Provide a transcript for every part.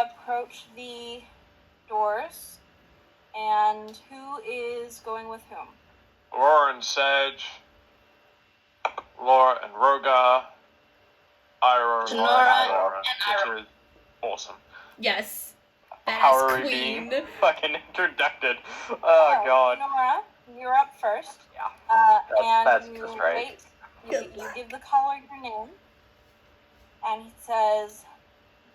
approach the doors, and who is going with whom? Aurora and Sedge, Laura and Rogar, Ira and Laura, which is awesome. Yes. How Badass are we queen. being fucking introduced? Oh, God. Nora, you're up first. Yeah. That's And just you right. wait. You give the caller your name, and he says,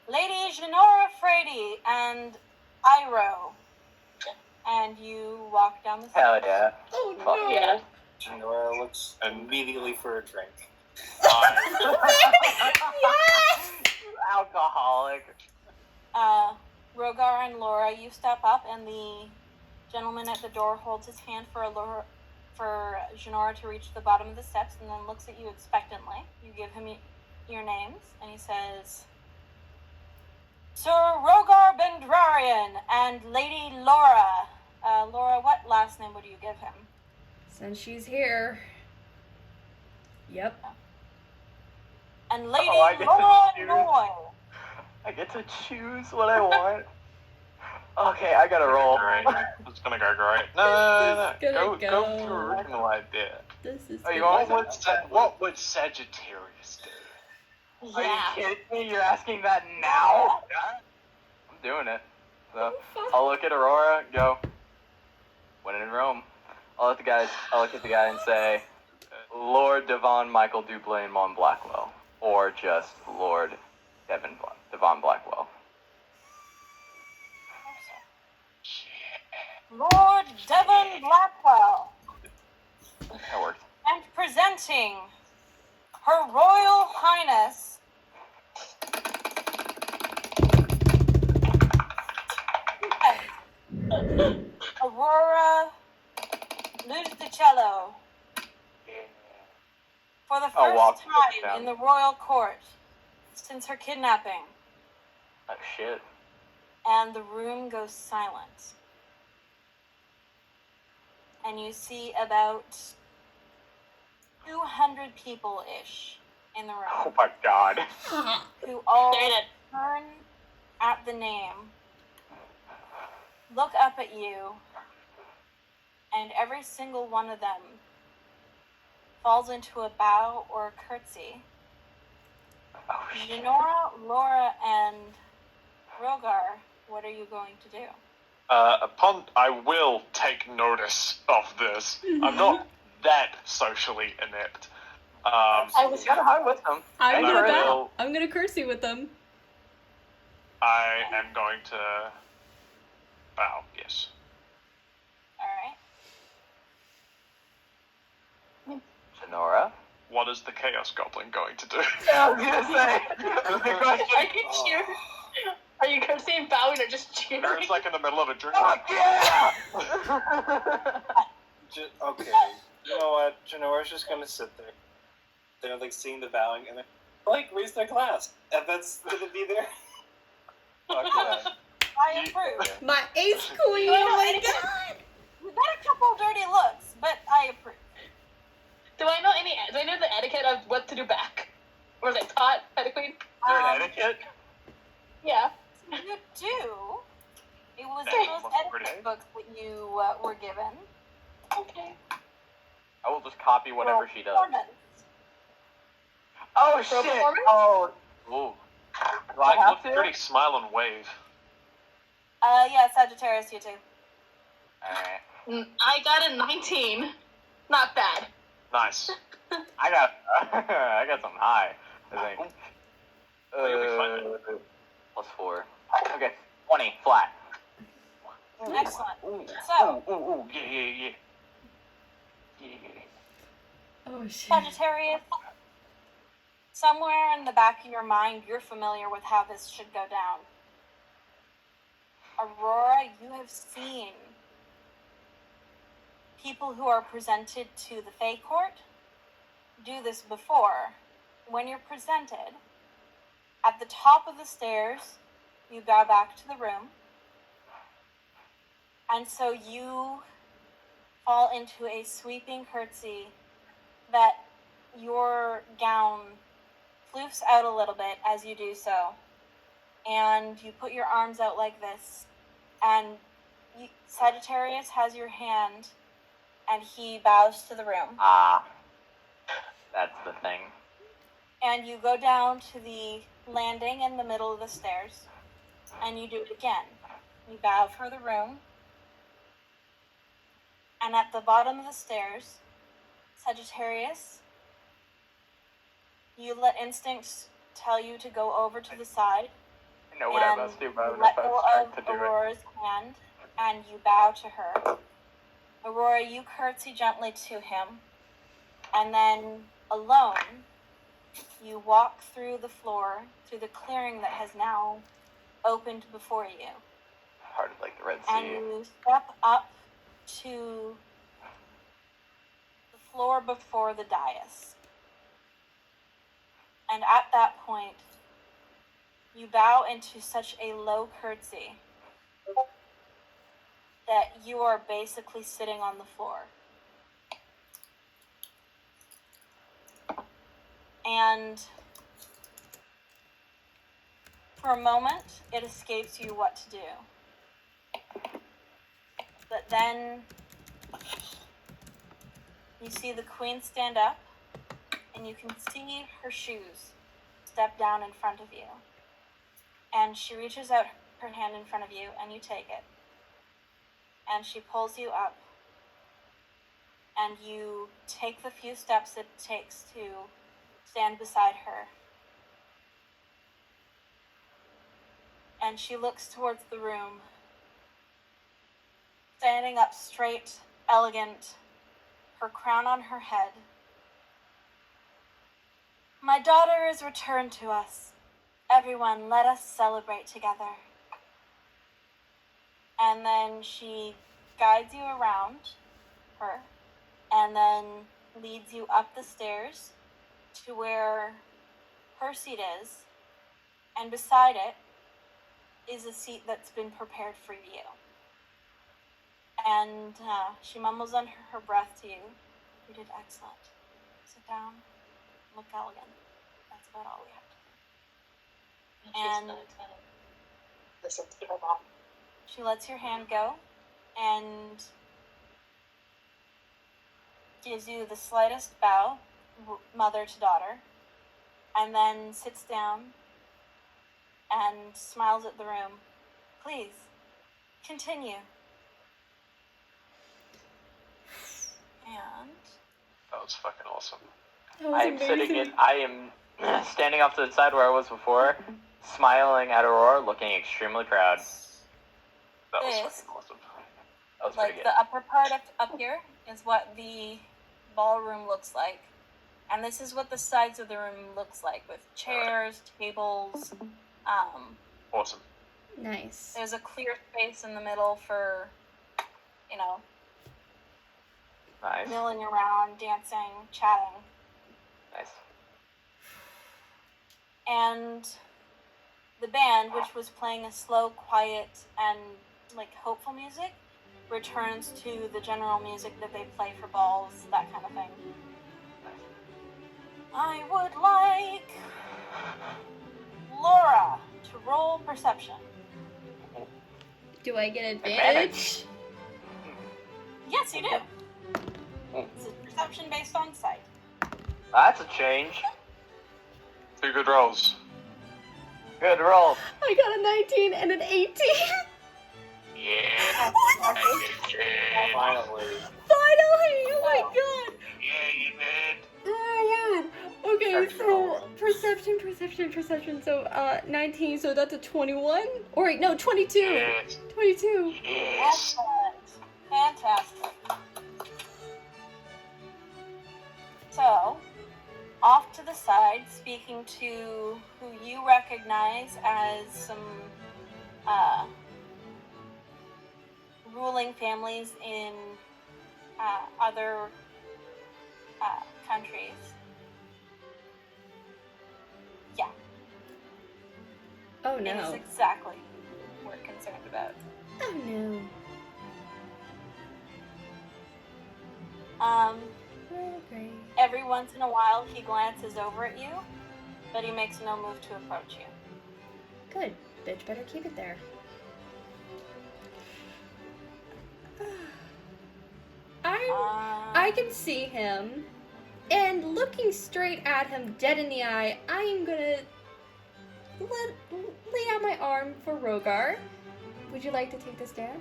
Lady Genora Frady and Iro. And you walk down the stairs. Hell yeah. Oh, Fuck no. Yeah. Nora looks immediately for a drink. Yes! Alcoholic. Rogar and Laura, you step up, and the gentleman at the door holds his hand for Genora to reach the bottom of the steps, and then looks at you expectantly. You give him your names, and he says, Sir Rogar Bendrarian and Lady Laura. Laura, what last name would you give him? Since she's here. Yep. And Lady I get to Laura choose. Noy. I get to choose what I want. Okay, I gotta roll. It's gonna go great. No. This is gonna Go go. to your original idea. This is Oh, you gonna- want What would Sagittarius do? Are you kidding me? You're asking that now? I'm doing it. So I'll look at Aurora, go. When in Rome. I'll look at the guy and say, Lord Devon Michael Duplain Mon Blackwell. Or just Lord Devon Blackwell. Lord Devon Blackwell. That works. And presenting Her Royal Highness Aurora Lusticello. For the first time in the royal court since her kidnapping. Oh, shit. And the room goes silent. And you see about 200 people-ish in the room. Oh my god. Who all turn at the name, look up at you, and every single one of them falls into a bow or a curtsy. Oh, shit. Genora, Laura, and Rogar, what are you going to do? I will take notice of this. I'm not that socially inept. I was kind of hard with them. I'm gonna will- bow. I'm gonna curtsy with them. I am going to bow, yes. Alright. Genora? What is the Chaos Goblin going to do? I was gonna say. The question. Are you cheering? Are you curtsy bowing or just cheering? It's like in the middle of a drink. Fuck yeah! Okay, you know what? Genora's just gonna sit there. They're like seeing the bowing and they're raise their glass. And that's gonna be there. Fuck yeah. I approve. My ace queen. Oh my god. We got a couple dirty looks, but I approve. Do I know the etiquette of what to do back? Or was I taught by the queen? Is there an etiquette? Yeah. You do. It was That in those was pretty. etiquette books that you were given. Okay. I will just copy whatever she does. Performance. Oh For shit! performance? Oh. Ooh. Do I have Look to? pretty, smile and wave. Yeah, Sagittarius, you too. Alright. I got a 19. Not bad. Nice. I got something high, I think. You'll be fine. +4. Okay, 20, flat. Excellent. Ooh, So, ooh. Yeah. Oh shit. Sagittarius, somewhere in the back of your mind, you're familiar with how this should go down. Aurora, you have seen people who are presented to the Fae Court do this before. When you're presented, at the top of the stairs, you bow back to the room, and so you fall into a sweeping curtsy that your gown floofs out a little bit as you do so. and you put your arms out like this, and Sagittarius has your hand, and he bows to the room. Ah, that's the thing. And you go down to the landing in the middle of the stairs, and you do it again. You bow for the room, and at the bottom of the stairs, Sagittarius, you let instincts tell you to go over to the side. I know what I and must do, but I you don't know if let I go have of strength to do it. Aurora's hand, and you bow to her. Aurora, you curtsy gently to him, and then, alone, you walk through the floor, through the clearing that has now opened before you. Hard like the Red And Sea. you step up to the floor before the dais. And at that point, you bow into such a low curtsy that you are basically sitting on the floor. And for a moment, it escapes you what to do. But then you see the queen stand up, and you can see her shoes step down in front of you. And she reaches out her hand in front of you, and you take it. And she pulls you up, and you take the few steps it takes to stand beside her. And she looks towards the room, standing up straight, elegant, her crown on her head. My daughter is returned to us. Everyone, let us celebrate together. And then she guides you around her, and then leads you up the stairs to where her seat is, and beside it is a seat that's been prepared for you. And she mumbles under her breath to you, "You did excellent. Sit down, look elegant. That's about all we have to do." She's And not gonna listen to her mom. she lets your hand go and gives you the slightest bow, mother to daughter, and then sits down and smiles at the room. "Please, continue." And That was fucking awesome. That was I am sitting amazing. I am standing off to the side where I was before, smiling at Aurora, looking extremely proud. That was This- fucking awesome. That was pretty like good. the upper part up here is what the ballroom looks like. And this is what the sides of the room looks like, with chairs, tables. Awesome. Nice. There's a clear space in the middle for, Nice. milling around, dancing, chatting. Nice. And the band, which was playing a slow, quiet, and hopeful music, returns to the general music that they play for balls, that kind of thing. I would like Laura to roll perception. Do I get advantage? Yes, you do. It's a perception based on sight. That's a change. 2 good rolls. Good roll. I got a 19 and an 18. Yeah. Finally. Finally! Oh my god! Yeah, you did. Oh my god! Okay, That's so perception. So 19, so that's a 21? Or wait, no, 22. Yes. 22. Yes. Excellent. Fantastic. So, off to the side, speaking to who you recognize as some ruling families in other countries. Yeah, Oh it is no. exactly what we're concerned about. Oh no. Oh, great. Every once in a while, he glances over at you, but he makes no move to approach you. Good. Bitch better keep it there. I can see him, and looking straight at him dead in the eye, I am gonna lay out my arm for Rogar. Would you like to take this dance?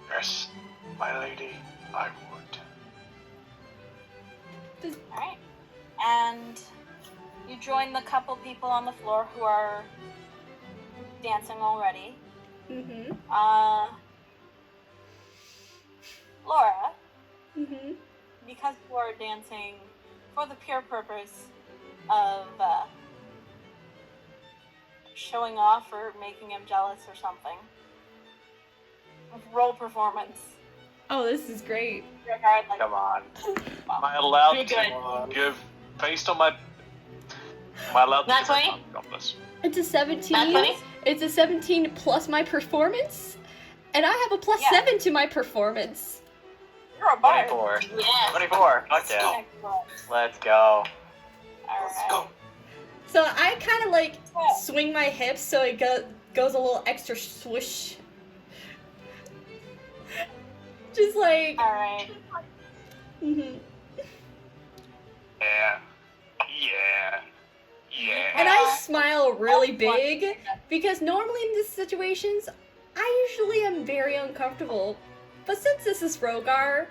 Yes, my lady, I would. Alright. And you join the couple people on the floor who are dancing already. Mm-hmm. Laura, Mm-hmm. because you are dancing for the pure purpose of showing off or making him jealous or something, roll performance. Oh, this is great. Regardless. Come on. Am I allowed Pretty to good. give, based on my... Am I allowed to Not give 20? a on this? It's a 17. Not 20? It's a 17 plus my performance, and I have a plus Yeah. 7 to my performance. You're a bard. 24. Yeah. 24. Fuck yeah. Excellent. Let's go. Let's Alright. go. So I kind of like So, swing my hips so it goes a little extra swoosh. Just like. alright. Mhm. Yeah. Yeah. Yeah. And I smile really big because normally in these situations, I usually am very uncomfortable. But since this is Rogar,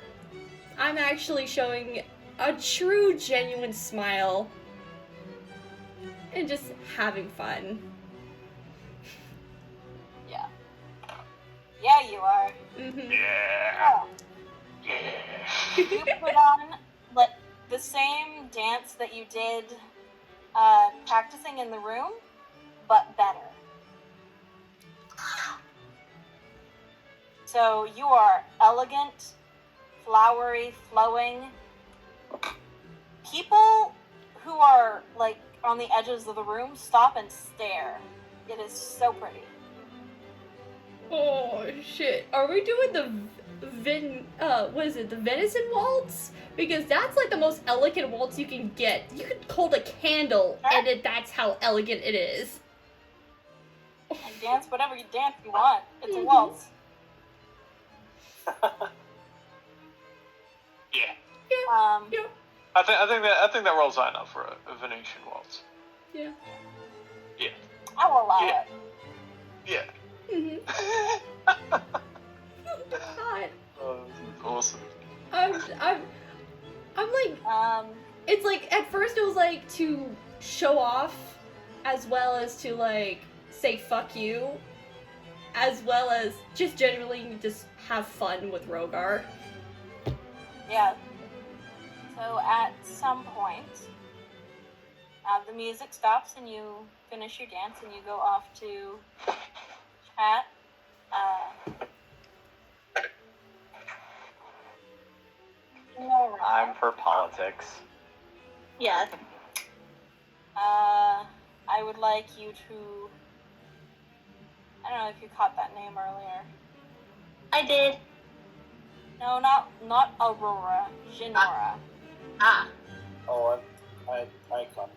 I'm actually showing a true, genuine smile and just having fun. Yeah. Yeah, you are. Mm-hmm. Yeah. Oh. Yeah. You put on like the same dance that you did practicing in the room, but better. So you are elegant, flowery, flowing. People who are like on the edges of the room stop and stare. It is so pretty. Oh shit! Are we doing the what is it? The venison waltz? Because that's like the most elegant waltz you can get. You could hold a candle, and that's how elegant it is. And dance whatever you dance you want. It's a Mhm. waltz. Yeah. Yeah. I think that rolls high enough for a Venetian waltz. Yeah. I will allow Yeah. it. Yeah. Mm-hmm. God, Oh, this is awesome. I'm like, it's like at first it was like to show off, as well as to like say fuck you, as well as just generally just have fun with Rogar. Yeah. So at some point, the music stops and you finish your dance and you go off to chat. Nora. I'm for politics. Yeah. I would like you to. I don't know if you caught that name earlier. I did. No, not Aurora. Jinora. Ah. Oh, I caught.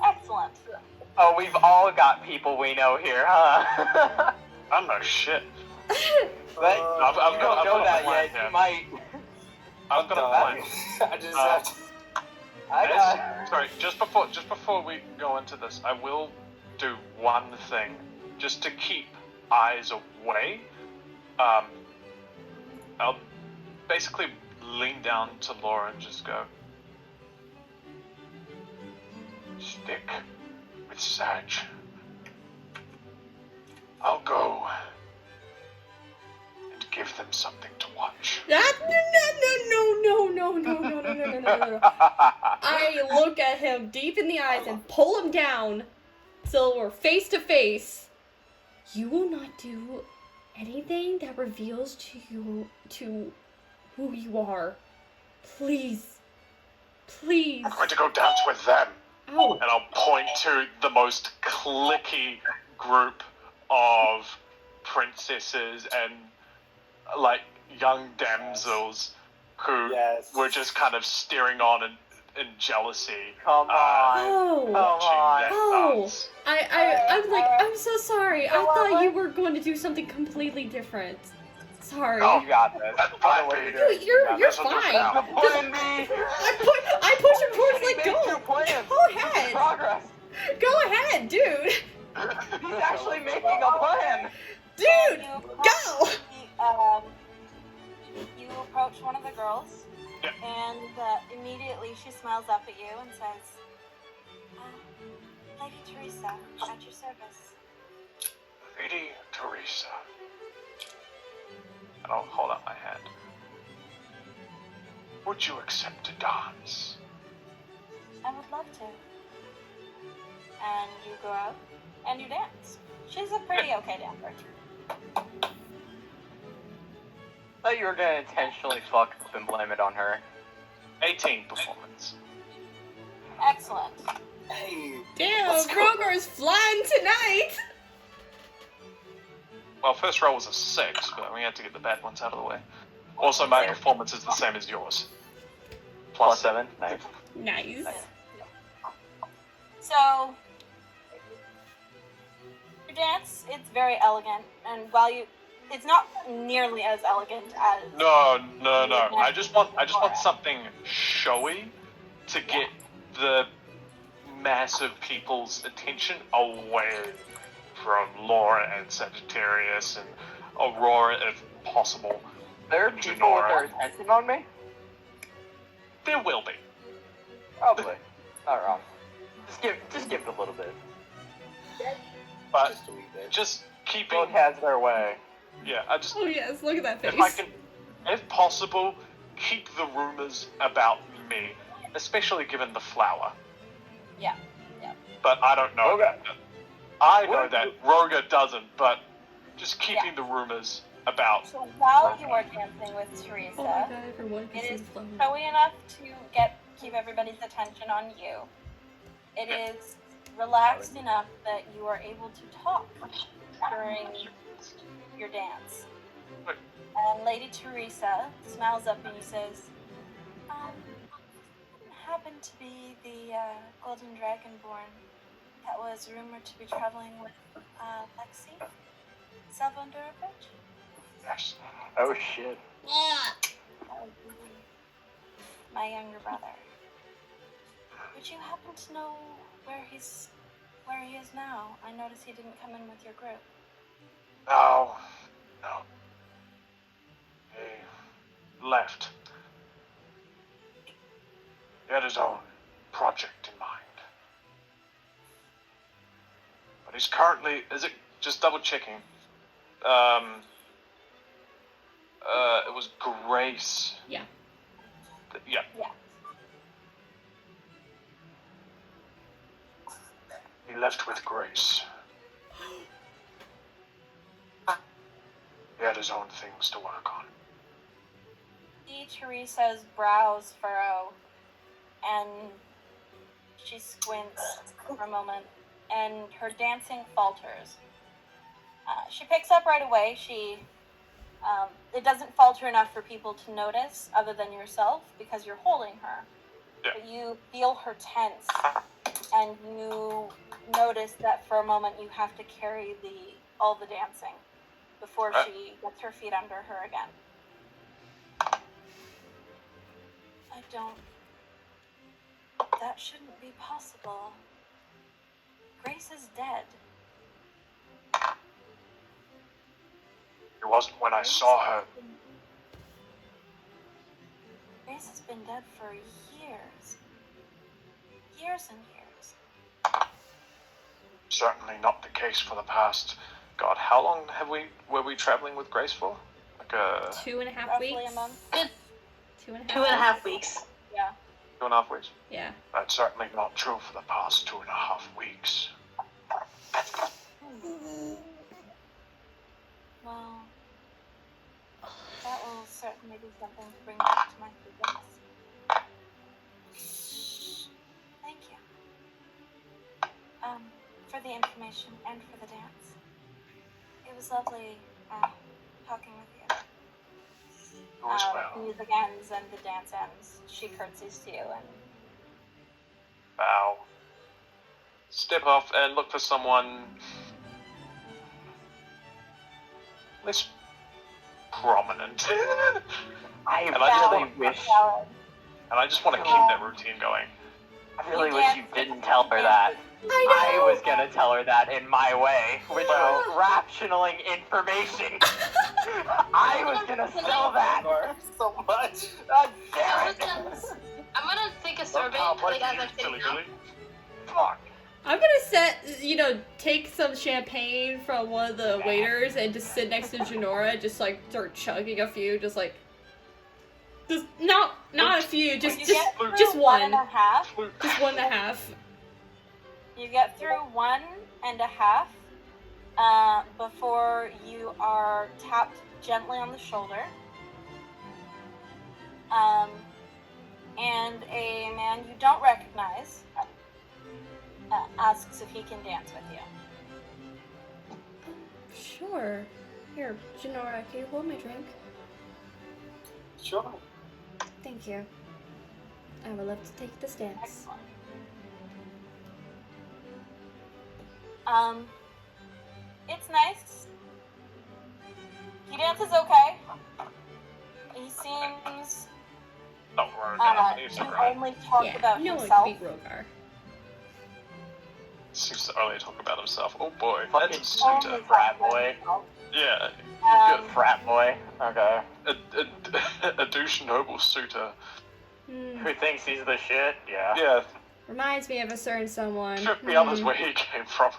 Excellent. Oh, we've all got people we know here, huh? I don't know shit. But I've you got- don't know a that plan yet. here. You might. I've got a done. plan. I just have to. I got. Sorry, just before we go into this, I will do one thing just to keep eyes away. I'll basically lean down to Laura and just go, stick with Sage. I'll go and give them something to watch. No. I look at him deep in the eyes and pull him down so we're face to face. You will not do anything that reveals to you who you are. Please. Please. I'm going to go dance with them. Ow. And I'll point to the most cliquey group of princesses and like young damsels who Yes. were just kind of staring on in jealousy. Come on. Oh. Come watching on. that, Dance. I'm like, Alright. I'm so sorry. I You know thought what? you were going to do something completely different. Sorry. Oh, You got this. That's I know fine, what baby. you're doing. You're You got That's fine. what this. you're The plan B. I push him towards He like, made go. two plans. Go This is ahead. progress. Go ahead, dude. He's actually making a plan. Dude, You go. You approach one of the girls, Yeah. and immediately she smiles up at you and says, Lady Teresa, at your service. Lady Teresa. And I'll hold out my hand. Would you accept a dance? I would love to. And you go out and you dance. She's a pretty okay dancer. I thought you were gonna intentionally fuck up and blame it on her. 18 performance. Excellent. Hey, Damn, Let's go. Rogar's flying tonight. Well, first roll was a 6, but we had to get the bad ones out of the way. Also, my performance is the same as yours. Plus 7. Nice. Nice. So, your dance, it's very elegant, and while it's not nearly as elegant as No. I just want something showy to get the mass of people's attention away from Laura and Sagittarius and Aurora, if possible. There are people with their attention on me? There will be. Probably. Not wrong. Just give it a little bit. But just a wee bit. just keeping, Both has their way. yeah, I just, Oh yes, look at that face. if I can, if possible, keep the rumors about me, especially given the flower. Yeah. But I don't know. Roga. I know that Roga doesn't, but just keeping Yeah. the rumors about. So while you are dancing with Teresa, Oh my god, everyone can it see is the flower. showy enough to keep everybody's attention on you. It is relaxed enough that you are able to talk during your dance. Right. And Lady Teresa smiles up and he says, happened to be the Golden Dragonborn that was rumored to be traveling with Lexi Salvondorovich? Yes. Oh shit. That would be my younger brother. Would you happen to know where he is now? I noticed he didn't come in with your group. No. He left. He had his own project in mind. But he's currently, just double checking. It was Grace. Yeah. Yeah. Yeah. He left with Grace. He had his own things to work on. See Teresa's brows furrow, and she squints for a moment, and her dancing falters. She picks up right away. It doesn't falter enough for people to notice, other than yourself, because you're holding her. Yeah. But you feel her tense, and you notice that for a moment you have to carry all the dancing before she gets her feet under her again. That shouldn't be possible. Grace is dead. It wasn't when I saw her. Grace has been dead for years. Years and years. Certainly not the case for the past. God, how long were we traveling with Grace for? Like 2.5 Roughly weeks. a month. 2.5 weeks. Yeah. 2.5 weeks. Yeah. That's certainly not true for the past 2.5 weeks. Well, that will certainly be something to bring back to my students. Thank you. For the information and for the dance. It was lovely talking with you. You as well. The music ends and the dance ends. She curtsies to you and Bow. step off and look for someone less prominent. I And I just really want- wish. And I just want to keep that routine going. I really wish you didn't tell her that. I was gonna tell her that in my way, which was rationaling information. I was gonna sell that. So much. God damn it. I'm gonna take a survey, How much like as you I'm silly sitting down. Billy? Fuck. I'm gonna take some champagne from one of the waiters and just sit next to Janora, just like start chugging a few, just not a few, just You get through just one one, and a half. just 1.5. You get through 1.5 before you are tapped gently on the shoulder. And a man you don't recognize asks if he can dance with you. Sure. Here, Janora, can you hold my drink? Sure. Thank you. I would love to take this dance. Excellent. It's nice. He dances okay. He seems Oh, we're gonna leave to some right. only talk Yeah, about no one himself. can beat Rogar. Seems to only talk about himself. Oh boy, Fucking that's a Only suitor. talk Frat about boy. himself. Yeah, Um, Frat boy. Okay. a douche noble suitor. Hmm. Who thinks he's the shit? Yeah. Yeah, Reminds me of a certain someone. took the others Hmm. where he came from.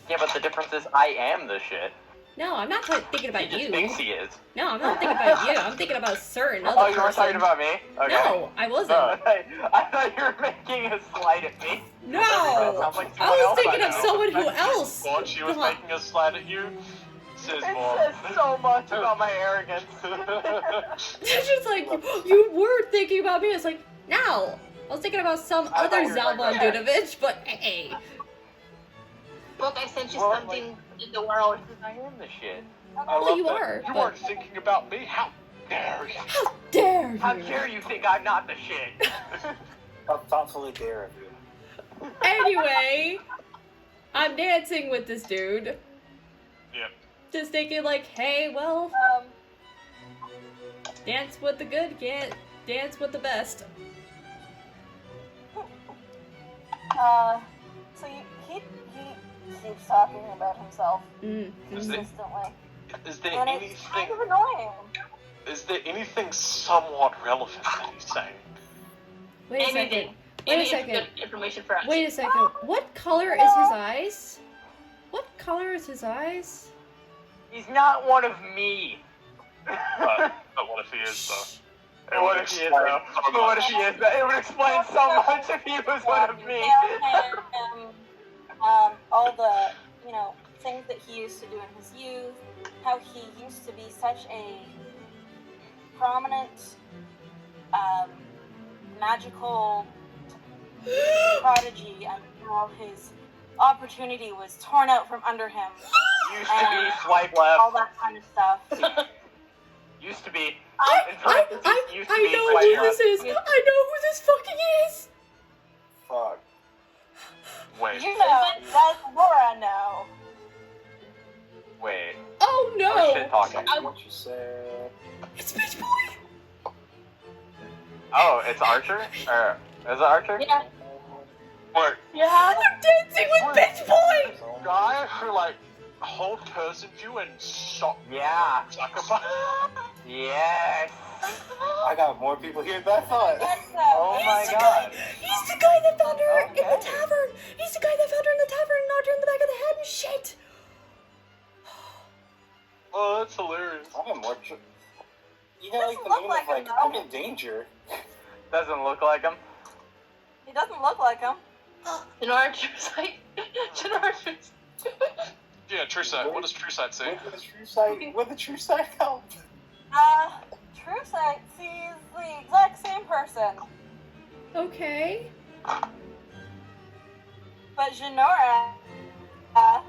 Yeah, but the difference is I am the shit. No, I'm not thinking about He just you. thinks he is. No, I'm not thinking about you. I'm thinking about a certain other Oh, you weren't person. talking about me? Okay. No, I wasn't. I thought you were making a slight at me. No! Sounds like I someone was else thinking I of know. someone who I else. thought she was God. making a slide at you. Says It more. says so much about my arrogance. It's just like, you were thinking about me. It's like, no. I was thinking about some I other thought you were Zalban talking about- Dudovich, but hey. Book, I sent you Well, something in the world. I am the shit. I Well, love you that. are, You but- weren't thinking about me. How dare you? How dare you? How dare you think I'm not the shit? How thoughtfully dare of you. Anyway, I'm dancing with this dude. Yep. Just thinking like, hey, well, dance with the good, can't dance with the best. So he keeps talking about himself Mm. Is it- consistently, Is there and it's kind of anything? annoying. Is there anything somewhat relevant that he's saying? Wait a Anything. second. Wait a Any second. good information for us. Wait a second. What color is his eyes? What color is his eyes? He's not one of me. But what if he is though? It What would if he is explain though? so But what if much. he is? It would explain so much if he was one of me. Tell him all the things that he used to do in his youth, how he used to be such a prominent, magical prodigy, and how his opportunity was torn out from under him, Used to be swipe left. all that kind of stuff. Used to be. I Used to be know swipe who left. this is. I know who this fucking is. Fuck. Wait. You know, does Laura know? Wait. Oh We're shit no! talking. What you said. It's Bitch Boy. Oh, it's Archer? Or is it Archer? Yeah. Wait. Yeah. I'm dancing with Bitch Boy. Guy who like whole person you and shot Yeah. Zuckerberg. Yes. I got more people here than I thought. Oh my He's the god. guy. He's the guy that found her in the Okay. tavern. He's the guy that found her in the tavern and knocked her in the back of the head and shit. Oh, that's hilarious. I got more. You got like the Doesn't name look of like like him, though. I'm in danger. Doesn't look like him. He doesn't look like him. Janora True Sight. Janora True Sight. Yeah, True Sight. What does True Sight say? Where the true sight? Where the true sight help? True Sight sees the exact same person, Okay. but Janora I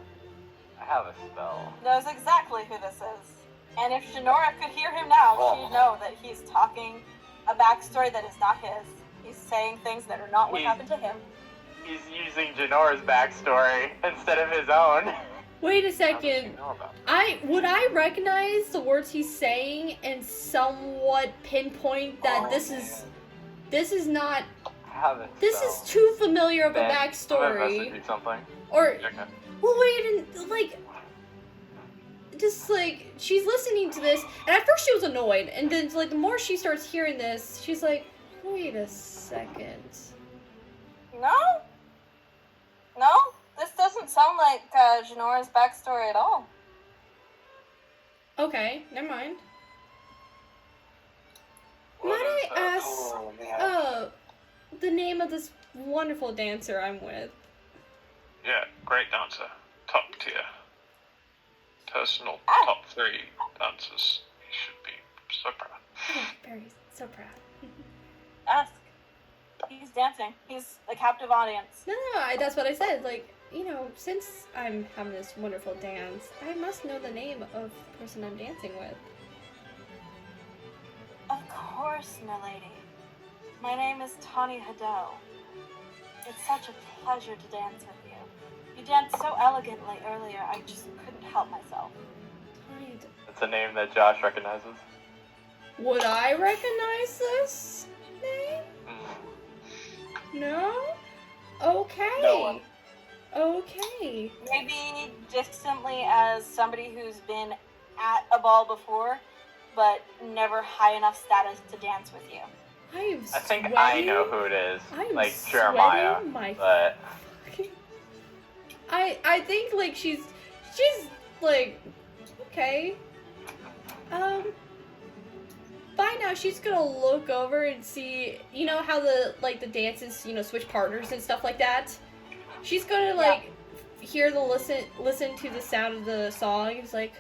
have a spell. knows exactly who this is. And if Janora could hear him now, she'd know that he's talking a backstory that is not his. He's saying things that are not what He- happened to him. he's using Janora's backstory instead of his own. Wait a How does he second. know about that? Would I recognize the words he's saying and somewhat pinpoint that this is not this is too familiar of a I'm gonna backstory. message you something. Or Okay. well, wait, and like, just like she's listening to this, and at first she was annoyed, and then like the more she starts hearing this, she's like, wait a second. No? No? This doesn't sound like Janora's backstory at all. Okay, never mind. What Might is I that? ask, Oh, man. the name of this wonderful dancer I'm with? Yeah, great dancer. Top tier. Personal Ah. top 3 dancers. You should be so proud. Oh, Barry's so proud. Ask. He's dancing. He's a captive audience. No, that's what I said. Like, you know, since I'm having this wonderful dance, I must know the name of the person I'm dancing with. Of course, milady. My name is Tawny Hado. It's such a pleasure to dance with you. You danced so elegantly earlier, I just couldn't help myself. It's a name that Josh recognizes. Would I recognize this name? Mm. No? Okay. No one. Okay. Maybe distantly as somebody who's been at a ball before, but never high enough status to dance with you. I think I know who it is. I'm Like Jeremiah. sweating my But I think like she's like okay. By now she's gonna look over and see, you know how the dances, you know, switch partners and stuff like that. She's gonna like hear the listen to the sound of the song. It's like,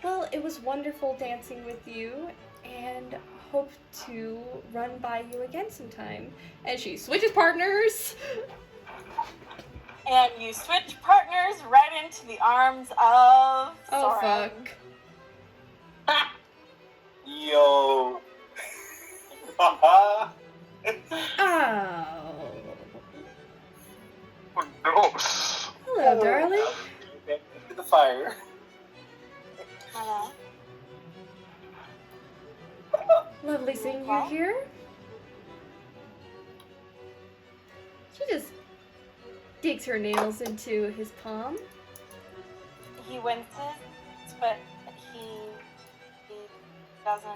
well, it was wonderful dancing with you, and hope to run by you again sometime. And she switches partners. And you switch partners right into the arms of Oh Sora. fuck. Yo. Oh. Oh, no. Hello, darling. Into the fire. Hello. Lovely seeing you Well? here. She just digs her nails into his palm. He winces, but he doesn't.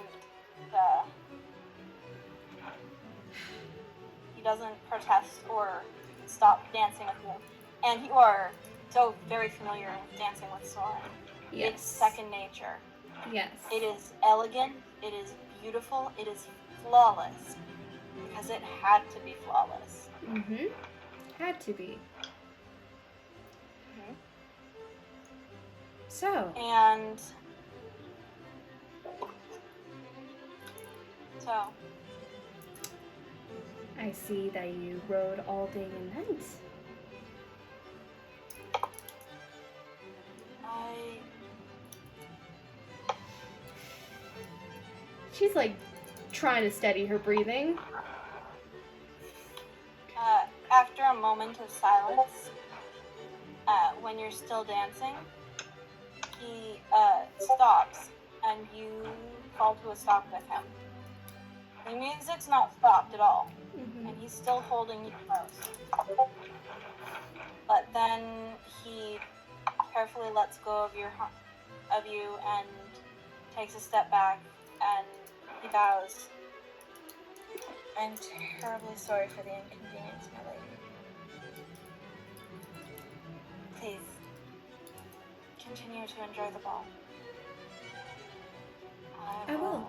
He doesn't protest or stop dancing with you. And you are so very familiar with dancing with Sora. Yes. It's second nature. Yes. It is elegant. It is beautiful. It is flawless because it had to be flawless. Mm-hmm. Had to be. Mhm. So, And so I see that you rode all day and night. She's like trying to steady her breathing. after a moment of silence, when you're still dancing, he stops and you fall to a stop with him. The music's not stopped at all, Mm-hmm. and he's still holding you close. But then he carefully lets go of you and takes a step back, and he bows. I'm terribly sorry for the inconvenience, my lady. Please, continue to enjoy the ball. I will.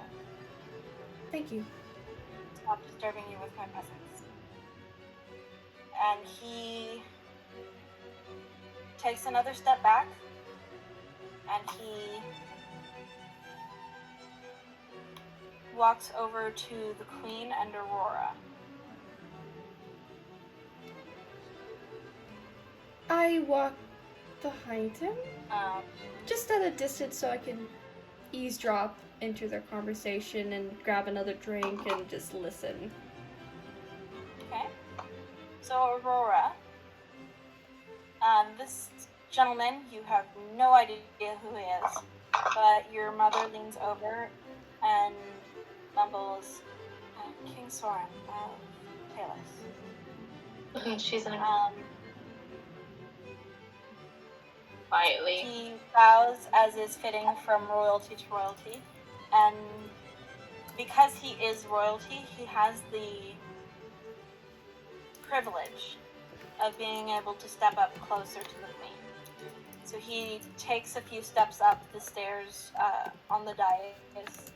Thank you. Stop disturbing you with my presence. And he takes another step back, and he walks over to the Queen and Aurora. I walk behind him, Um, just at a distance so I can eavesdrop into their conversation and grab another drink and just listen. okay. So Aurora, This gentleman, you have no idea who he is, but your mother leans over and mumbles, King Soren of Talos. She's in Um, quietly. he bows as is fitting from royalty to royalty, and because he is royalty, he has the privilege of being able to step up closer to the queen. So he takes a few steps up the stairs on the dais,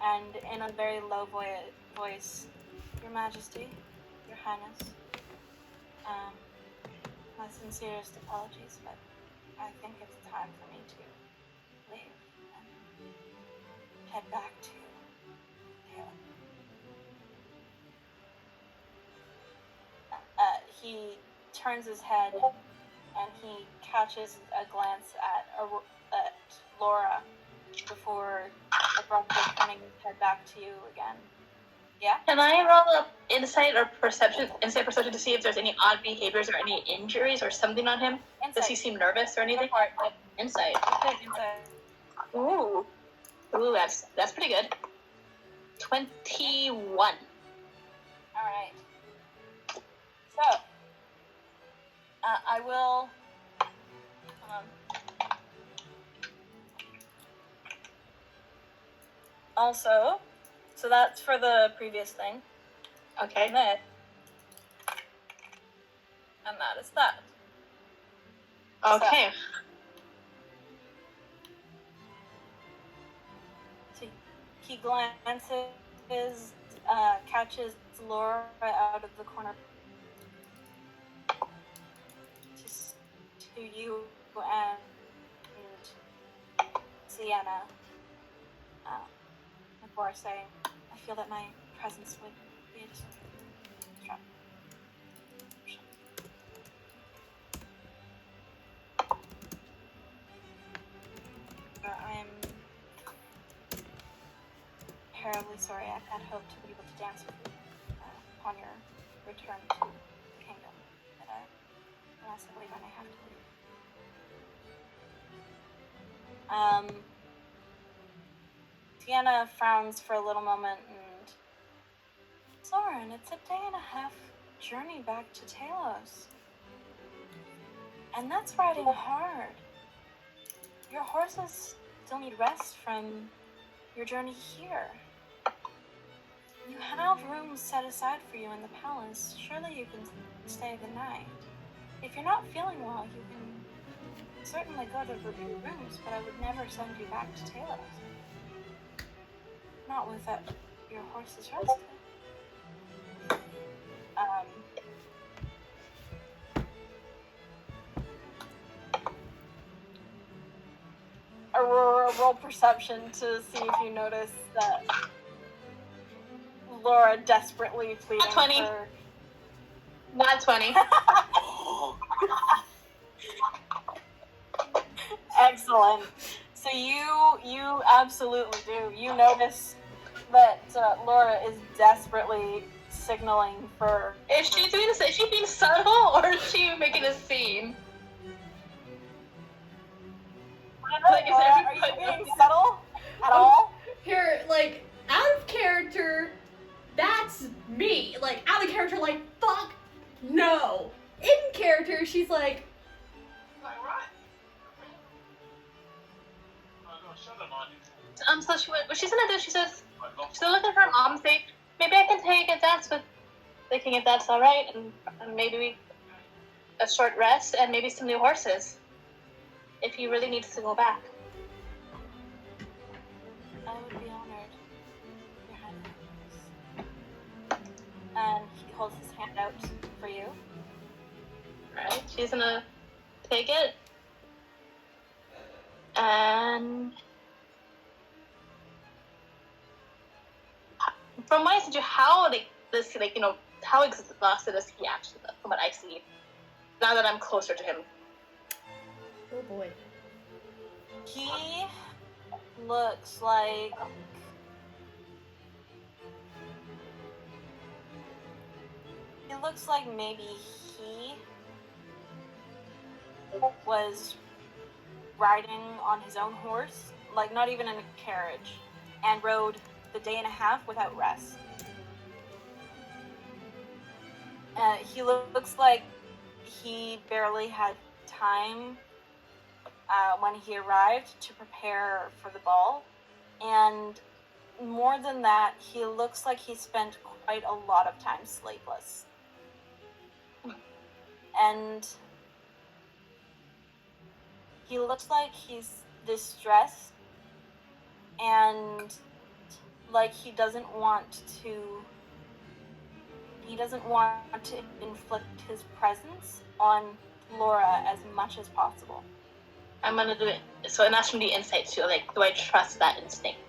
and in a very low voice, Your Majesty, Your Highness, my sincerest apologies, but I think it's time for me to leave and head back to Taylor. He turns his head and he catches a glance at Laura before abruptly turning his head back to you again. Yeah? Can I roll up insight perception to see if there's any odd behaviors or any injuries or something on him? Insight. Does he seem nervous or anything? Go for it. Insight. Insight. Ooh, that's pretty good. 21. Alright. So, I will. Also, so that's for the previous thing. Okay. And that is that. Okay. So he glances, catches Laura out of the corner to you and Sienna. Before saying, I feel that my presence would be a disruption. I'm terribly sorry. I had hoped to be able to dance with you upon your return to the kingdom. But alas, I believe I may have to leave. Sienna frowns for a little moment and... Soren, it's a day and a half journey back to Talos. And that's riding hard. Your horses still need rest from your journey here. You have rooms set aside for you in the palace. Surely you can stay the night. If you're not feeling well, you can certainly go to your rooms, but I would never send you back to Talos. Not without your horses rested. Aurora, roll perception to see if you notice that Laura desperately pleading 20. for... Not 20. Excellent. So you absolutely do. You notice that Laura is desperately signaling for... Is she being subtle or is she making a scene? Like, is Laura, are you everybody- being subtle at all? Here, like, out of character, that's me. Like, out of character, like, fuck no. In character, she's like, So what she's gonna do, she says, she's gonna look at her mom and say, maybe I can take a dance with the king if that's alright, and maybe a short rest, and maybe some new horses. If he really needs to go back. I would be honored, Your Highness. And he holds his hand out for you. Alright, she's gonna take it. And from what I see, how how exhausted is he actually, from what I see, now that I'm closer to him? oh boy. He looks like... He looks like maybe he was riding on his own horse, like not even in a carriage, and rode the day and a half without rest. He looks like he barely had time when he arrived to prepare for the ball, and more than that, he looks like he spent quite a lot of time sleepless. And he looks like he's distressed and like he doesn't want to inflict his presence on Laura as much as possible. I'm gonna do it. So and that's from the insight too. Like, do I trust that instinct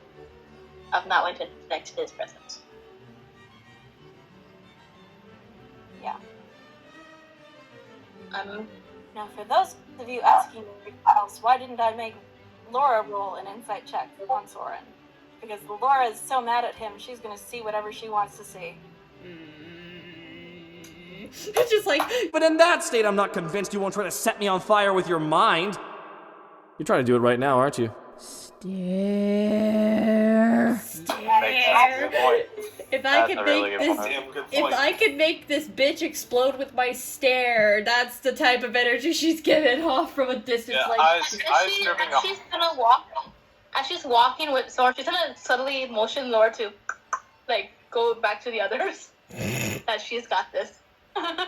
of not wanting to connect to his presence? Yeah. Now, for those of you asking else, why didn't I make Laura roll an insight check on Soren? Because Laura is so mad at him, she's gonna see whatever she wants to see. It's just like, But in that state, I'm not convinced you won't try to set me on fire with your mind. You're trying to do it right now, aren't you? stare. Makes sense. Good point. If I That's could a really make good this, point. Damn good if point. I could make this bitch explode with my stare, that's the type of energy she's giving off from a distance. Yeah, like, eyes giving as she's gonna walk, as she's walking with Soren, she's gonna subtly motion Laura to, like, go back to the others. That she's got this. Alright,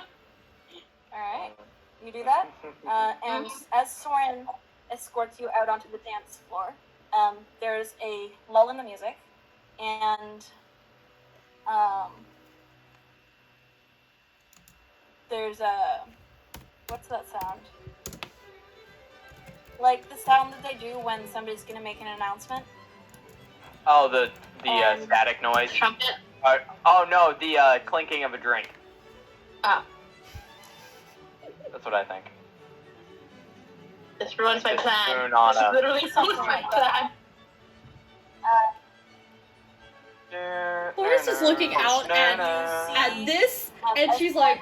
you do that. And as Soren escorts you out onto the dance floor, there's a lull in the music, and there's a, what's that sound? Like the sound that they do when somebody's gonna make an announcement. Oh, the static noise. Trumpet. Oh no, the clinking of a drink. Ah, That's what I think. this ruins my Just plan. spoon on This a- literally ruins my plan. Laura's just looking out at this, and she's like,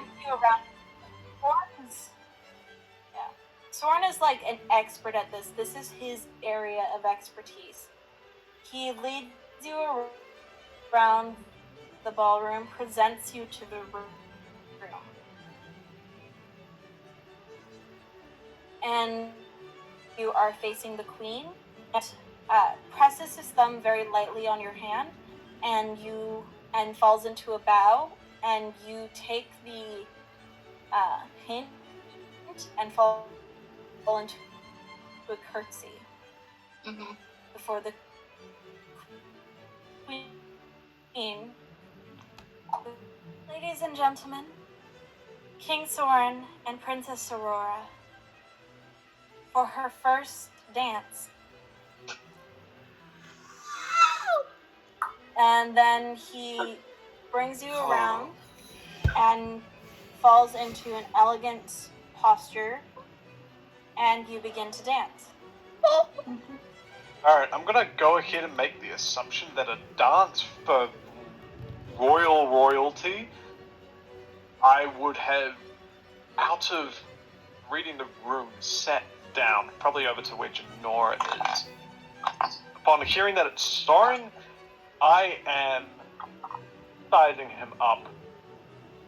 Soren is like an expert at this. This is his area of expertise. He leads you around the ballroom, presents you to the room, and you are facing the queen. And, presses his thumb very lightly on your hand, and falls into a bow, and you take the hint and fall into a curtsy Mm-hmm. before the queen. Ladies and gentlemen, King Soren and Princess Aurora, for her first dance. And then he brings you around and falls into an elegant posture, and you begin to dance. Alright, I'm gonna go ahead and make the assumption that a dance for royalty, I would have, out of reading the room, sat down, probably over to where Janora is. Upon hearing that it's Soren, I am sizing him up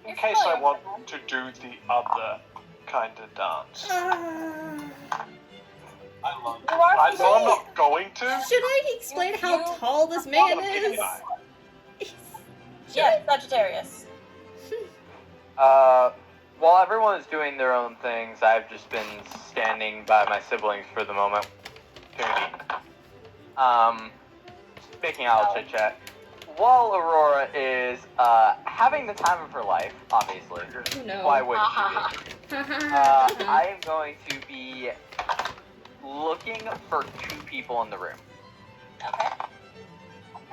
in case I want to do the other kind of dance. I love it. I know I'm not going to. should I explain how tall this man is? Yeah, Sagittarius. While everyone is doing their own things, I've just been standing by my siblings for the moment. Making out chit chat. While Aurora is having the time of her life, obviously. No. Why wouldn't she be? I am going to be looking for two people in the room. Okay.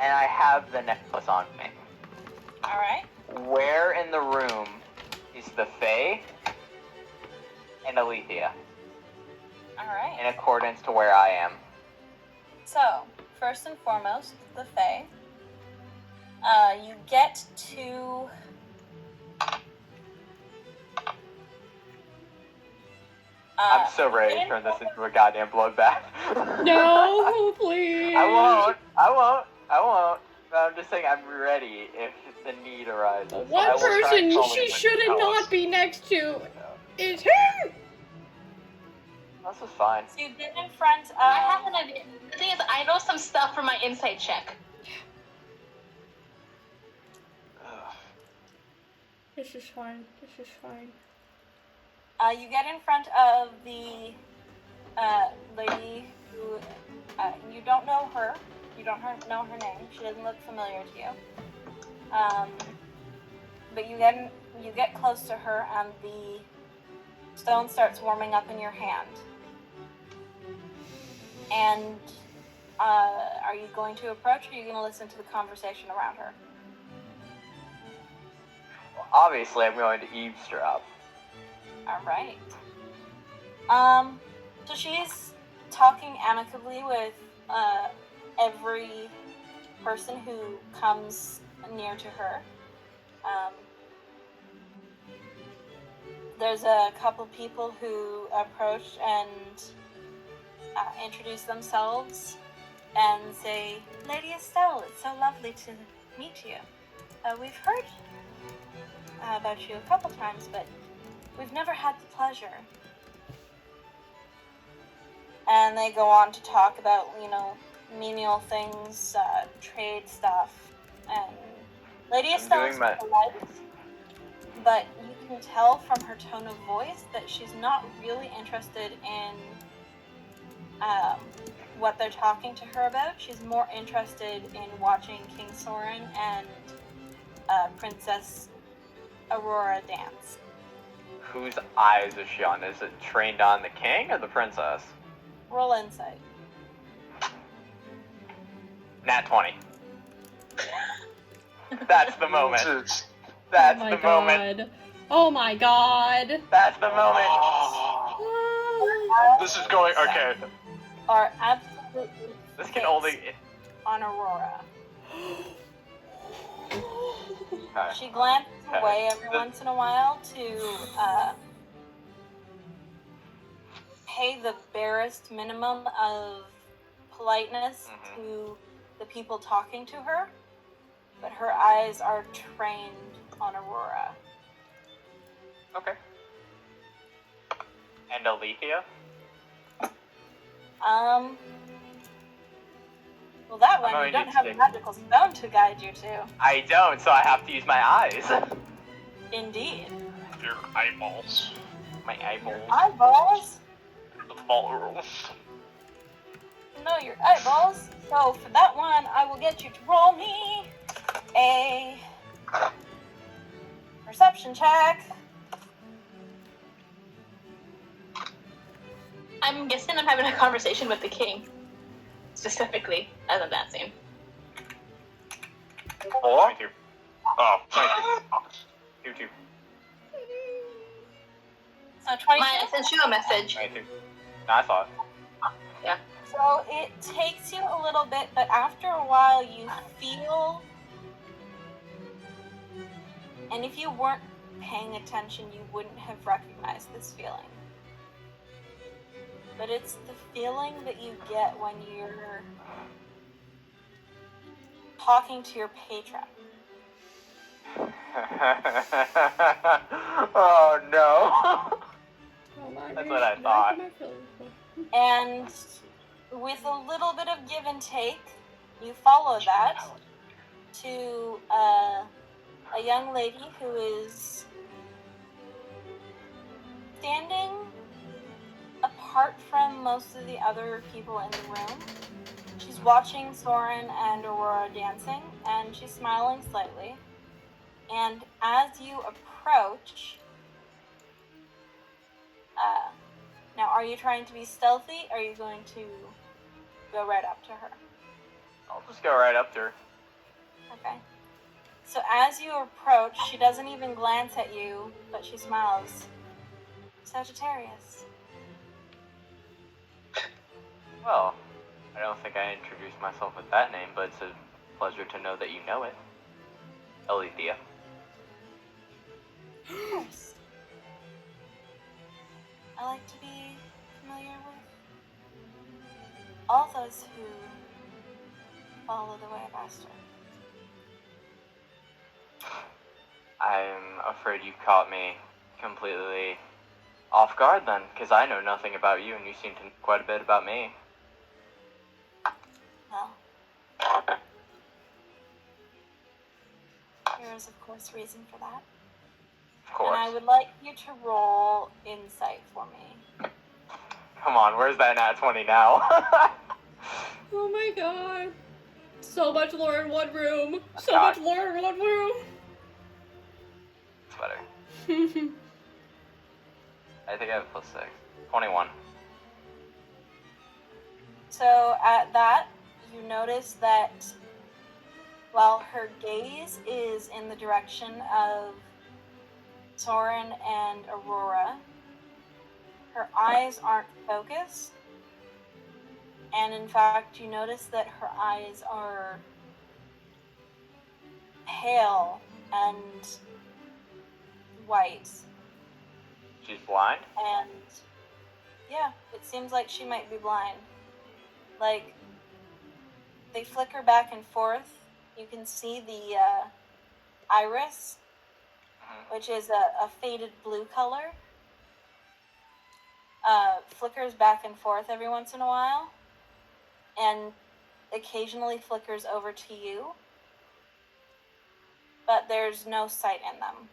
And I have the necklace on me. Alright. Where in the room is the Fae and Alethea, Alright. in accordance to where I am? So, first and foremost, the Fae. You get to I'm so ready to turn this into a goddamn bloodbath. No, please. I won't. But I'm just saying I'm ready if the need arises. One I will try person calling she with should Alice. not be next to is him. This is fine. So you get in front of. I have an idea. The thing is, I know some stuff from my insight check. Ugh. This is fine. You get in front of the lady who you don't know her. You don't know her name. She doesn't look familiar to you. But you get close to her, and the stone starts warming up in your hand. And are you going to approach, or are you going to listen to the conversation around her? Well, obviously, I'm going to eavesdrop. All right. So she's talking amicably with every person who comes near to her. There's a couple people who approach and introduce themselves and say, Lady Estelle, it's so lovely to meet you. We've heard about you a couple times, but we've never had the pleasure. And they go on to talk about, menial things, trade stuff. And Lady Estelle is polite, but you can tell from her tone of voice that she's not really interested in what they're talking to her about. She's more interested in watching King Soren and Princess Aurora dance. Whose eyes is she on? Is it trained on the king or the princess? Roll insight. Nat 20. That's the moment. Jesus. That's Oh my the god. moment. Oh my god. That's the moment. Oh, this is going okay. Are absolutely This can fixed only. on Aurora. Okay. She glances Okay. away every once in a while to pay the barest minimum of politeness to the people talking to her, but her eyes are trained on Aurora. Okay. And Alethea? Well, that I'm one going you don't to have a stick- magical stone to guide you to. I don't, so I have to use my eyes. Indeed. Your eyeballs. My eyeballs. Eyeballs? The ball. No, your eyeballs. So for that one, I will get you to roll me a perception check. I'm guessing I'm having a conversation with the king, specifically as I'm dancing. 4? 22. Oh. 22. So 22. I sent you a message. 22. No, I saw it. So it takes you a little bit, but after a while you feel, and if you weren't paying attention, you wouldn't have recognized this feeling. But it's the feeling that you get when you're talking to your patron. Oh no. Oh my That's gosh, what I why thought. am I feeling so- And with a little bit of give and take, you follow that to a young lady who is standing apart from most of the other people in the room. She's watching Soren and Aurora dancing, and she's smiling slightly. And as you approach, now are you trying to be stealthy, or are you going to go right up to her? I'll just go right up to her. Okay. So as you approach, she doesn't even glance at you, but she smiles. Sagittarius. Well, I don't think I introduced myself with that name, but it's a pleasure to know that you know it. Alethea. Of course. I like to be familiar with all those who follow the way of Aster. I'm afraid you caught me completely off guard then, because I know nothing about you and you seem to know quite a bit about me. Well, there is, of course, reason for that. Of course. And I would like you to roll insight for me. Come on, where's that nat 20 now? Oh my god. So much lore in one room. So God. much lore in one room. It's better. I think I have +6. 21. So at that, you notice that while her gaze is in the direction of Soren and Aurora, her eyes aren't focused. And in fact, you notice that her eyes are pale and white. She's blind? And yeah, it seems like she might be blind. Like, they flicker back and forth. You can see the iris, which is a faded blue color, flickers back and forth every once in a while, and occasionally flickers over to you, but there's no sight in them.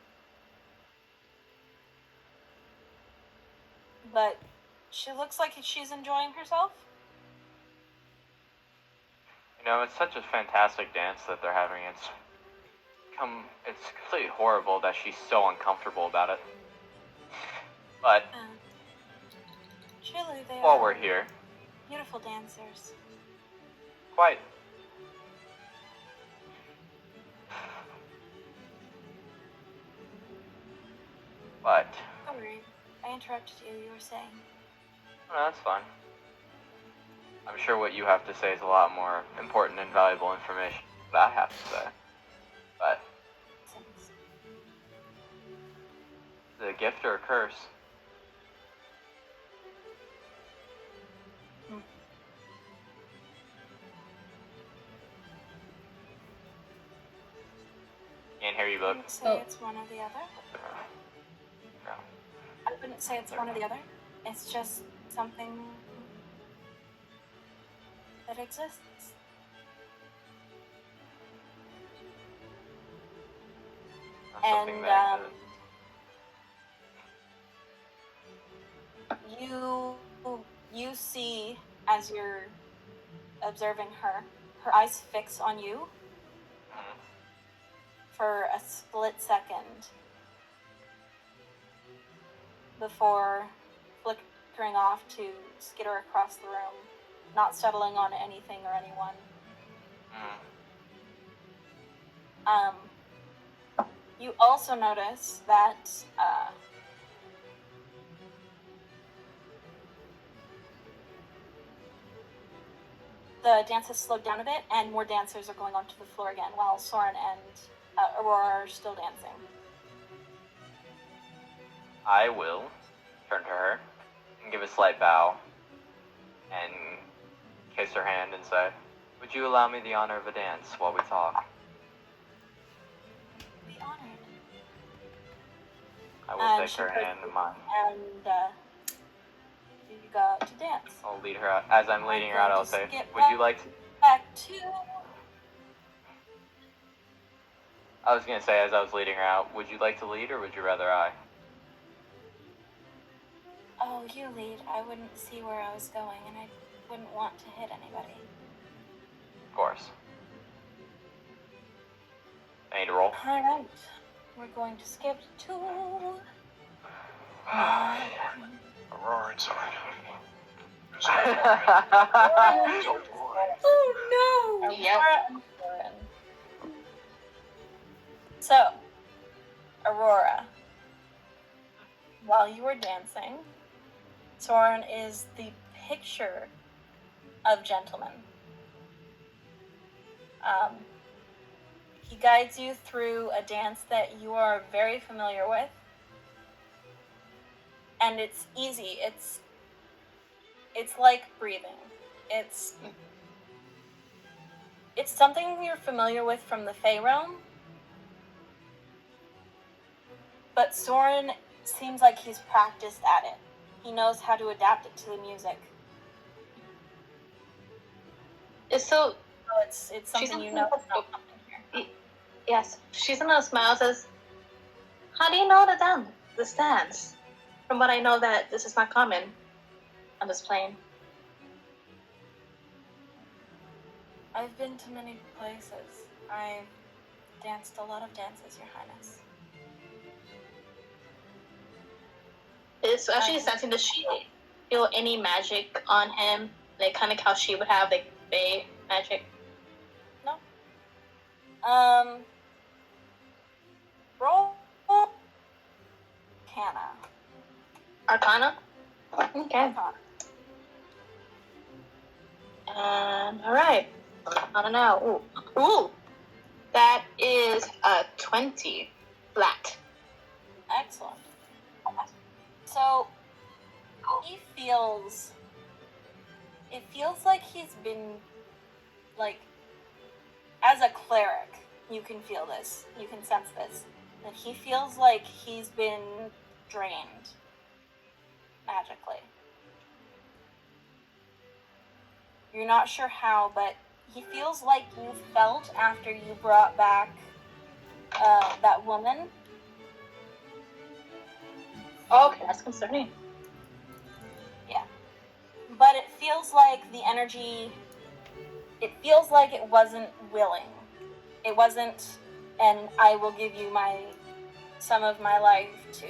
But she looks like she's enjoying herself. You know, it's such a fantastic dance that they're having. It's completely horrible that she's so uncomfortable about it. But Truly, they while are we're here, beautiful dancers. quite. But Sorry, I interrupted you. You were saying. well, that's fine. I'm sure what you have to say is a lot more important and valuable information than I have to say. But Thanks. is it a gift or a curse? Can't hear you, I book. wouldn't say it's one or the other. No. I wouldn't say it's one or the other. It's just something that exists. Something And that you see, as you're observing her eyes fix on you for a split second before flickering off to skitter across the room, not settling on anything or anyone. You also notice that the dance has slowed down a bit, and more dancers are going onto the floor again, while Soren and Aurora are still dancing. I will turn to her and give a slight bow and kiss her hand and say, "Would you allow me the honor of a dance while we talk?" Be honored. I will And take she her puts- hand in mine. And you go out to dance. I'll lead her out. As I'm leading her out, I'll say, Skip "Would you like to?" back to. I was gonna say, as I was leading her out, would you like to lead or would you rather I? Oh, you lead. I wouldn't see where I was going, and I wouldn't want to hit anybody. Of course. I need to roll. All right. We're going to skip to. Aurora and Soren. Oh no! Aurora and Soren. So, Aurora, while you were dancing, Soren is the picture of gentleman. He guides you through a dance that you are very familiar with. and it's easy. It's like breathing. It's something you're familiar with from the Fey realm, but Soren seems like he's practiced at it. He knows how to adapt it to the music. So it's something you know. It's not something here. yes, she's gonna smile and says, "How do you know the dance? From what I know, that this is not common. I'm just playing." I've been to many places. I've danced a lot of dances, Your Highness. It's actually dancing. Does she feel any magic on him? Like kind of how she would have like Fey magic? No. Roll Arcana? Okay. Arcana. And alright. I don't know. Ooh. That is a 20 flat. Excellent. So it feels like he's been, like, as a cleric, you can feel this, you can sense this, that he feels like he's been drained magically. You're not sure how, but he feels like you felt after you brought back that woman. Okay, that's concerning. Yeah. But it feels like the energy, it feels like it wasn't willing. It wasn't, and I will give you some of my life to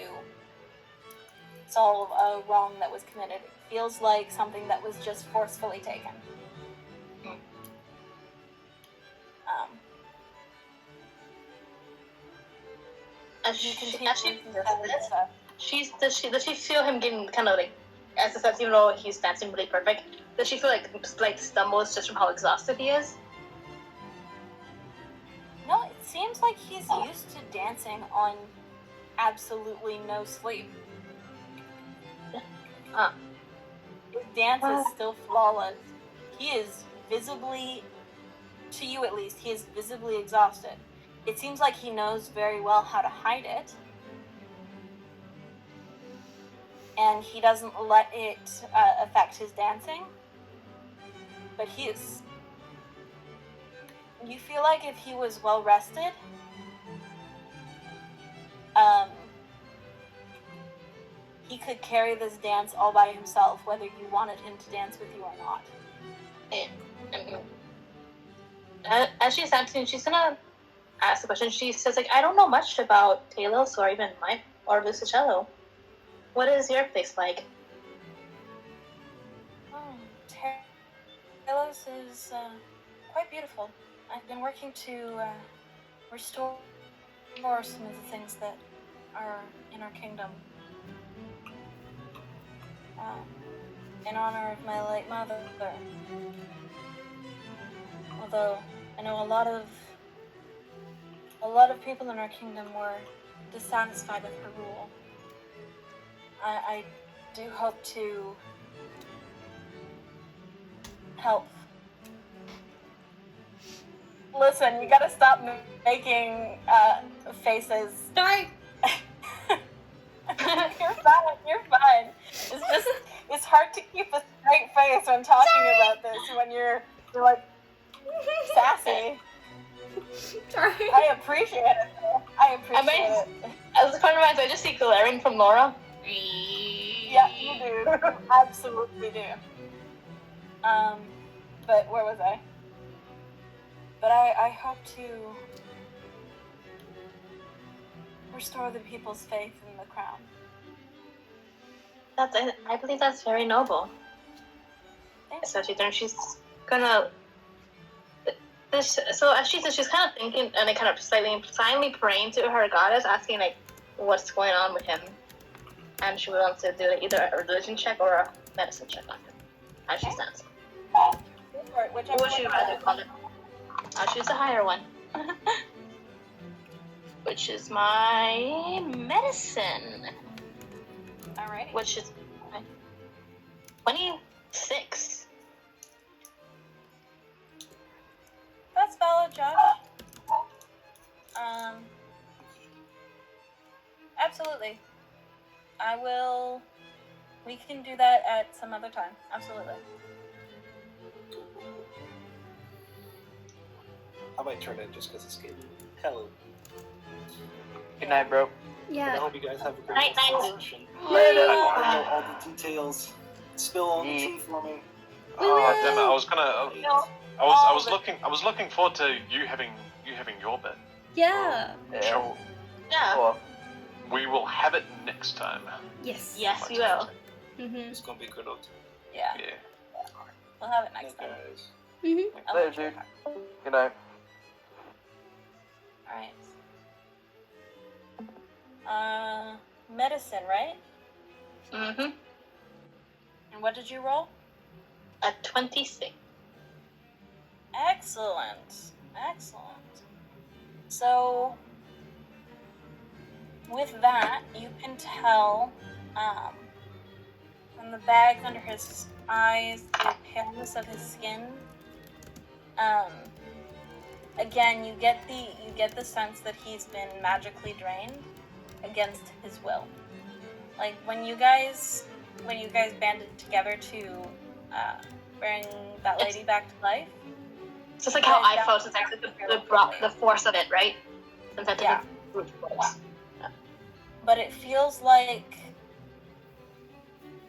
solve a wrong that was committed. It feels like something that was just forcefully taken. As He she continues to say this stuff. does she feel him getting kind of like, as I said, even though he's dancing really perfect, does she feel like stumbles just from how exhausted he is? No, it seems like he's used to dancing on absolutely no sleep. His dance is still flawless. He is visibly, to you at least, he is visibly exhausted. It seems like he knows very well how to hide it. And he doesn't let it affect his dancing. But he is... You feel like if he was well rested, he could carry this dance all by himself, whether you wanted him to dance with you or not. As she's dancing, she's gonna ask the question. She says, like, I don't know much about Talos or even or Lucicello. What is your place like? Talos is quite beautiful. I've been working to restore some of the things that are in our kingdom. In honor of my late mother. Although I know a lot of people in our kingdom were dissatisfied with her rule. I do hope to help. Listen, you gotta stop making faces. Sorry. You're fine. It's hard to keep a straight face when talking about this when you're like sassy. Sorry. I appreciate it. It. As a corner of I just see glaring from Laura. Yeah, you do. Absolutely do. But where was I? But I hope to restore the people's faith in the crown. I believe that's very noble. Especially then she's gonna. So as she says, she's kind of thinking and kind of silently praying to her goddess, asking like, what's going on with him, and she wants to do either a religion check or a medicine check on him. As she stands. What would you rather call it? I'll choose the higher one. Which is my medicine. Alrighty. which is 26. That's valid, Josh. Absolutely. We can do that at some other time. Absolutely. I might turn in just because it's getting hello. Good night, bro. I Yeah. hope you guys have a great Night, rest of night. the session. Later. I know all the details. Spill all the Yeah. tea for me. We Oh, damn it! I will. was gonna. No. I was looking forward to you having your bit. Yeah. Yeah. Sure. Yeah. Cool. We will have it next time. Yes. Yes, we will. Mhm. It's gonna be good old. Yeah. Yeah. We'll have it Night, next time. guys. Mhm. I'll Later, let you dude. know. Good night. Alright. Medicine, right? Mm-hmm. And what did you roll? A 26. Excellent. Excellent. So, with that, you can tell from the bags under his eyes, the paleness of his skin. Again, you get the sense that he's been magically drained against his will. Like when you guys banded together to bring that lady back to life. It's just like how I felt. It's actually the force of it, right? Since I took Yeah. a brute force. But it feels like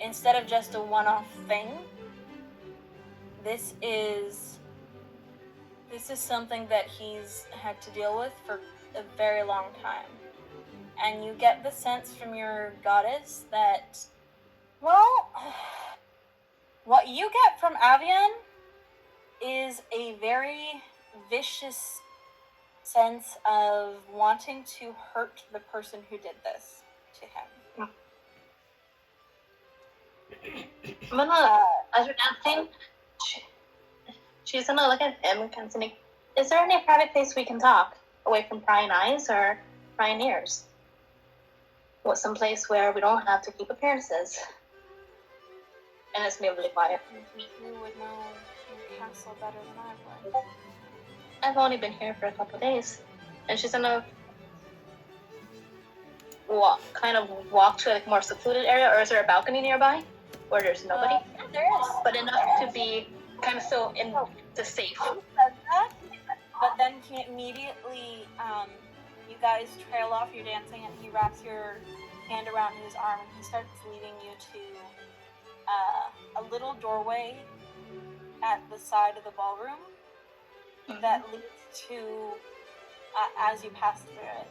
instead of just a one-off thing, this is something that he's had to deal with for a very long time. And you get the sense from your goddess that, well, what you get from Avian is a very vicious sense of wanting to hurt the person who did this to him. I'm gonna, as we're dancing, she's gonna look at him and kind of say, "Is there any private place we can talk, away from prying eyes or prying ears? What some place where we don't have to keep appearances?" And it's gonna be really quiet. You would know your castle better than I would. I've only been here for a couple of days, and she's gonna walk to a more secluded area, or is there a balcony nearby where there's nobody? Yeah, there is. But enough to be kind of still in the safe. He says that, but then he immediately, you guys trail off your dancing, and he wraps your hand around his arm, and he starts leading you to a little doorway at the side of the ballroom that leads to, as you pass through it,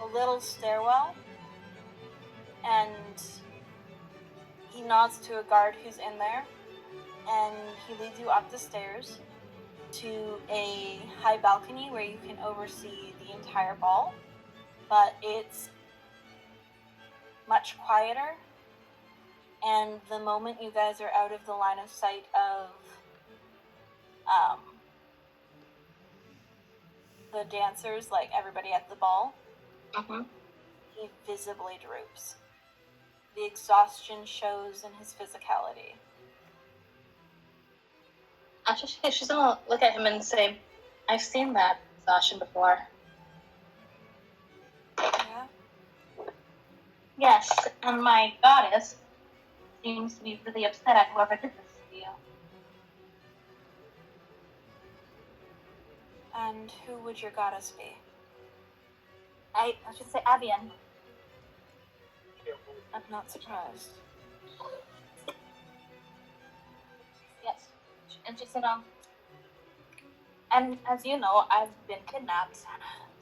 a little stairwell, and he nods to a guard who's in there, and he leads you up the stairs to a high balcony where you can oversee the entire ball, but it's much quieter, and the moment you guys are out of the line of sight of the dancers, like everybody at the ball, he visibly droops. The exhaustion shows in his physicality. Actually, she's gonna look at him and say, "I've seen that exhaustion before." Yeah? Yes, and my goddess seems to be really upset at whoever did this to you. And who would your goddess be? I should say Avian. I'm not surprised. Yes, and she's gonna. And as you know, I've been kidnapped, so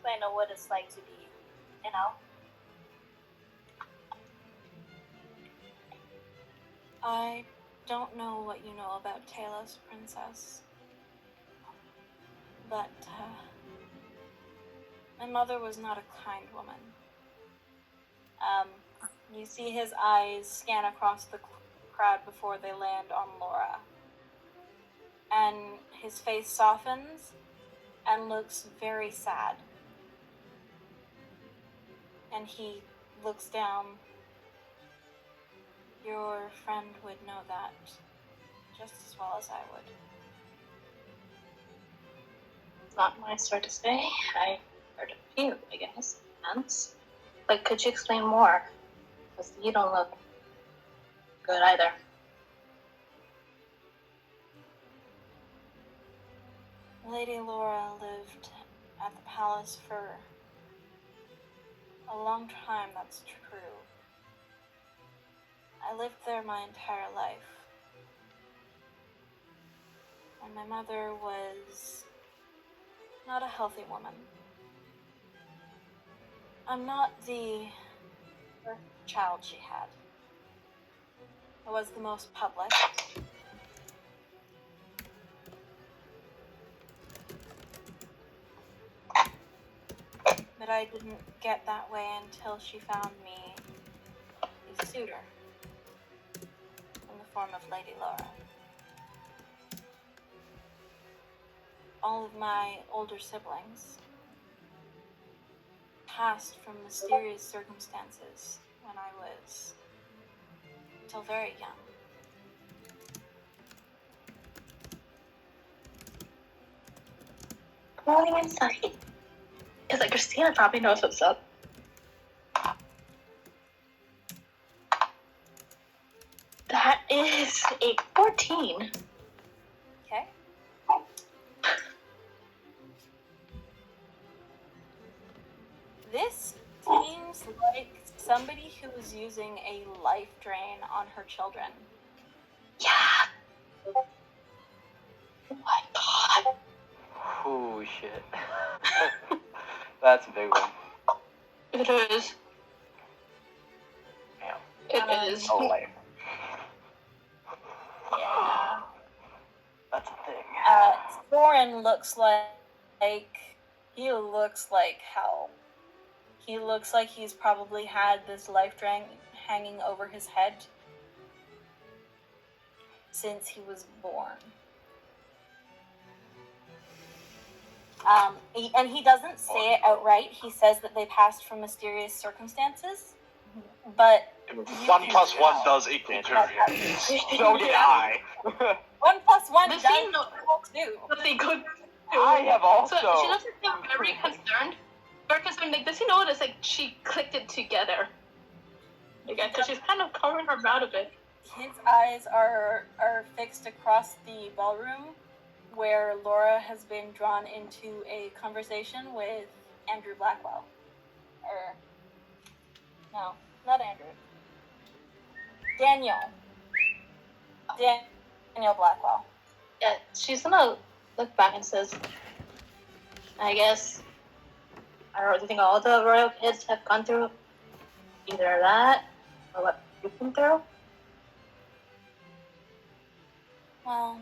I know what it's like to be, you know. I don't know what you know about Talos, Princess. But, my mother was not a kind woman. You see his eyes scan across the crowd before they land on Laura. And his face softens and looks very sad. And he looks down Your friend would know that just as well as I would. It's not my sort to say. I heard a few, I guess, once. But could you explain more? Because you don't look good either. Lady Laura lived at the palace for a long time, that's true. I lived there my entire life. And my mother was not a healthy woman. I'm not the first child she had. I was the most public. But I didn't get that way until she found me a suitor in the form of Lady Laura. All of my older siblings passed from mysterious circumstances when I was still very young. Going inside. Because like Christina probably knows what's up. That is a 14. Okay? This seems like somebody who was using a life drain on her children. Yeah. Oh my god. Oh shit. That's a big one. It is. Damn. It is. Oh, life. Yeah. That's a thing. Thorin looks like he looks like hell. He looks like he's probably had this life drain hanging over his head since he was born. And he doesn't say it outright. He says that they passed from mysterious circumstances, but 1 plus 1 does equal 2. So did I. 1 plus 1 Does does he know- equal 2. But they could. I have also. So she looks like very concerned. Very concerned. Like, does he notice like she clicked it together? Like, because she's kind of covering her mouth a bit. His eyes are fixed across the ballroom, where Laura has been drawn into a conversation with Andrew Blackwell. No, not Andrew. Daniel. Daniel Blackwell. Yeah, she's gonna look back and says, I guess, I don't really think all the royal kids have gone through either that or what you've been through. Well,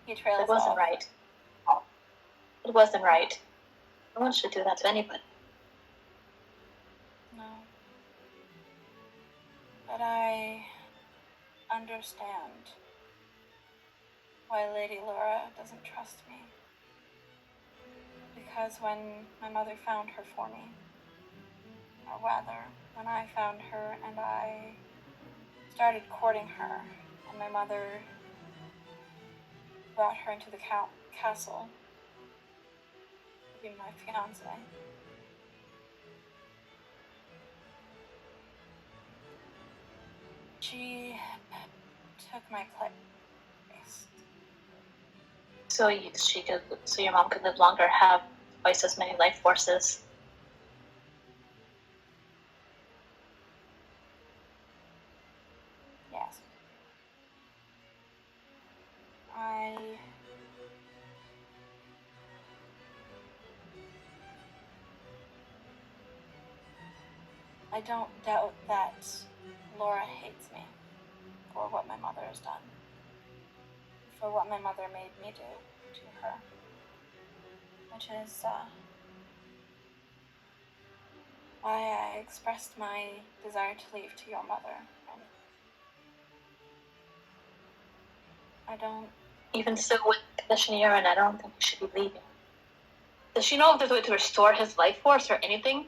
he trails It wasn't off. right. It wasn't right. No one should do that to anybody. No. But I understand why Lady Laura doesn't trust me. Because when my mother found her for me, or rather, when I found her and I started courting her, and my mother brought her into the castle to be my fiance. She took my place. So your mom could live longer, have twice as many life forces. Yes. I don't doubt that Laura hates me for what my mother has done. For what my mother made me do to her. Which is, why I expressed my desire to leave to your mother. And I don't... Even so, with the condition you're in, I don't think you should be leaving. Does she know if there's a way to restore his life force or anything?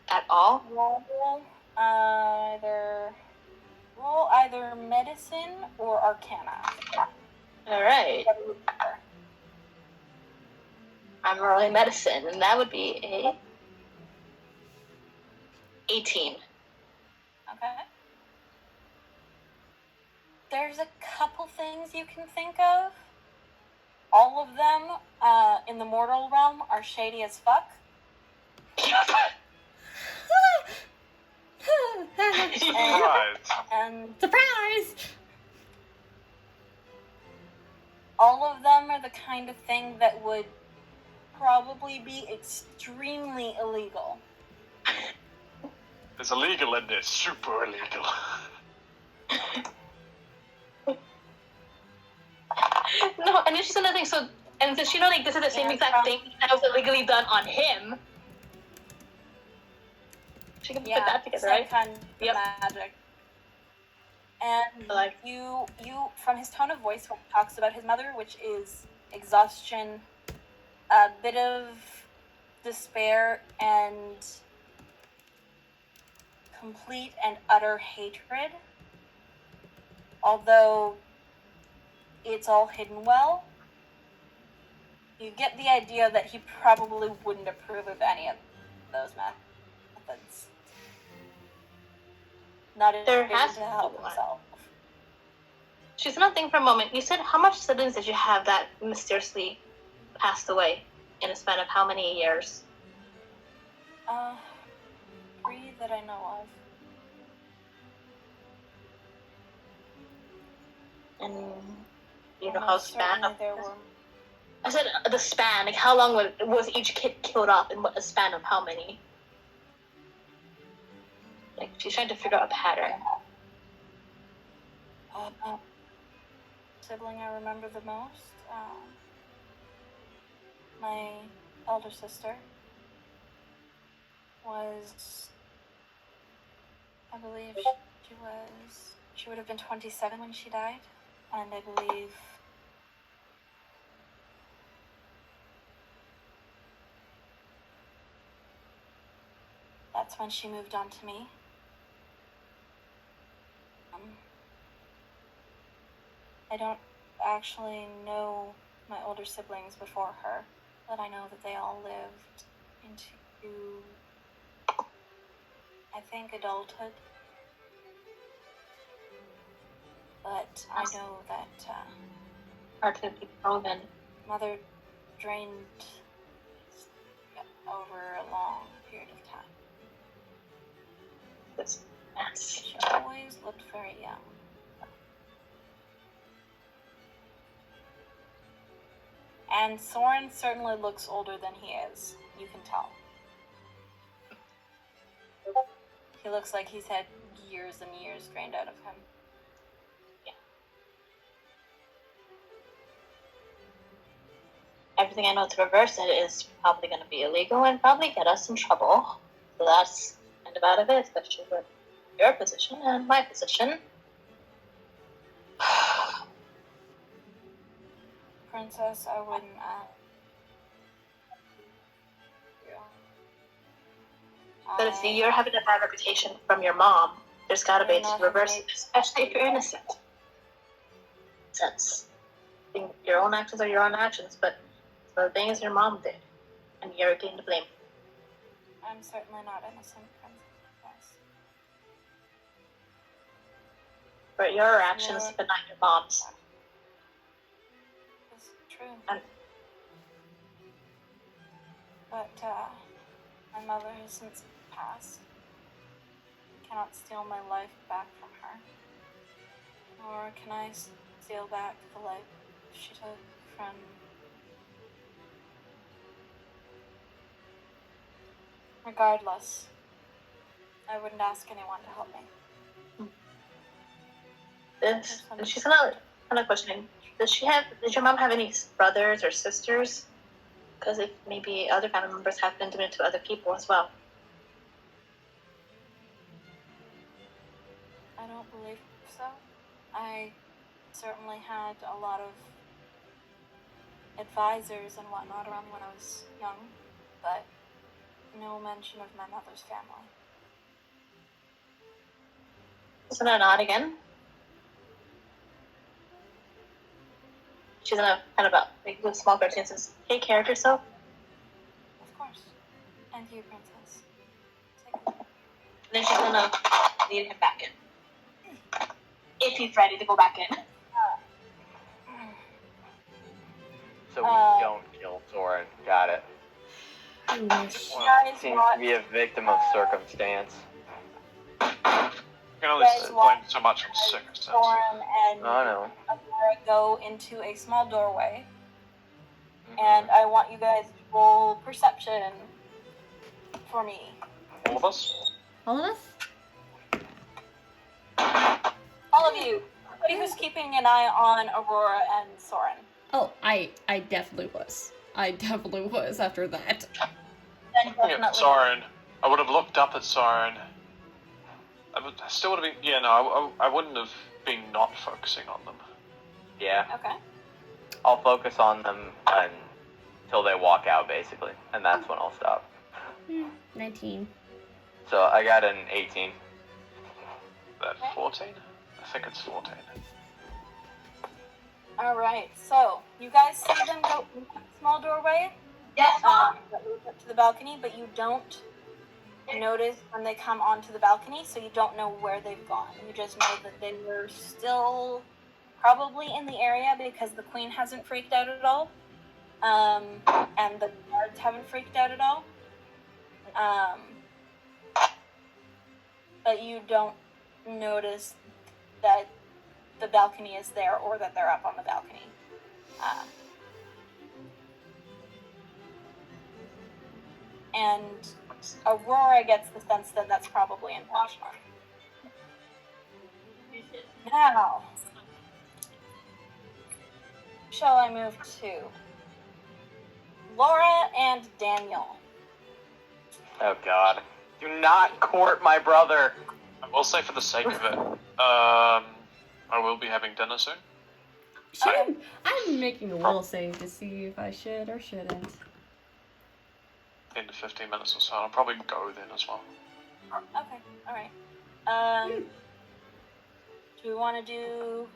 At all? Roll either medicine or arcana. Alright. I'm rolling medicine, and that would be a 18. Okay. There's a couple things you can think of. All of them in the mortal realm are shady as fuck. Right. And Surprise! all of them are the kind of thing that would probably be extremely illegal. There's illegal and there's super illegal. No, and it's just another thing. So, and does she know like this is the same exact thing that was illegally done on him? She can put that together, same right? kind of Yep. magic. And Like- you, from his tone of voice, when he talks about his mother, which is exhaustion, a bit of despair, and complete and utter hatred. Although it's all hidden well, you get the idea that he probably wouldn't approve of any of those methods. Not There even has to to help be one. himself. She's not thinking for a moment. You said how much siblings did you have that mysteriously passed away in a span of how many years? 3 that I know of. And you know how Almost span? certainly there were. I said the span. Like how long was each kid killed off, and what a span of how many? Like she's trying to figure out a pattern. Sibling I remember the most. My elder sister was, I believe she would have been 27 when she died, and I believe that's when she moved on to me. I don't actually know my older siblings before her, but I know that they all lived into, I think, adulthood. But I know that Hard to be proven. mother drained over a long period of time. That's She always looked very young. And Soren certainly looks older than he is. You can tell. He looks like he's had years and years drained out of him. Everything I know to reverse it is probably going to be illegal and probably get us in trouble. So that's kind of out of it, especially with your position and my position. Princess, I wouldn't But if you're having a bad reputation from your mom, there's got to be a way to reverse it, especially if you're innocent. Sense. Your own actions are your own actions, but the thing is your mom did, and you're getting the blame. I'm certainly not innocent, Princess. For your actions, Yeah. but not your mom's. It's true. And- But my mother has since passed. I cannot steal my life back from her. Nor can I steal back the life she took from regardless. I wouldn't ask anyone to help me. This, and she's kind of questioning. Did your mom have any brothers or sisters? Because if maybe other family members have been doing it to other people as well. I don't believe so. I certainly had a lot of advisors and whatnot around when I was young, but no mention of my mother's family. Isn't that odd again? She's gonna kind of make a small cartoon and says, "Take care of yourself." Of course. And you, princess. Take care. And then she's gonna lead him back in. If he's ready to go back in. So we don't kill Soren. Got it. I wish. Guys Seems watch- to be a victim of circumstance. You can only Guys, blame so much on circumstances. Soren and I know. Aurora go into a small doorway, and I want you guys to roll perception for me. All of us? All of us? All of you. Anybody who's keeping an eye on Aurora and Soren. Oh, I definitely was. I definitely was after that. Then Yeah, definitely. Soren. I would have looked up at Soren. I still would have been. Yeah, no, I wouldn't have been not focusing on them. Yeah, Okay. I'll focus on them until they walk out, basically, and that's when I'll stop. 19. So I got an 18. That 14? I think it's 14. Alright, so you guys see them go into the small doorway Yes, that leads up to the balcony, but you don't notice when they come onto the balcony, so you don't know where they've gone. You just know that they were still probably in the area because the queen hasn't freaked out at all, and the guards haven't freaked out at all. But you don't notice that the balcony is there or that they're up on the balcony. And Aurora gets the sense that that's probably intentional. Now, shall I move to Laura and Daniel? Oh God! Do not court my brother. I will say, for the sake of it, I will be having dinner soon. I'm making a will save to see if I should or shouldn't. 10 to 15 minutes or so. I'll probably go then as well. Okay, alright. Do we want to do...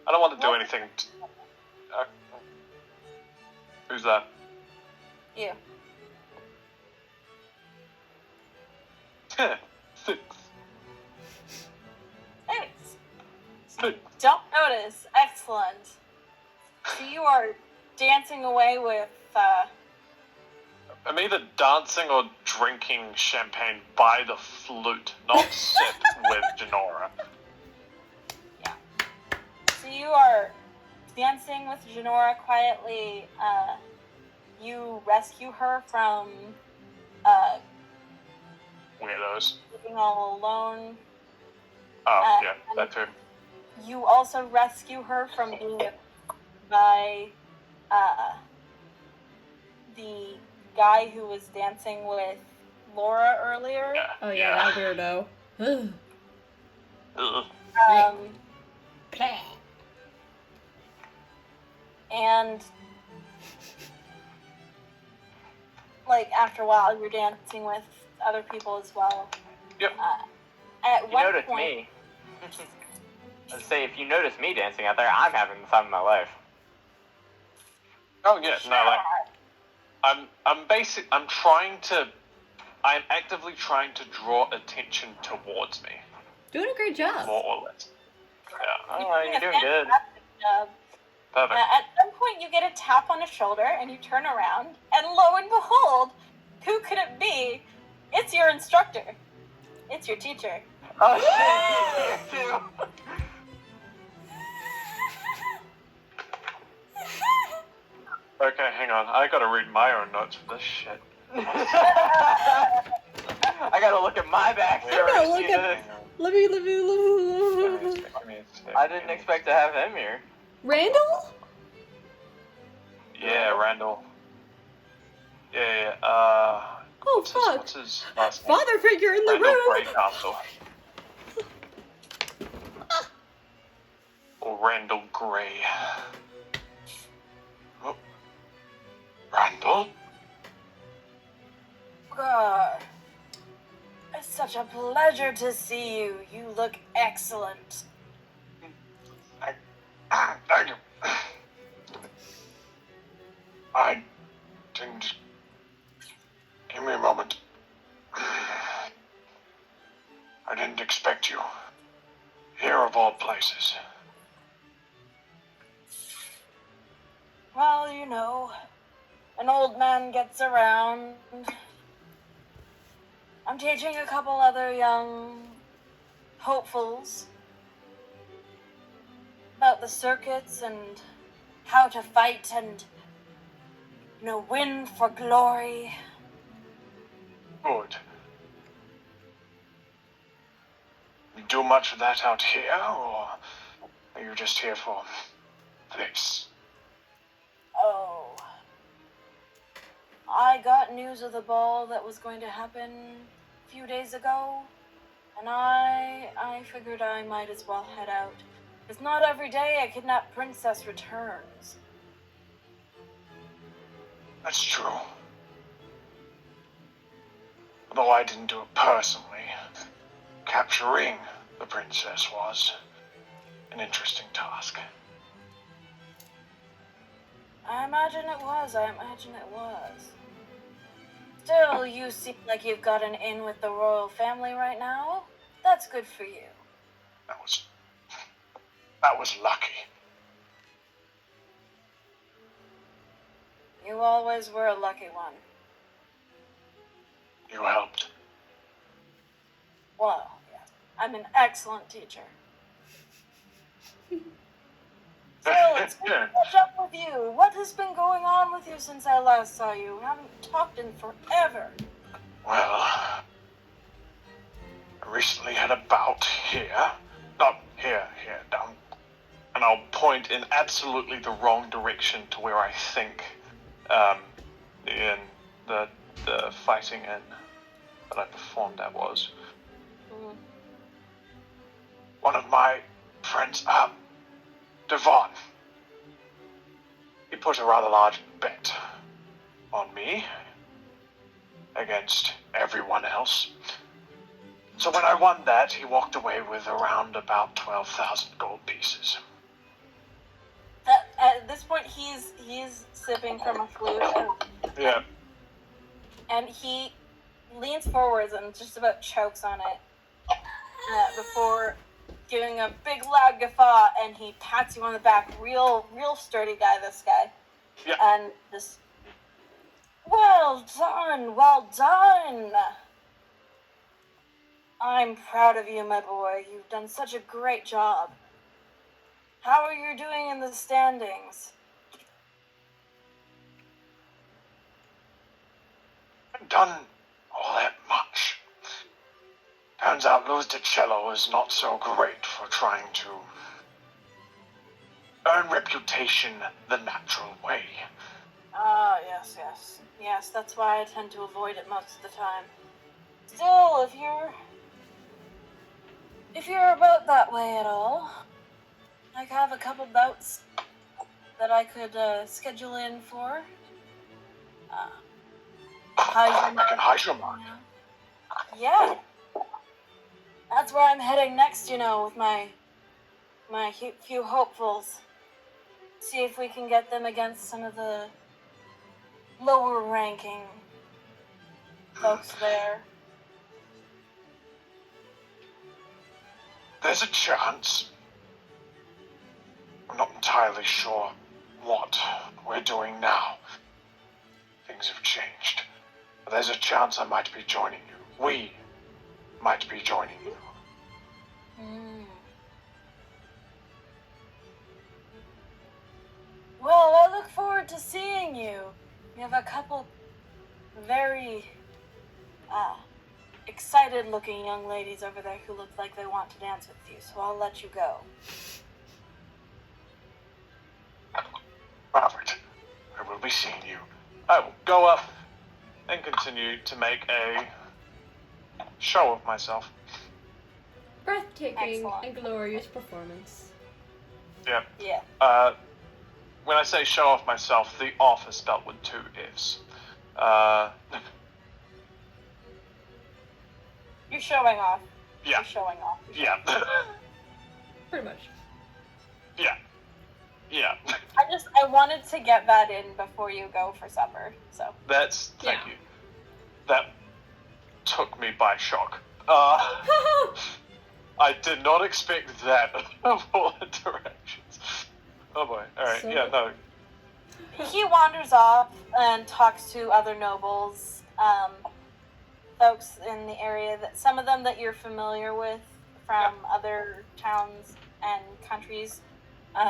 I don't want to do anything. Who's that? You. 6. Thanks. 6. Don't notice. Excellent. So you are dancing away with, I'm either dancing or drinking champagne by the flute, not sip with Janora. So you are dancing with Janora quietly. You rescue her from, Weirdos. living all alone. Oh, yeah, that too. You also rescue her from being attacked by the guy who was dancing with Laura earlier. Yeah. Oh yeah, that weirdo. Ugh. Ugh. And like after a while, you're dancing with other people as well. Yep. At You one notice point, me. Let's say if you notice me dancing out there, I'm having the time of my life. Oh yeah, no, like I'm actively trying to draw attention towards me, Doing a great job. more or less. Yeah, Oh, you're doing good. perfect. At some point, you get a tap on the shoulder, and you turn around, and lo and behold, who could it be? It's your instructor. It's your teacher. Oh shit! You too. Okay, hang on. I gotta read my own notes for this shit. I gotta look at my backstory. gotta look to see at- this. Let me. I didn't expect to have him here. Randall? Yeah, Randall. Yeah. Oh fuck. What's his last name? Father figure in the Randall room. Greycastle. Or Randall Grey. such a pleasure to see you. You look excellent. Thank you. I didn't. Give me a moment. I didn't expect you. Here of all places. Well, you know, an old man gets around. I'm teaching a couple other young hopefuls about the circuits and how to fight and, win for glory. Good. You do much of that out here, or are you just here for this? Oh. I got news of the ball that was going to happen a few days ago, and I figured I might as well head out. It's not every day a kidnapped princess returns. That's true. Although I didn't do it personally, capturing the princess was an interesting task. I imagine it was. Still, you seem like you've got an in with the royal family right now. That's good for you. That was lucky. You always were a lucky one. You helped. Well, yes. I'm an excellent teacher. Still, it's good to catch up with you. What has been going on with you since I last saw you? We haven't talked in forever. Well, I recently had a bout here. Not here, down. And I'll point in absolutely the wrong direction to where I think, in the fighting in that I performed at was. One of my friends, Devon. He put a rather large bet on me against everyone else. So when I won that, he walked away with around about 12,000 gold pieces. At this point, he's sipping from a flute, Yeah. and he leans forwards and just about chokes on it before giving a big loud guffaw, and he pats you on the back. Real sturdy guy, this guy. Yeah. And this, well done. I'm proud of you, my boy. You've done such a great job. How are you doing in the standings? Haven't done all that much. Turns out Luz de Cello is not so great for trying to earn reputation the natural way. Ah, yes. Yes, that's why I tend to avoid it most of the time. Still, if you're about that way at all, I have a couple bouts that I could schedule in for. I can hide your mark. Yeah. That's where I'm heading next, with my few hopefuls. See if we can get them against some of the lower ranking folks there. There's a chance. I'm not entirely sure what we're doing now. Things have changed. But there's a chance I might be joining you. We might be joining you. Well, I look forward to seeing you. We have a couple very excited-looking young ladies over there who look like they want to dance with you, so I'll let you go. Robert, I will be seeing you. I will go up and continue to make a show of myself. Breathtaking Excellent. and glorious performance. Yeah. Yeah. When I say show off myself, the off is spelled with 2 F's. You're showing off. Yeah. You're showing off. Yeah. Pretty much. Yeah. Yeah. I wanted to get that in before you go for supper, so. Thank Yeah. you. That took me by shock. I did not expect that of all interactions. Oh boy. Alright, So- yeah, no. He wanders off and talks to other nobles, folks in the area, that some of them that you're familiar with from other towns and countries.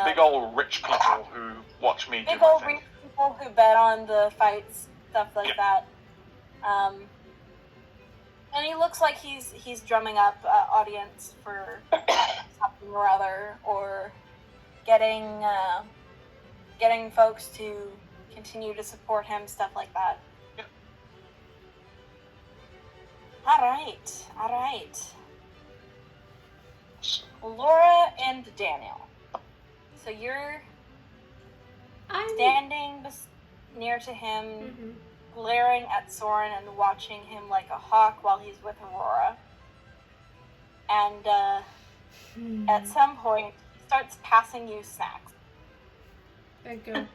Big old rich people who watch me do Big my old thing. rich people who bet on the fights, stuff like Yeah. that. And he looks like he's drumming up audience for something or other, or getting folks to continue to support him, stuff like that. Yeah. All right. Laura and Daniel. So you're I'm. standing near to him, Mhm. glaring at Soren and watching him like a hawk while he's with Aurora. And at some point, he starts passing you snacks. I go.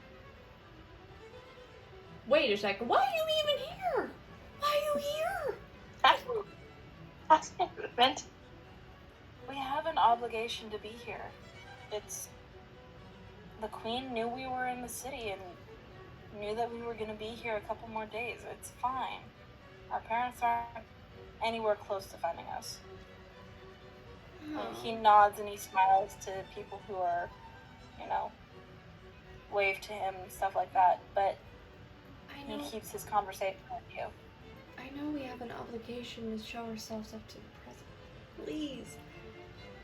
Wait a second. Why are you even here? Why are you here? That's improvement. We have an obligation to be here. The Queen knew we were in the city and knew that we were going to be here a couple more days. It's fine. Our parents aren't anywhere close to finding us. And he nods and he smiles to people who are, wave to him and stuff like that. But I he know. keeps his conversation with you. I know we have an obligation to show ourselves up to the present. Please,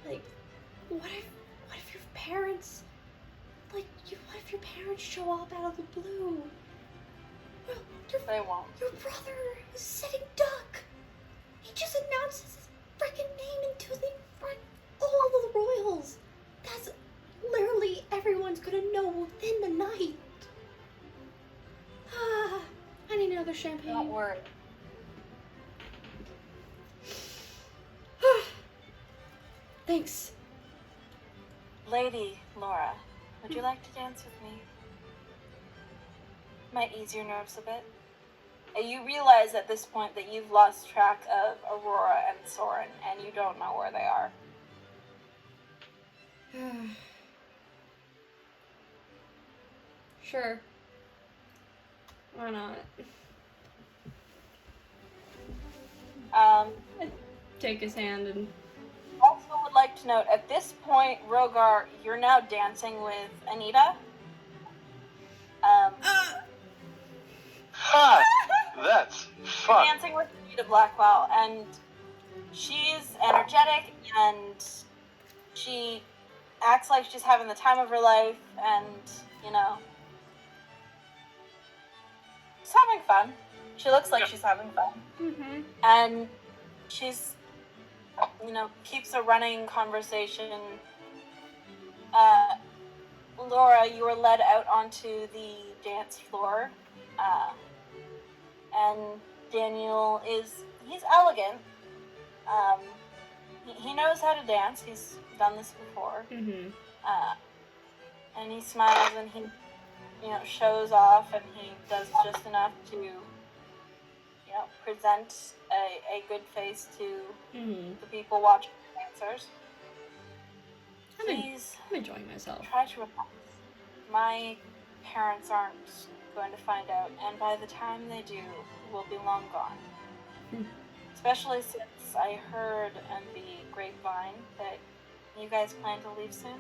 like, what if your parents, what if your parents show up out of the blue? Well, They won't. your brother is sitting duck. He just announces his freaking name into the front all of the royals. That's literally everyone's gonna know within the night. Ah, I need another champagne. Don't worry. Thanks. Lady Laura, would you like to dance with me? Might ease your nerves a bit. You realize at this point that you've lost track of Aurora and Soren, and you don't know where they are. Sure. Why not? Take his hand and. Also would like to note, at this point, Rogar, you're now dancing with Anita. Ha! That's fun. Dancing with Anita Blackwell, and she's energetic, and she acts like she's having the time of her life, and, she's having fun. She looks like she's having fun. Mm-hmm. And she's, keeps a running conversation. Laura, you were led out onto the dance floor, and Daniel he's elegant. He knows how to dance. He's done this before. Mm-hmm. And he smiles and he, shows off, and he does just enough to, present a good face to Mm-hmm. the people watching the dancers. I'm Please enjoying myself. try to relax. My parents aren't going to find out, and by the time they do, we'll be long gone. Hmm. Especially since I heard on the grapevine that you guys plan to leave soon.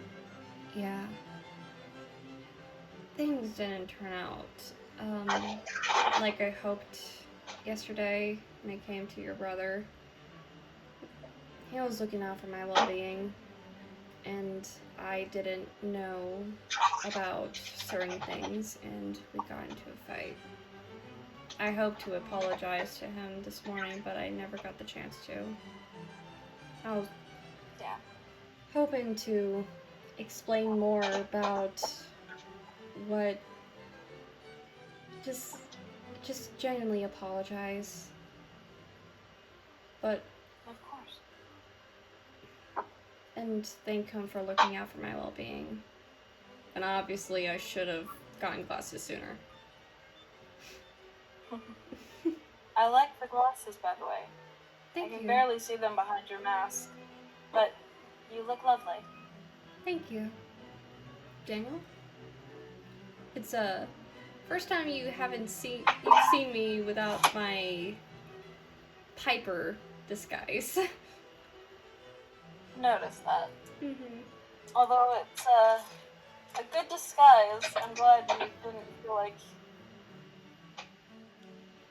Yeah. Things didn't turn out like I hoped yesterday when it came to your brother. He was looking out for my well-being, and I didn't know about certain things, and we got into a fight. I hoped to apologize to him this morning, but I never got the chance to. I was Yeah. hoping to explain more about what just genuinely apologize. But Of and thank him for looking out for my well-being. And obviously, I should have gotten glasses sooner. I like the glasses, by the way. Thank I can you. barely see them behind your mask, but you look lovely. Thank you. Daniel? It's first time you've seen me without my Piper disguise. Notice that. Mm-hmm. Although it's a good disguise, I'm glad you didn't feel like.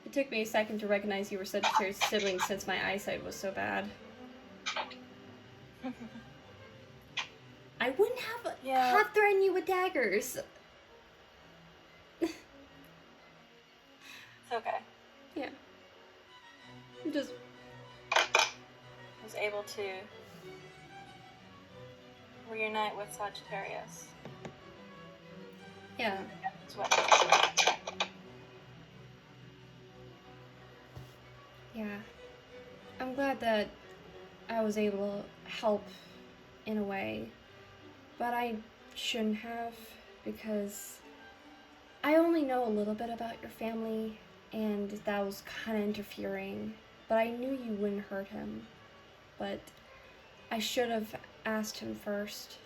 It took me a second to recognize you were Sagittarius siblings since my eyesight was so bad. I wouldn't have threatened you with daggers. It's okay. Yeah. I'm just Was able to reunite with Sagittarius. yeah. That's what. Yeah. I'm glad that I was able to help in a way. But I shouldn't have, because I only know a little bit about your family, and that was kind of interfering. But I knew you wouldn't hurt him. But I should have asked him first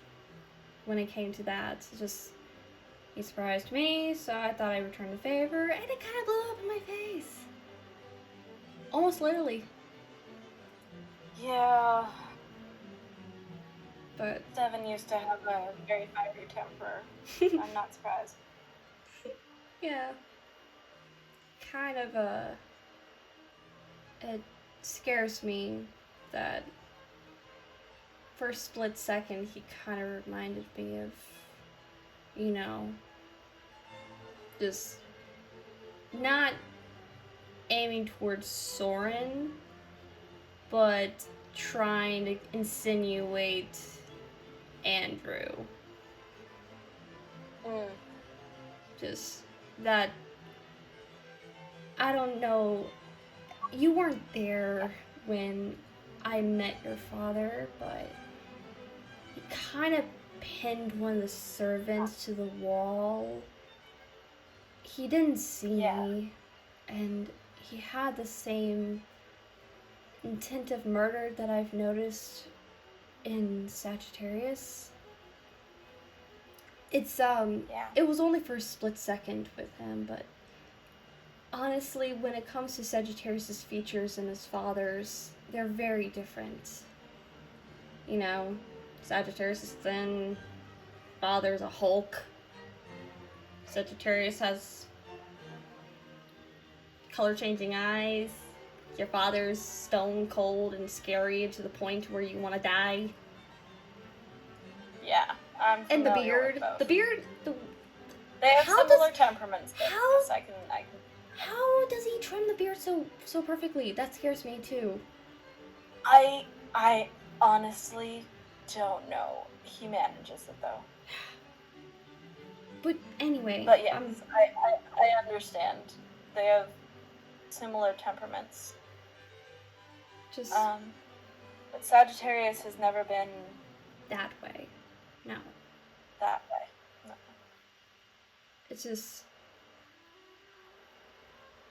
when it came to that. Just, he surprised me, so I thought I'd return the favor, and it kind of blew up in my face. Almost literally. Yeah. But Devin used to have a very fiery temper. I'm not surprised. yeah, kind of it scares me that for a split second he kind of reminded me of, you know, just not aiming towards Soren, but trying to insinuate Andrew. Just that, I don't know, you weren't there when I met your father, but he kind of pinned one of the servants to the wall. He didn't see me, and he had the same intent of murder that I've noticed in Sagittarius. It's it was only for a split second with him, but honestly, when it comes to Sagittarius's features and his father's, they're very different. You know, Sagittarius is thin, father's a Hulk. Sagittarius has color-changing eyes. Your father's stone cold and scary to the point where you want to die. Yeah, I'm And the familiar with beard, both. the beard, They have How similar does- temperaments. Though, how- yes, I can. how does he trim the beard so perfectly? That scares me too. I honestly don't know. He manages it though. But anyway, But yes, I understand. They have similar temperaments. just But Sagittarius has never been that way. No, that way. No. it's just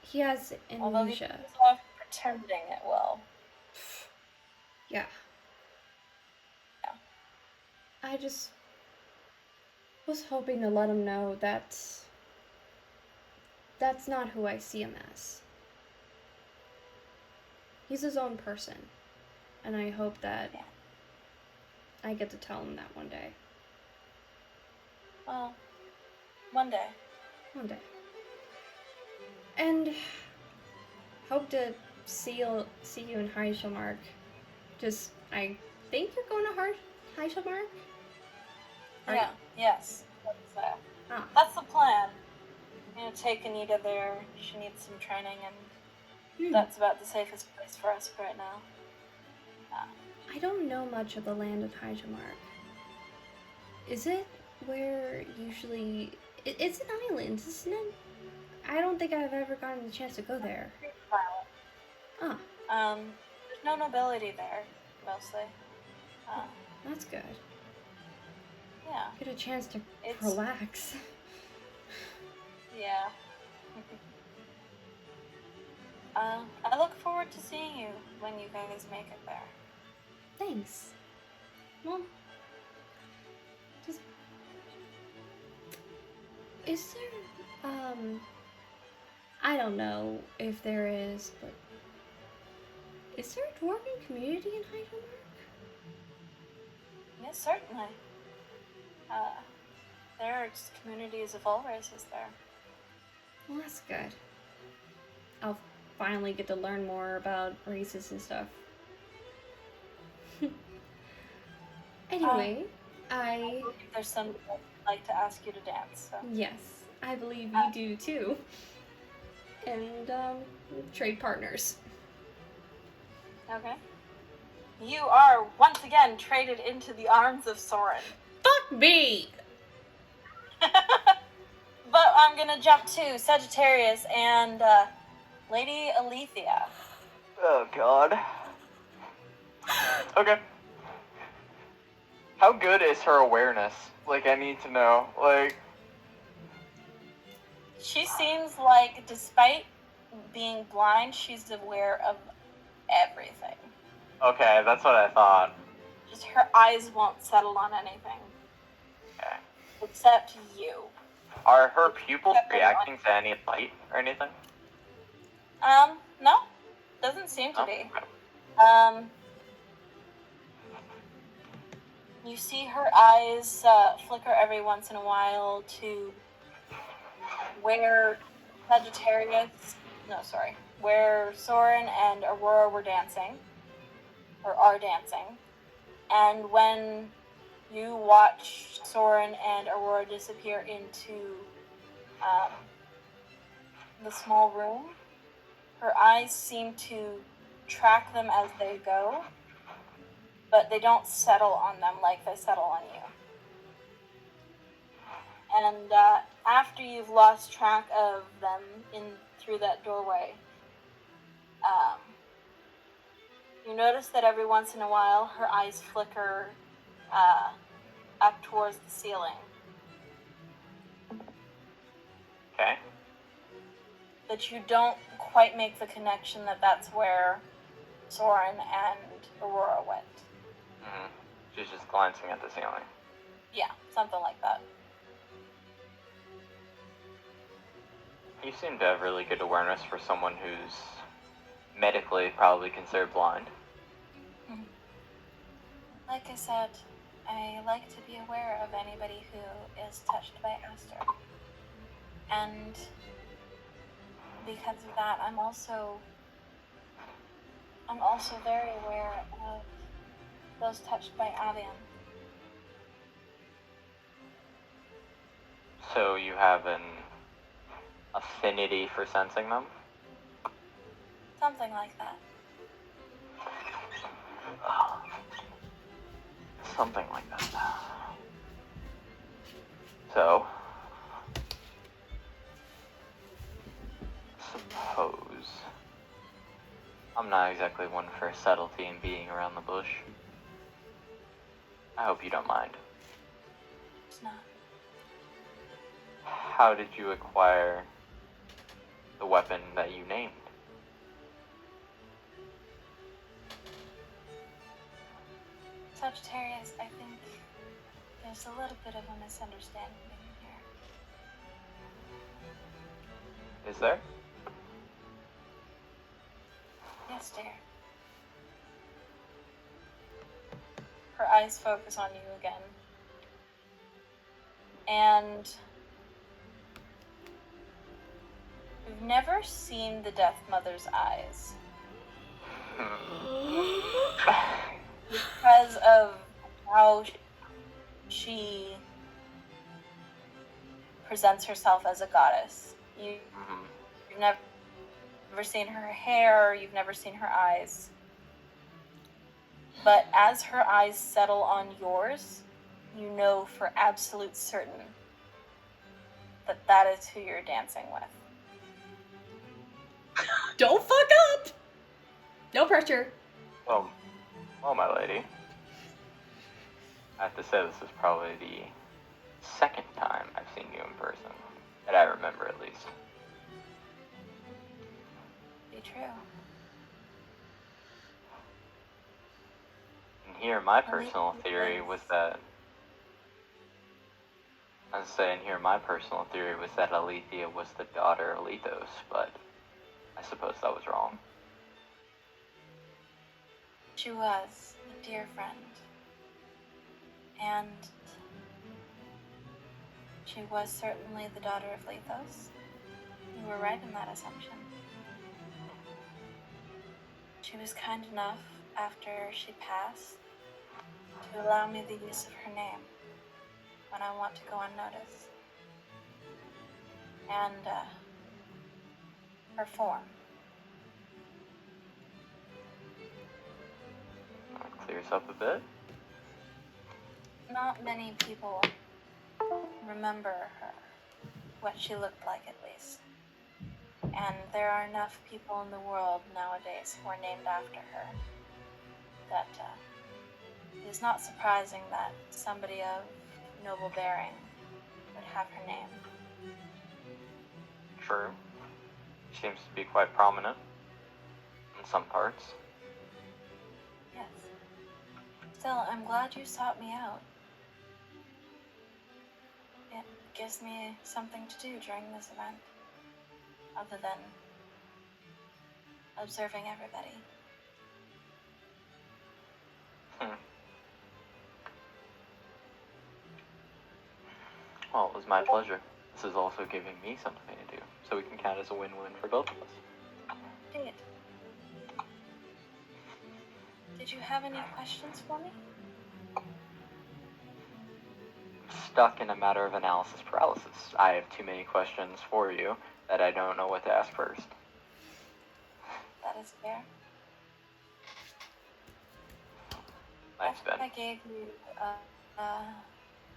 he has Although he's amnesia. off pretending it well. Yeah. Yeah. I just was hoping to let him know that that's not who I see him as. He's his own person, and I hope that I get to tell him that one day. Well, one day. One day. And hope to see you in Heishelmark. Just, I think you're going to Heishelmark? Are Yeah. Yes. Ah. That's the plan. I'm gonna take Anita there. She needs some training, and that's about the safest place for us right now. I don't know much of the land of Heishelmark. Is it where usually... It's an island, isn't it? I don't think I've ever gotten the chance to go there. Ah. There's no nobility there, mostly. That's good. Yeah. Get a chance to It's- relax. Yeah. I look forward to seeing you when you guys make it there. Thanks. Well, just is there I don't know if there is, but is there a dwarven community in Heidelberg? Yes, certainly. There are just communities of all races there. Well, that's good. I'll finally get to learn more about races and stuff. Anyway, I There's some I'd like to ask you to dance. So. yes, I believe you do too. And trade partners. Okay. You are once again traded into the arms of Soren. Fuck me! But I'm gonna jump to Sagittarius and Lady Alethea. Oh God. Okay. How good is her awareness? Like, I need to know. Like, She seems like, despite being blind, she's aware of everything. okay, that's what I thought. Just her eyes won't settle on anything. Okay. Except you. Are her pupils reacting to any light or anything? No. Doesn't seem to Oh, be. okay. You see her eyes flicker every once in a while to where where Soren and Aurora were dancing, or are dancing, and when you watch Soren and Aurora disappear into the small room, her eyes seem to track them as they go, but they don't settle on them like they settle on you. And after you've lost track of them through that doorway, you notice that every once in a while her eyes flicker up towards the ceiling. Okay. But you don't quite make the connection that that's where Soren and Aurora went. Mm-hmm. She's just glancing at the ceiling. Yeah, something like that. You seem to have really good awareness for someone who's medically probably considered blind. Like I said, I like to be aware of anybody who is touched by Aster. And because of that, I'm also very aware of those touched by Avian. So you have an affinity for sensing them? Something like that. Something like that. So, suppose I'm not exactly one for subtlety and beating around the bush. I hope you don't mind. It's not. How did you acquire the weapon that you named? Sagittarius, I think there's a little bit of a misunderstanding here. Is there? Yes, dear. Her eyes focus on you again. And you've never seen the Death Mother's eyes. Because of how she presents herself as a goddess. You've never seen her hair, you've never seen her eyes. But as her eyes settle on yours, you know for absolute certain that that is who you're dancing with. Don't fuck up! No pressure. Well, my lady. I have to say this is probably the second time I've seen you in person. That I remember, at least. Be true. And here, my personal theory was that... I was saying here, my personal theory was that Alethea was the daughter of Lethos, but I suppose that was wrong. She was a dear friend. And she was certainly the daughter of Lethos. You were right in that assumption. She was kind enough, after she passed, to allow me the use of her name when I want to go unnoticed. And, her form. That clears up a bit. Not many people remember her, what she looked like at least. And there are enough people in the world nowadays who are named after her that it is not surprising that somebody of noble bearing would have her name. True. She seems to be quite prominent in some parts. Yes. Still, I'm glad you sought me out. It gives me something to do during this event, other than observing everybody. Well, it was my pleasure. This is also giving me something to do, so we can count as a win-win for both of us. Indeed. Did you have any questions for me? Stuck in a matter of analysis paralysis. I have too many questions for you that I don't know what to ask first. That is fair. Thanks, Ben. I gave you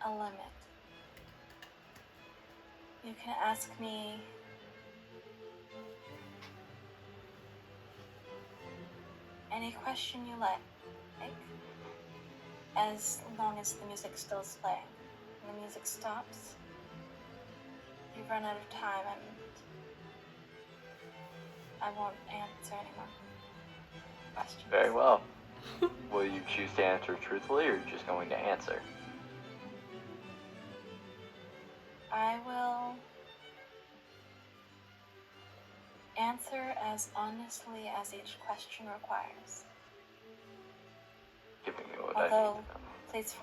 a limit. You can ask me any question you like, as long as the music still is playing. When the music stops, you've run out of time and I won't answer any more questions. Very well. Will you choose to answer truthfully, or are you just going to answer? I will answer as honestly as each question requires. Giving me what I need Although, to know. please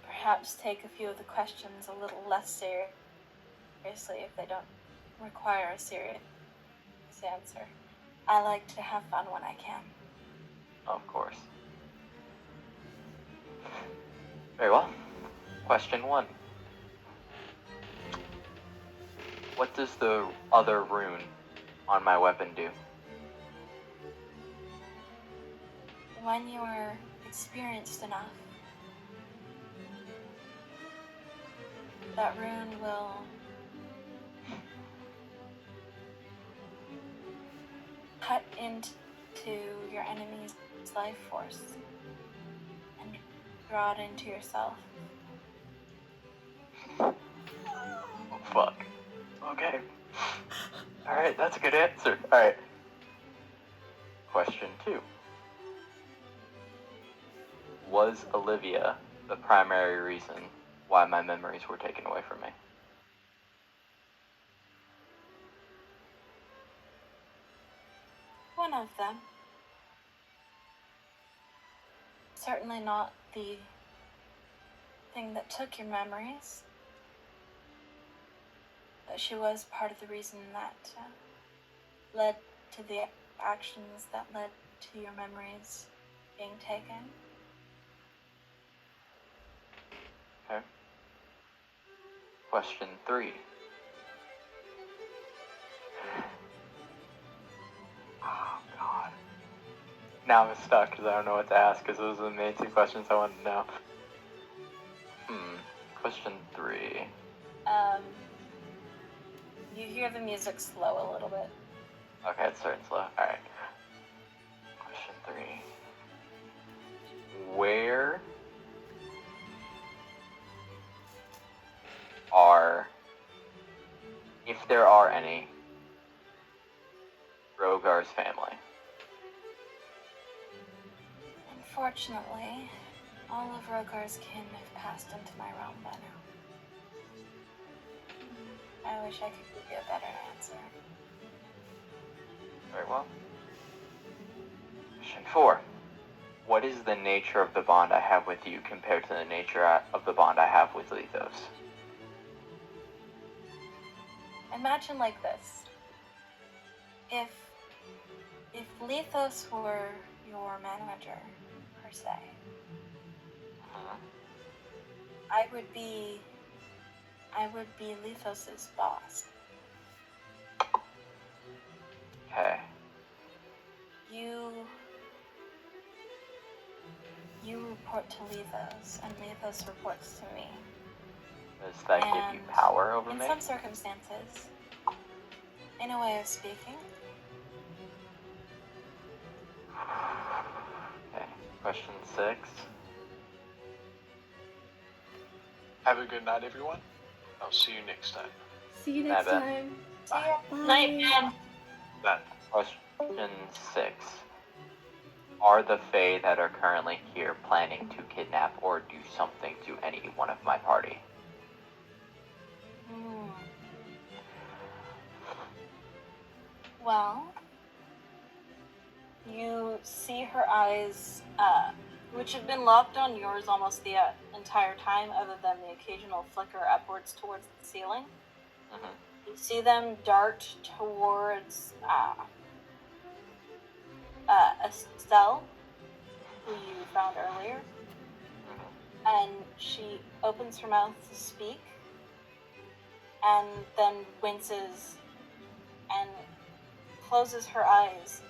perhaps take a few of the questions a little less seriously if they don't require a serious answer. I like to have fun when I can. Of course. Very well. Question 1. What does the other rune on my weapon do? When you are experienced enough, that rune will cut into your enemy's life force and draw it into yourself. Oh, fuck. Okay. Alright, that's a good answer. Alright. Question 2. Was Olivia the primary reason why my memories were taken away from me? One of them. Certainly not the thing that took your memories, but she was part of the reason that led to the actions that led to your memories being taken. Okay. Question 3. Oh, God. Now I'm stuck because I don't know what to ask, because those are the main 2 questions I wanted to know. Question 3. You hear the music slow a little bit. Okay, it's starting slow. Alright. Question 3. Where there are any Rogar's family. Unfortunately, all of Rogar's kin have passed into my realm by now. I wish I could give you a better answer. Very well. Question 4. What is the nature of the bond I have with you compared to the nature of the bond I have with Lethos? Imagine like this. If Lethos were your manager, per se, I would be Lethos's boss. Okay. You report to Lethos, and Lethos reports to me. Does that give you power over In me? some circumstances, in a way of speaking. Okay. Question 6. Have a good night, everyone. I'll see you next time. See you next Bye-bye. time. See ya. Bye. Night, man. Bye. Question 6. Are the Fae that are currently here planning to kidnap or do something to any one of my party? Well, you see her eyes, which have been locked on yours almost the entire time, other than the occasional flicker upwards towards the ceiling. Mhm. You see them dart towards Estelle, who you found earlier, and she opens her mouth to speak, and then winces and closes her eyes,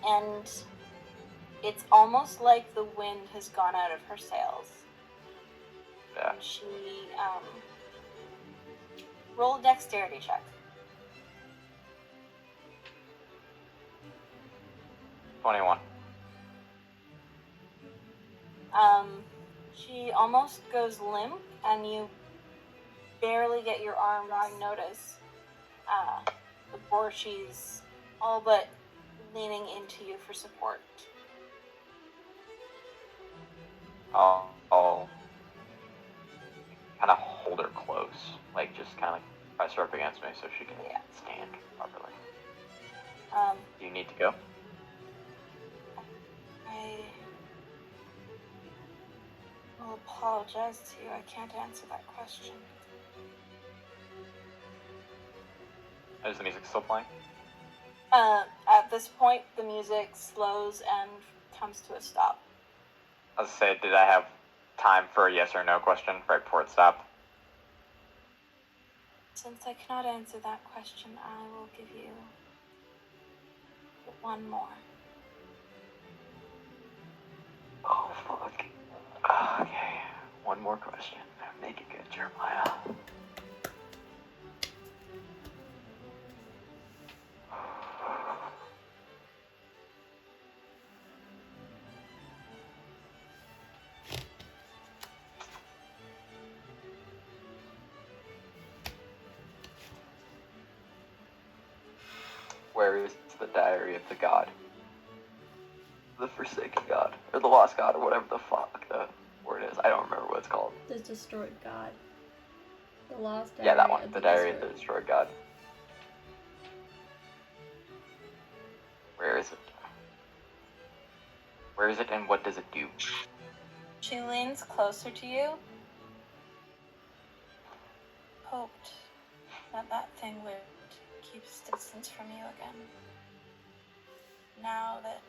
and it's almost like the wind has gone out of her sails. Yeah. And she roll a dexterity check. 21. She almost goes limp, and you barely get your arm on notice before she's all but leaning into you for support. I'll kind of hold her close, like just kind of press her up against me so she can stand properly. Do you need to go? I will apologize to you. I can't answer that question. Is the music still playing? At this point, the music slows and comes to a stop. I was say, did I have time for a yes or no question right before it stopped? Since I cannot answer that question, I will give you one more. Oh, fuck. Okay. One more question. Make it good, Jeremiah. Where is the diary of the god? The Forsaken God, or the Lost God, or whatever the fuck the word is. I don't remember what it's called. The Destroyed God. The Lost Diary. Yeah, that one. of The Diary of the Destroyed God. Where is it? Where is it, and what does it do? She leans closer to you. Hoped that thing would keep its distance from you again. Now that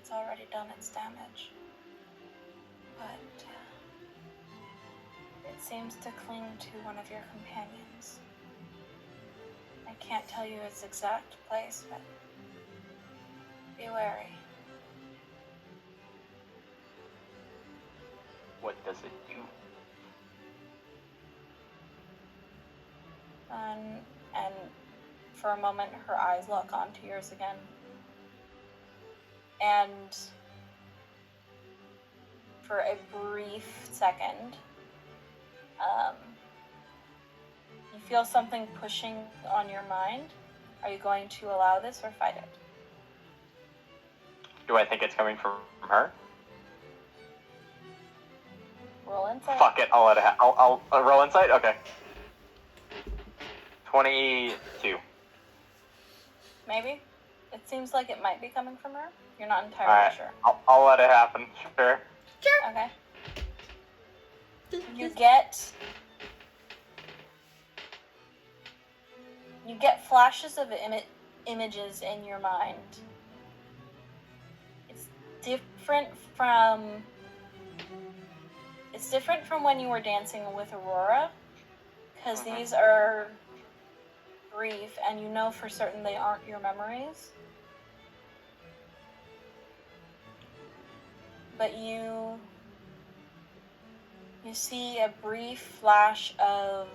it's already done its damage. But it seems to cling to one of your companions. I can't tell you its exact place, but be wary. What does it do? And for a moment, her eyes lock onto yours again. And for a brief second, You feel something pushing on your mind. Are you going to allow this or fight it? Do I think it's coming from her? Roll insight. Fuck it, I'll let it I'll roll insight? Okay. 22. Maybe. It seems like it might be coming from her. You're not entirely Alright, sure. I'll let it happen, sure. Okay. You get flashes of images in your mind. It's different from when you were dancing with Aurora, because these are brief and you know for certain they aren't your memories. But you see a brief flash of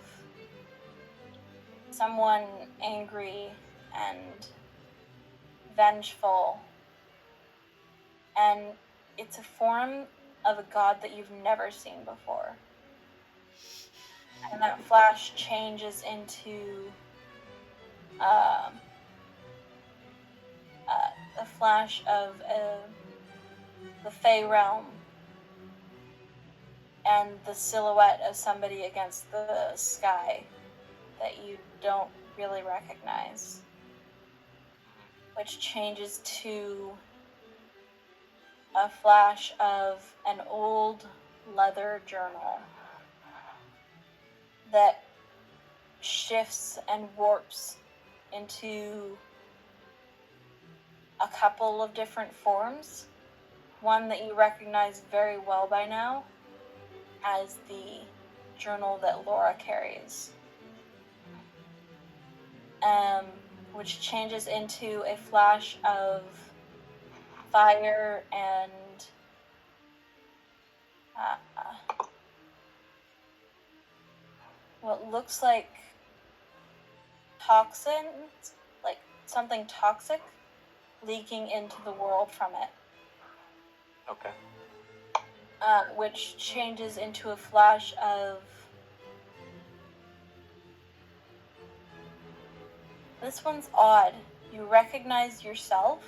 someone angry and vengeful, and it's a form of a god that you've never seen before. And that flash changes into a flash of the Fey realm and the silhouette of somebody against the sky that you don't really recognize, which changes to a flash of an old leather journal that shifts and warps into a couple of different forms. One that you recognize very well by now as the journal that Laura carries, which changes into a flash of fire and what looks like toxins, like something toxic, leaking into the world from it. Okay. Which changes into a flash of... This one's odd. You recognize yourself,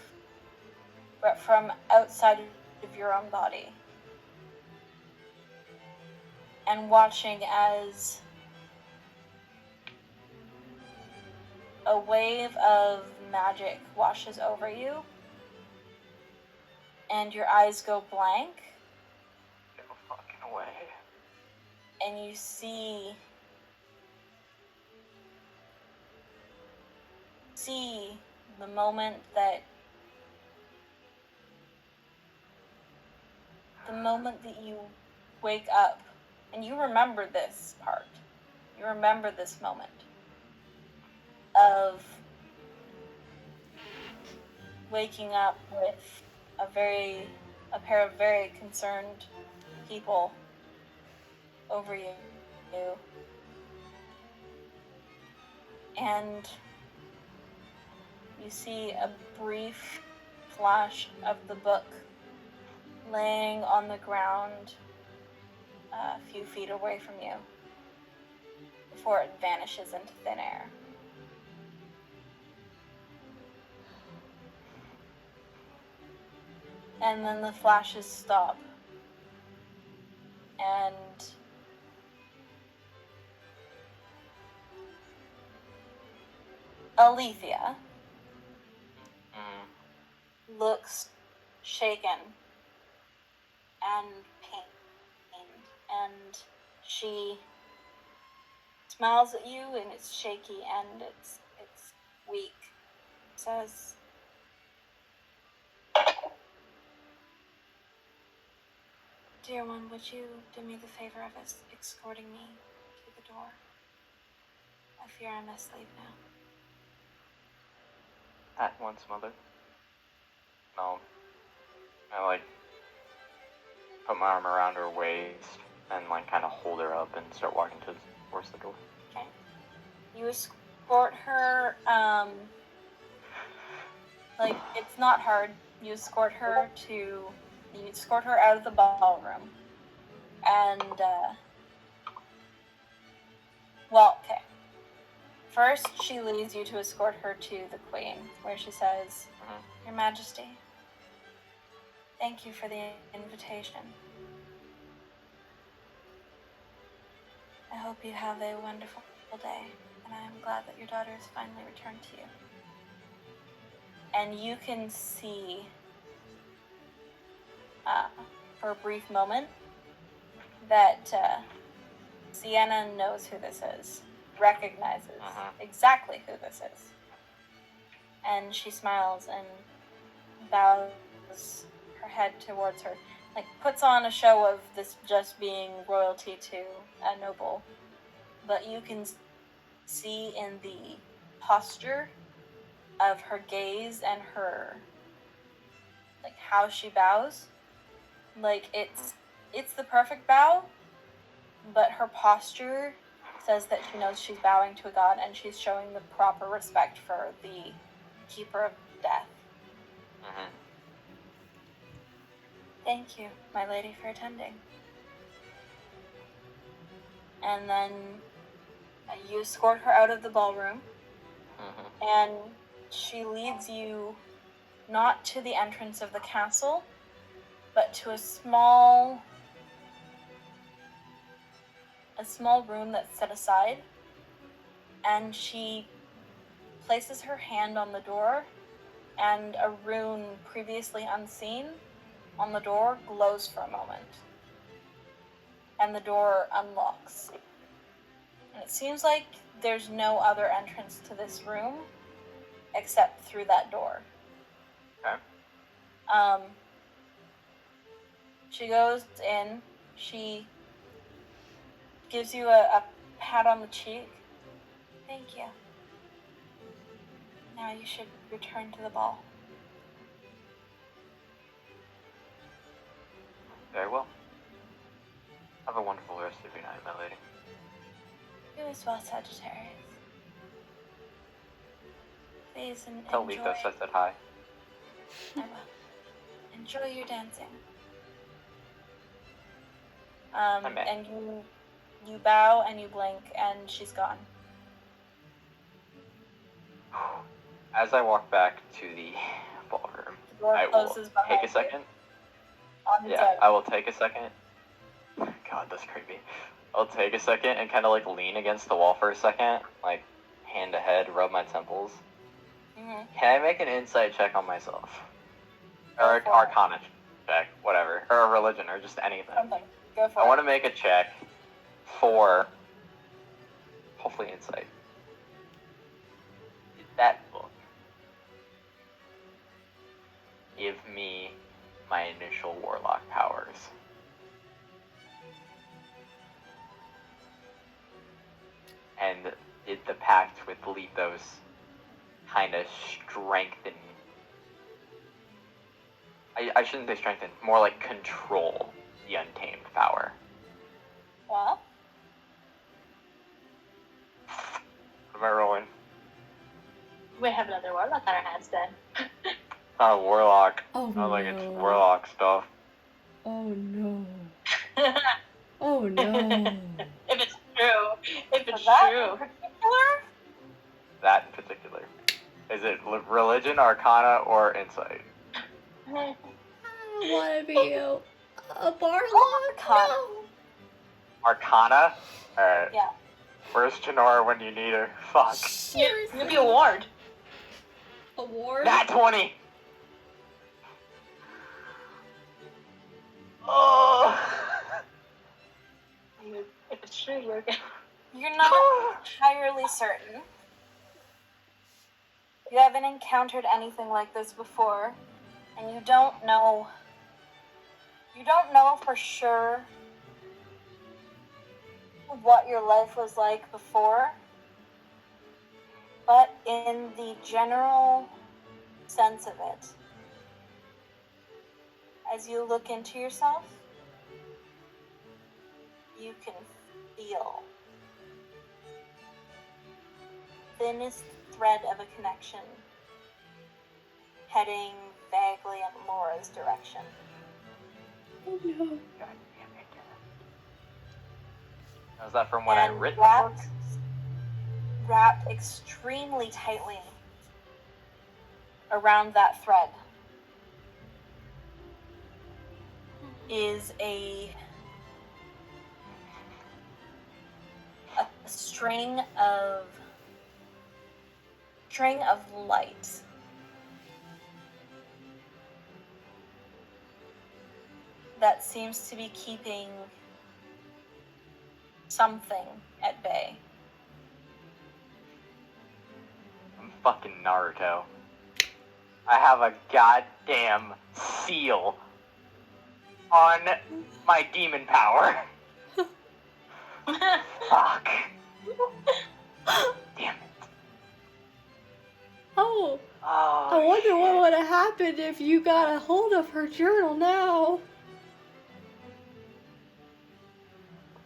but from outside of your own body. And watching as a wave of magic washes over you, and your eyes go blank. Go fucking away. And you see the moment that you wake up, and you remember this part. You remember this moment of waking up with a pair of very concerned people over you. And you see a brief flash of the book laying on the ground a few feet away from you before it vanishes into thin air. And then the flashes stop. And Alethea looks shaken and pained, and she smiles at you, and it's shaky and it's weak. Says, "Dear one, would you do me the favor of escorting me to the door? I fear I must leave now." At once, mother. No. I put my arm around her waist and kind of hold her up and start walking towards the door. Okay. You escort her, it's not hard. You escort her out of the ballroom. And, First, she leaves you to escort her to the Queen, where she says, Your Majesty, thank you for the invitation. I hope you have a wonderful day, and I am glad that your daughter has finally returned to you. And you can see, for a brief moment, that Sienna knows who this is, recognizes exactly who this is. And she smiles and bows her head towards her, like puts on a show of this just being royalty to a noble. But you can see in the posture of her gaze and her, like how she bows, like it's the perfect bow, but her posture says that she knows she's bowing to a god and she's showing the proper respect for the keeper of death. Thank you, my lady, for attending. And then you escort her out of the ballroom, and she leads you not to the entrance of the castle, but to a small room that's set aside, and she places her hand on the door, and a rune previously unseen on the door glows for a moment, and the door unlocks. And it seems like there's no other entrance to this room except through that door. Okay. She goes in, she gives you a pat on the cheek. Thank you. Now you should return to the ball. Very well. Have a wonderful rest of your night, my lady. You as well, Sagittarius. Please Tell enjoy. Lethos I said hi. I will. Enjoy your dancing. And you bow and you blink, and she's gone. As I walk back to the ballroom, The door I will closes behind take a second. you. On its Yeah, own. I will take a second. God, that's creepy. I'll take a second and kind of like lean against the wall for a second, like hand to head, rub my temples. Mhm. Can I make an insight check on myself? Or an Go for it. arcana check, whatever. Or a religion, or just anything. Something. Go for I it. want to make a check for, hopefully, insight. Did that book give me my initial warlock powers? And did the pact with Lethos kind of strengthen? I shouldn't say strengthen, more like control the untamed power. Well, What am I rolling? We have another warlock on our hands then. Not a warlock. Oh Not like it's no. warlock stuff. Oh no. Oh no. If it's true. If it's for that true. in particular, That in particular. Is it religion, arcana, or insight? I want to be a warlock. Arcana. No. Arcana? Alright. Yeah. Where's Janora when you need her? Fuck. Seriously. You'll be a ward. Award? Nat 20! Oh! If it's true, you're good. You're not entirely certain. You haven't encountered anything like this before, and you don't know for sure what your life was like before, but in the general sense of it, as you look into yourself, you can feel thinnest thread of a connection heading vaguely in Laura's direction. Oh no. God damn it. Was that from when I And written the book? wrapped extremely tightly around that thread is a string of light. That seems to be keeping something at bay. I'm fucking Naruto. I have a goddamn seal on my demon power. Fuck. Damn it. Oh, Oh, I wonder what shit. would have happened if you got a hold of her journal now.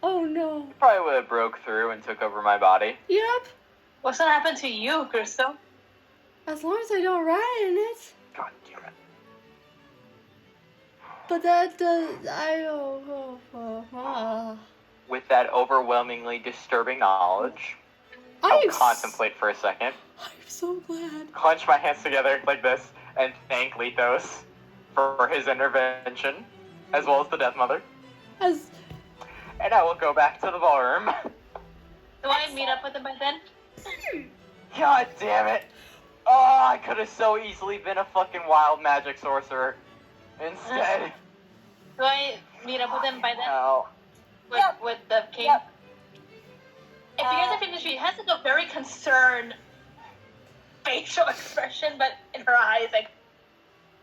Oh no. Probably would have broke through and took over my body. Yep. What's gonna happen to you, Crystal? As long as I don't write in it. God damn it. But that does. With that overwhelmingly disturbing knowledge, I I'll contemplate for a second, I'm so glad. clench my hands together like this, and thank Lethos for his intervention, as well as the Death Mother. As And I will go back to the ballroom. Do I meet up with him by then? God damn it. Oh, I could have so easily been a fucking wild magic sorcerer. Instead. Do I meet up with him by then? No. With the king? Yep. If you guys are finished, she has like a very concerned facial expression, but in her eyes, like,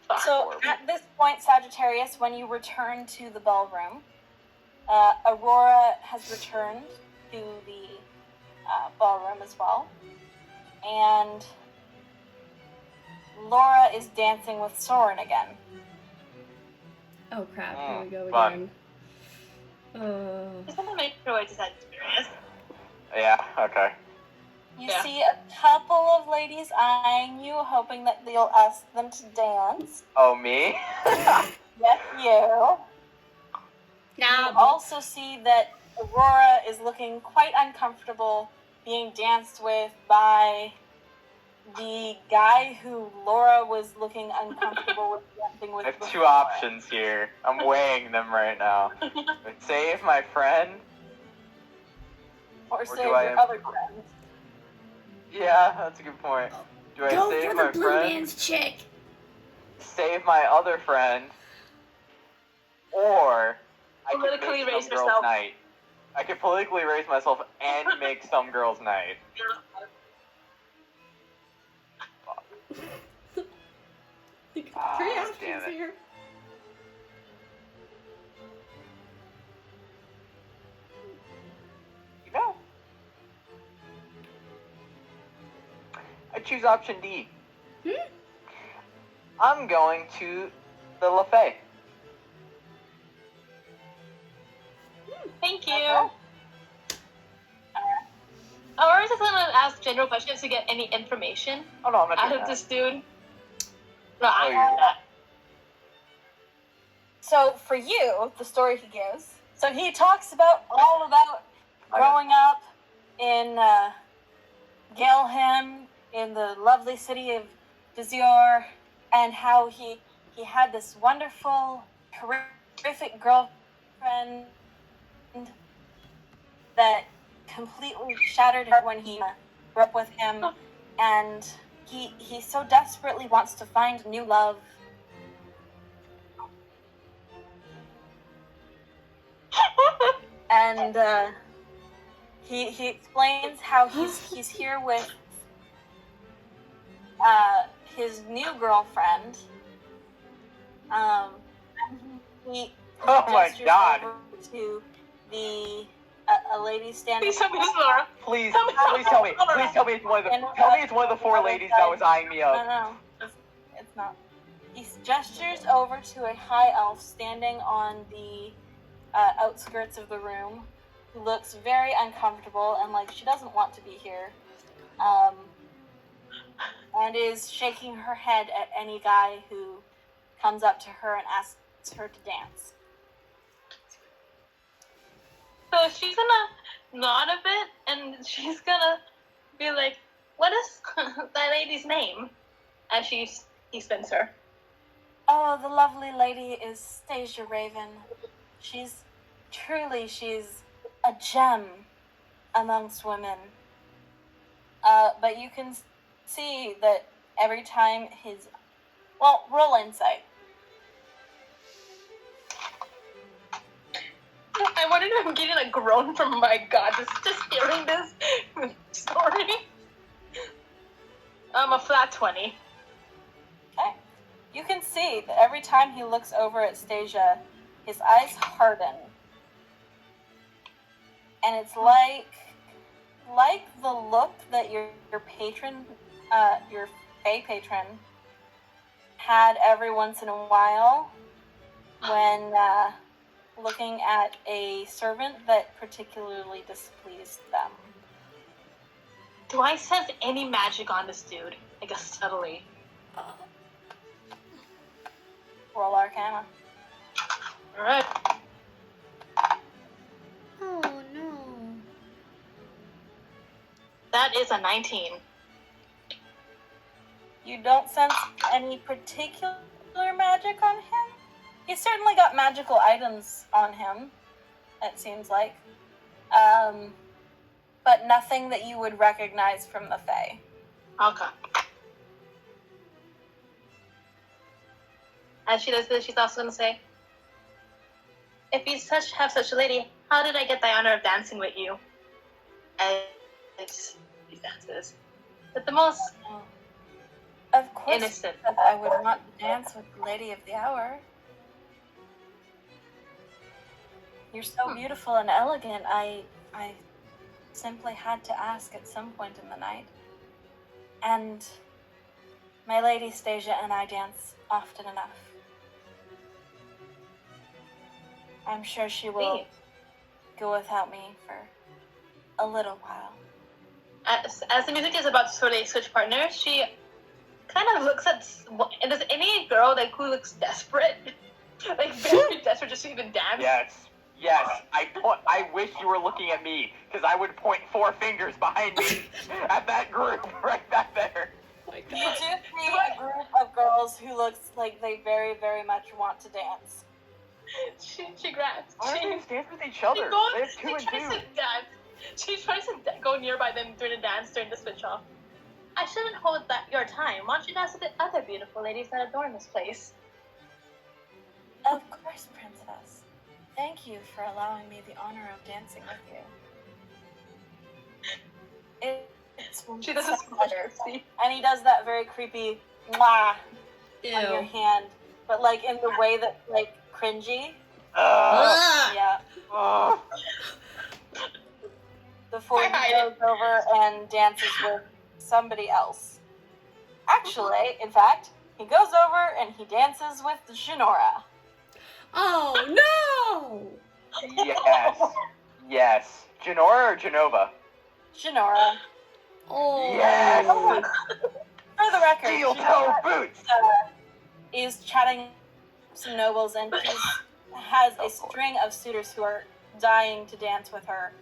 fuck. So at this point, Sagittarius, when you return to the ballroom, Aurora has returned to the ballroom as well, and Laura is dancing with Soren again. oh crap! Here we go fun. again. Just want to make sure it's Sagittarius. Yeah, okay. You Yeah. see a couple of ladies eyeing you, hoping that you'll ask them to dance. Oh, me? Yes, you. You also see that Aurora is looking quite uncomfortable being danced with by the guy who Laura was looking uncomfortable with dancing with I have two before. options here. I'm weighing them right now. Save my friend. Or Or save do I your have- other friends. Yeah, that's a good point. Do I Go save for my the blue friend? man's chick. Save my other friend? Or I could Politically make raise some girl's yourself. night. I could politically raise myself and make some girl's night. You got Ah, three damn options it. here. You know? I choose option D. I'm going to the LaFay. Thank you. Okay. Or is just gonna ask general questions to get any information Oh no, I'm not out doing of that. this dude? No, I you're- know that. So for you, the story he gives. So he talks about all about growing up in Galeham, in the lovely city of Vizier, and how he had this wonderful, terrific girlfriend that completely shattered her when he grew up with him, and he so desperately wants to find new love. And he explains how he's here with his new girlfriend. He Oh my gestures God. over to the a lady standing. Please tell me it's Laura. Please, Tell me- please tell me. Please tell me it's one of the. Tell me it's one of the four ladies that was eyeing me up. No, it's not. He gestures over to a high elf standing on the outskirts of the room, who looks very uncomfortable and like she doesn't want to be here, and is shaking her head at any guy who comes up to her and asks her to dance. So she's gonna nod a bit, and she's gonna be like, what is that lady's name? And he spins her. Oh, the lovely lady is Stasia Raven. She's a gem amongst women. But you can see that every time roll insight. I wanted to I'm getting a groan from my god, just hearing this story. A flat 20. Okay. You can see that every time he looks over at Stasia, his eyes harden. And it's like the look that your patron, your Fae patron, had every once in a while when looking at a servant that particularly displeased them. Do I sense any magic on this dude? I guess subtly. Roll Arcana. Alright. Oh no. That is a 19. You don't sense any particular magic on him? He's certainly got magical items on him, it seems like. But nothing that you would recognize from the Fae. Okay. As she does this, she's also going to say, if you have such a lady, how did I get the honor of dancing with you? And it's these dances. But the most Of course, innocent. I would want to dance with the lady of the hour. You're so beautiful and elegant. I simply had to ask at some point in the night. And my lady Stasia and I dance often enough. I'm sure she will go without me for a little while. As the music is about to sort of switch partners, she kind of looks at. And does any girl who looks desperate, very desperate, just to even dance? Yes. I wish you were looking at me, because I would point 4 fingers behind me at that group right back there. You do see a group of girls who looks like they very, very much want to dance. She grabs. Why don't they just dance with each other? They have 2 and 2. Dance. She tries to go nearby them during the dance, during the switch off. I shouldn't hold your time. Why don't you dance with the other beautiful ladies that adorn this place? Of course, Princess. Thank you for allowing me the honor of dancing with you. It's She does such this a pleasure. see? And he does that very creepy mwah Ew. on your hand, but like in the way that like cringy. Ugh. Yeah. Ugh. Before he goes over and dances with somebody else. Actually, in fact, he goes over and he dances with Jinora. Oh no! Yes. Genora or Genova? Jinora. Oh. Yes! For the record, Steel toe Jinora boots! is chatting with some nobles and she has a string of suitors who are dying to dance with her.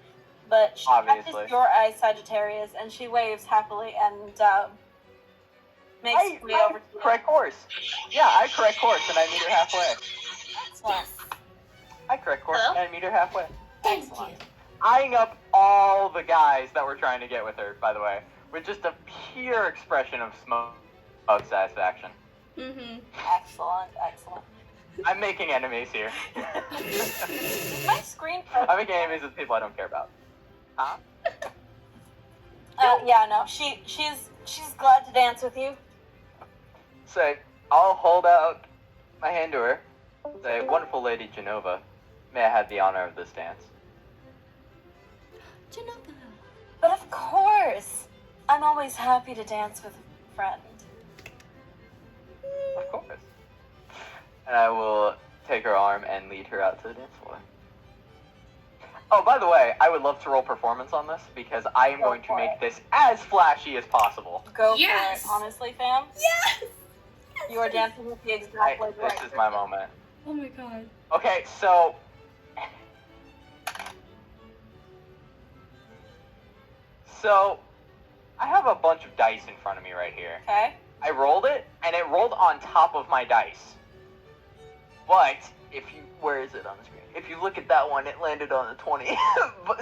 But she Obviously. catches your eye, Sagittarius, and she waves happily and makes her way over to you. correct course. Yeah, I correct course and I meet her halfway. Excellent. I correct course Hello? and I meet her halfway. Thank Excellent. you. Eyeing up all the guys that were trying to get with her, by the way, with just a pure expression of smoke satisfaction. Mm-hmm. Excellent. I'm making enemies here. My screen. I'm making enemies with people I don't care about. Huh? Yeah, no. She's glad to dance with you. Say, I'll hold out my hand to her. Say, wonderful Lady Genova, may I have the honor of this dance? Genova. But of course, I'm always happy to dance with a friend. Of course. And I will take her arm and lead her out to the dance floor. Oh, by the way, I would love to roll performance on this because I am going to make this as flashy as possible. Go Yes! for it, honestly, fam. Yes! You are dancing with the exact way This is my moment. Oh my god. Okay, so... I have a bunch of dice in front of me right here. Okay. I rolled it, and it rolled on top of my dice. But where is it on the screen? If you look at that one, it landed on a 20.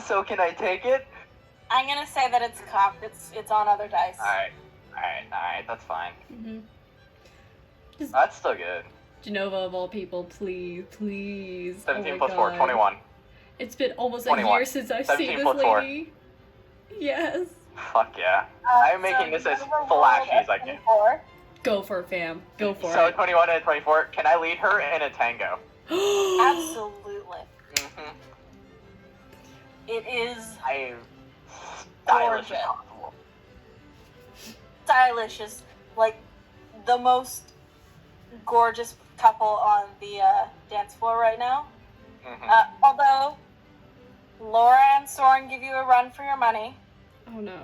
So can I take it? I'm gonna say that it's cocked. It's on other dice. Alright, that's fine. Mm-hmm. That's still good. Genova of all people, please, please. 17 oh plus my 4, God. 21. It's been almost 21. a year since I've 17 seen this plus 4. lady. Yes. Fuck yeah. I'm making this as Genova flashy rolled as I can. 24. Go for it, fam. Go for So it. 21 and 24, can I lead her in a tango? Absolutely. Mm-hmm. It is I am stylish Gorgeous. as possible. stylish, is like the most gorgeous couple on the dance floor right now. Mm-hmm. Although Laura and Soren give you a run for your money. Oh no.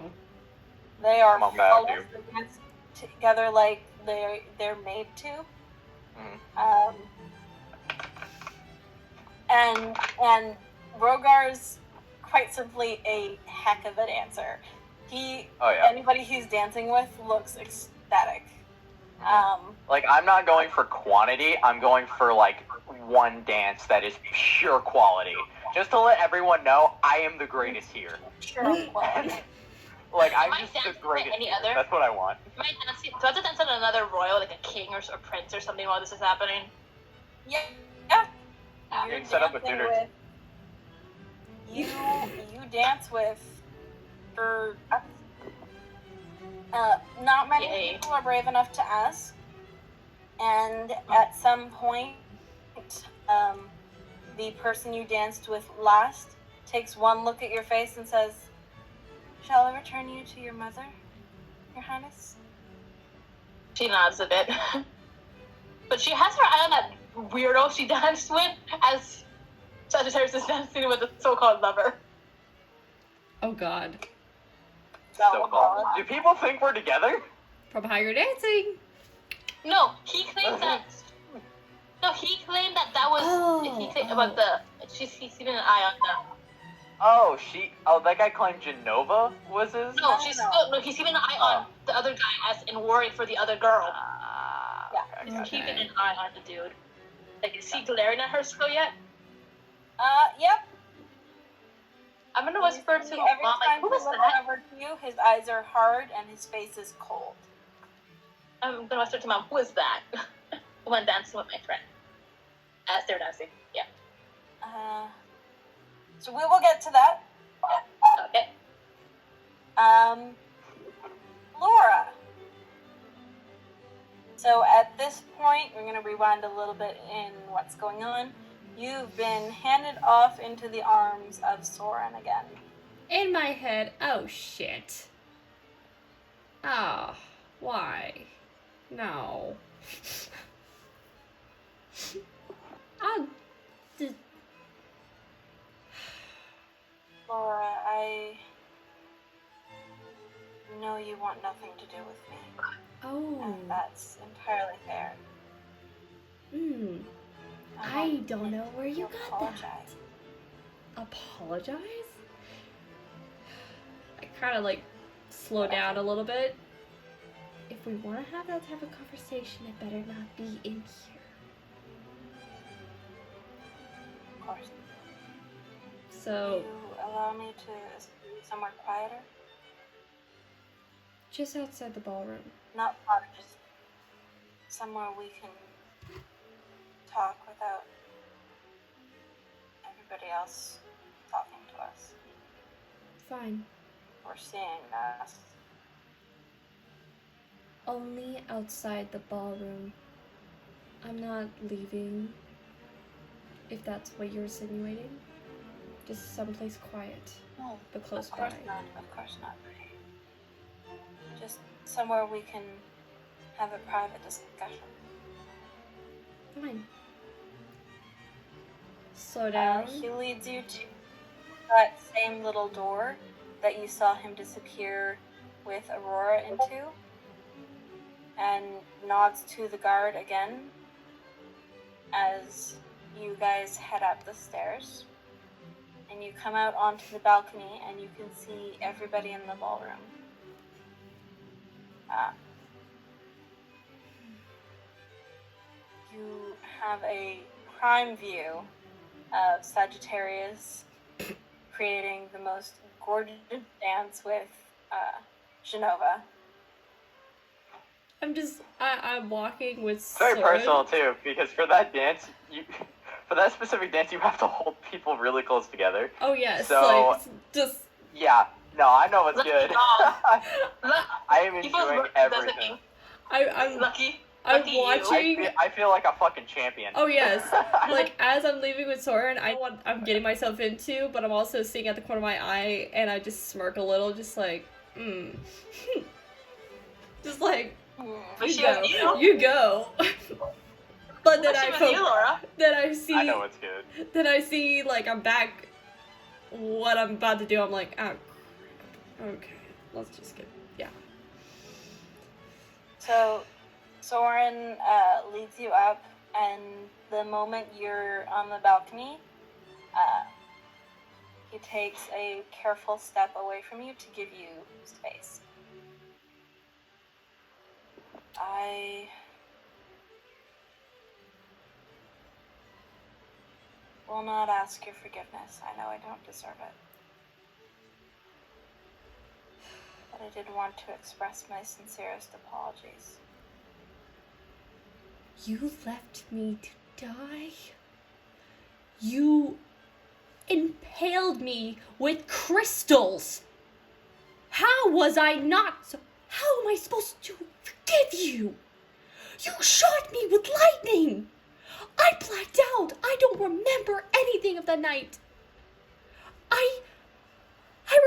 They are Come on back, flawless. They dance together like they're made to. Mm-hmm. And Rogar's quite simply a heck of a dancer. Oh yeah. Anybody he's dancing with looks ecstatic. Like, I'm not going for quantity, I'm going for, like, one dance that is pure quality. Just to let everyone know, I am the greatest here. Sure. Well, Like, I'm Am I just the dancing greatest. with any here. other? That's what I want. Do I have to dance on another royal, like a king or a prince or something while this is happening? yeah. You You're can set up a dancing tutor. with- You dance with for not many Yay. people are brave enough to ask, and at some point, the person you danced with last takes one look at your face and says, "Shall I return you to your mother, Your Highness?" She nods a bit. But she has her eye on that weirdo she danced with as Sagittarius is dancing with a so-called lover. Oh god. So cool. Do people think we're together? From how you're dancing. No, he claimed that. No, he claimed that was. He claimed about the. He's keeping an eye on them. Oh, that guy claimed Genova was his? No, No. he's keeping an eye on the other guy as in worry for the other girl. Okay, He's gotcha. keeping an eye on the dude. Like, is he glaring at her still yet? Yep. I'm gonna whisper to Every Mom, like, time who he was looks that? over to you, his eyes are hard and his face is cold. I'm gonna whisper to Mom, who is that? When dancing with my friend. As they're dancing, yeah. So we will get to that. Okay. Laura. So at this point, we're going to rewind a little bit in what's going on. You've been handed off into the arms of Soren again. In my head, oh shit. Oh, why? No. I'll just... Laura, I know you want nothing to do with me. Oh. And that's entirely fair. I don't know where you got apologize. that. Apologize? I kind of like slow down a little bit. If we want to have that type of conversation, it better not be in here. Of course. So, You allow me to be somewhere quieter? just outside the ballroom. Not far, just somewhere we can talk without everybody else talking to us. Fine. Or seeing us. Only outside the ballroom. I'm not leaving. If that's what you're insinuating. Just someplace quiet, No, but close of course by. not. Of course not. Just somewhere we can have a private discussion. Fine. Slow down. He leads you to that same little door that you saw him disappear with Aurora into, and nods to the guard again as you guys head up the stairs. And you come out onto the balcony and you can see everybody in the ballroom. You have a prime view of Sagittarius creating the most gorgeous dance with Genova. I'm walking with It's very Soren. personal too, because for that dance, for that specific dance, you have to hold people really close together. Oh yes, So- like, it's just, Yeah, no, I know what's Lucky good. dog. I am He feels enjoying lucky, doesn't everything. I'm Lucky. I'm Lucky you. watching. I feel like a fucking champion. Oh yes, like as I'm leaving with Soren, I know what I'm getting myself into, but I'm also seeing at the corner of my eye, and I just smirk a little, just like, just like, But you she go, was you. you go. But then But she I was focus. you, Laura. Then I see. I know what's good. Then I see, like, I'm back. What I'm about to do, I'm like, oh, crap. Okay, let's just get, yeah. So, Soren leads you up, and the moment you're on the balcony, he takes a careful step away from you to give you space. I will not ask your forgiveness. I know I don't deserve it. But I did want to express my sincerest apologies. You left me to die? You impaled me with crystals! How was I not so... How am I supposed to forgive you? You shot me with lightning! I blacked out! I don't remember anything of the night! I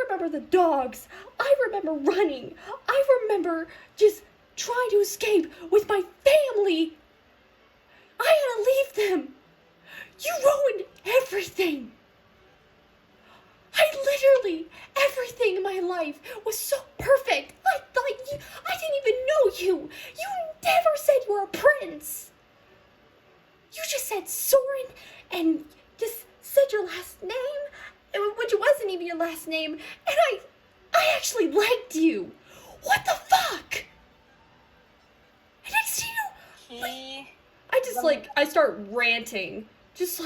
remember the dogs. I remember running. I remember just trying to escape with my family. I had to leave them. You ruined everything. Everything in my life was so perfect. I didn't even know you. You never said you were a prince. You just said Soren and just said your last name, which wasn't even your last name, and I actually liked you. What the fuck? And next to you, I start ranting. Just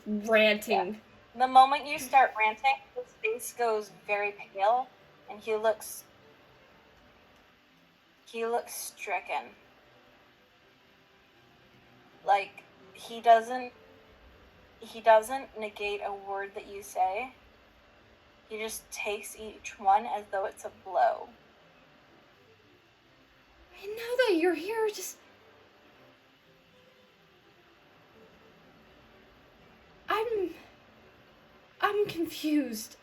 ranting. The moment you start ranting, his face goes very pale, and he looks stricken. Like, he doesn't negate a word that you say. He just takes each one as though it's a blow. And now that you're here, I'm confused.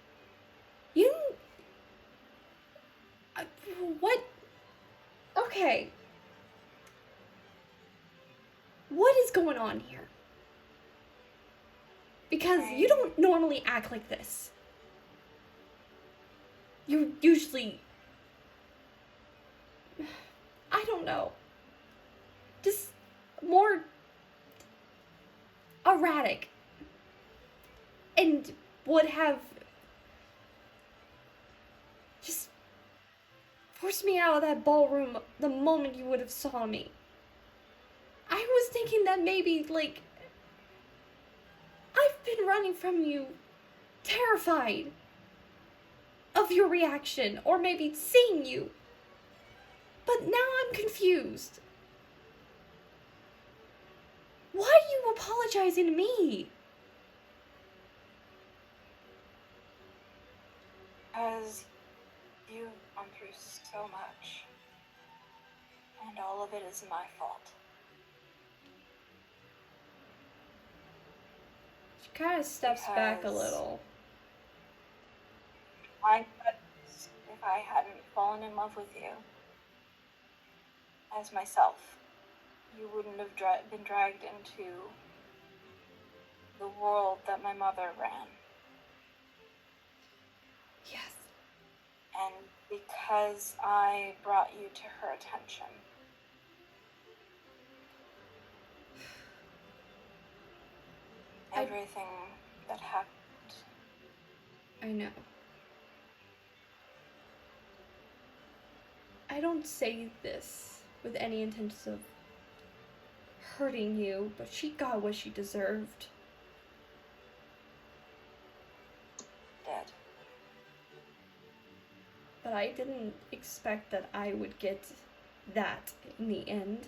What? Okay. What is going on here? Because you don't normally act like this. You usually... I don't know. Just more erratic. And would have just forced me out of that ballroom the moment you would have saw me. I was thinking that maybe, like, I've been running from you, terrified of your reaction, or maybe seeing you. But now I'm confused. Why are you apologizing to me? Because you've gone through so much, and all of it is my fault. She kind of steps back a Because- little. If I hadn't fallen in love with you as myself, you wouldn't have been dragged into the world that my mother ran. Yes. And because I brought you to her attention, everything that happened, I know. I don't say this with any intentions of hurting you, but she got what she deserved. Dead. But I didn't expect that I would get that in the end.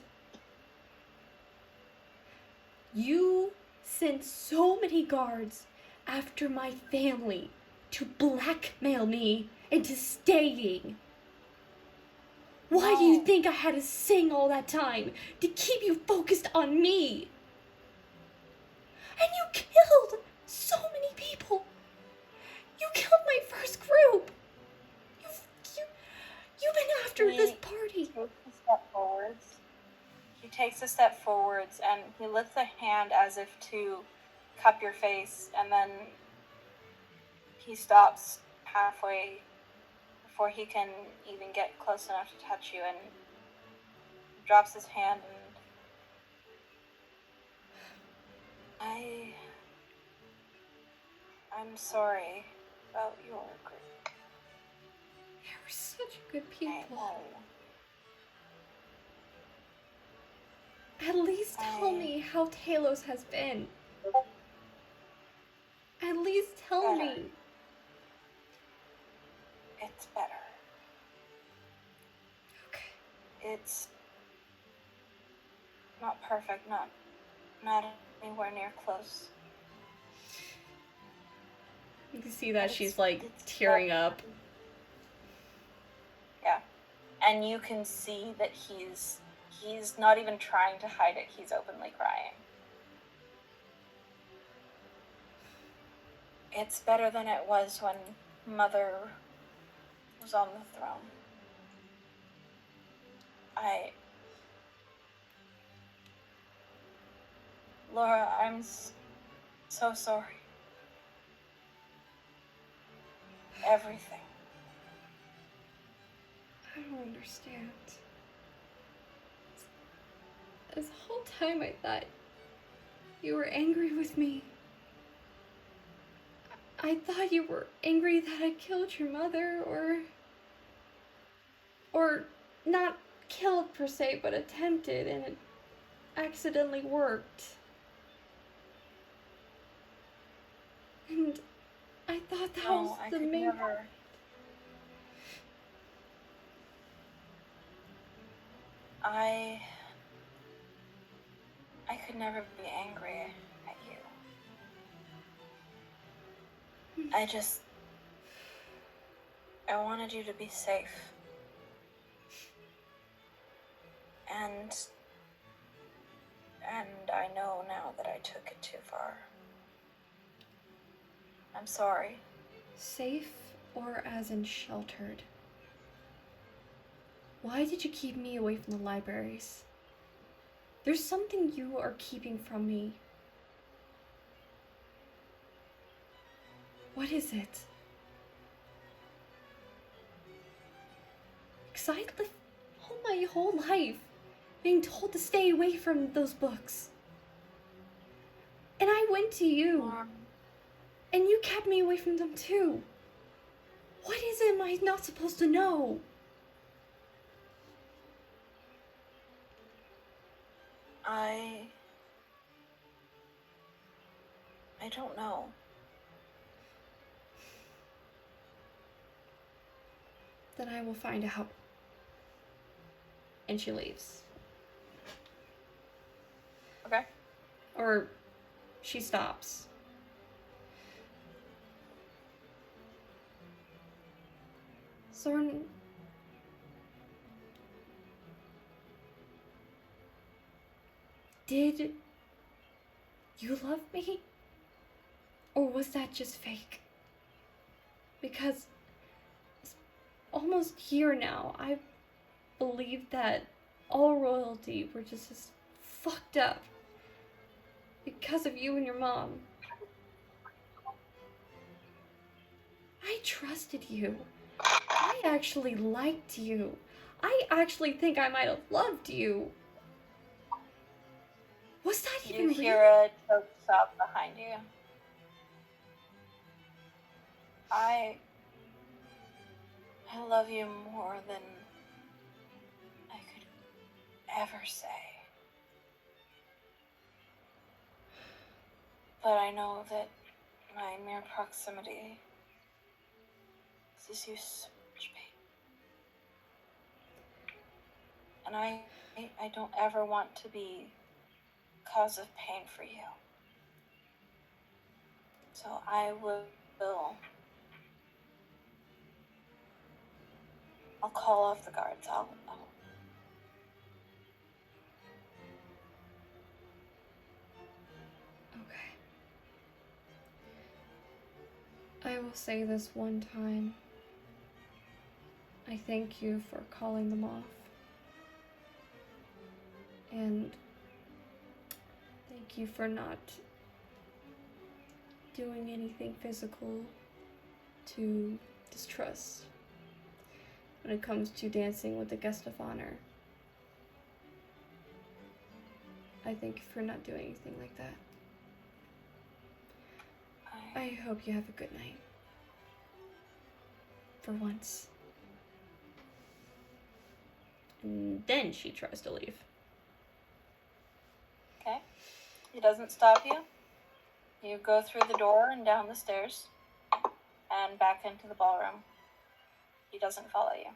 You sent so many guards after my family to blackmail me into staying. Why do you No. think I had to sing all that time? To keep you focused on me. And you killed so many people. You killed my first group. You've been after this party. Takes a step forwards. He takes a step forwards and he lifts a hand as if to cup your face, and then he stops halfway before he can even get close enough to touch you, and drops his hand. And I'm sorry about your group. They were such good I people. know. At least tell me how Talos has been. At least tell me. It's better. Okay. It's not perfect, not anywhere near close. You can see that It's- she's like it's tearing better. up. Yeah. And you can see that he's not even trying to hide it, he's openly crying. It's better than it was when Mother was on the throne. Laura, I'm so sorry. Everything. I don't understand. This whole time I thought you were angry with me. I thought you were angry that I killed your mother, or not killed per se, but attempted, and it accidentally worked. And I thought that was No, I the could main never. I could never be angry at you. I wanted you to be safe. And I know now that I took it too far. I'm sorry. Safe or as in sheltered? Why did you keep me away from the libraries? There's something you are keeping from me. What is it? Because I lived all my whole life being told to stay away from those books. And I went to you, and you kept me away from them too. What is it am I not supposed to know? I don't know. Then I will find out. And she leaves. Okay. Or she stops. Soren, did you love me? Or was that just fake? Because it's almost a year now, I believed that all royalty were just as fucked up because of you and your mom. I trusted you. I actually liked you. I actually think I might have loved you. Was that even You hear real? a choke sob behind you. I love you more than ever say. But I know that my mere proximity causes you so much pain. And I don't ever want to be cause of pain for you. So I will. I'll call off the guards. I'll Okay. I will say this one time. I thank you for calling them off. And thank you for not doing anything physical to distrust when it comes to dancing with the guest of honor. I thank you for not doing anything like that. I hope you have a good night. For once. And then she tries to leave. Okay. He doesn't stop you. You go through the door and down the stairs and back into the ballroom. He doesn't follow you.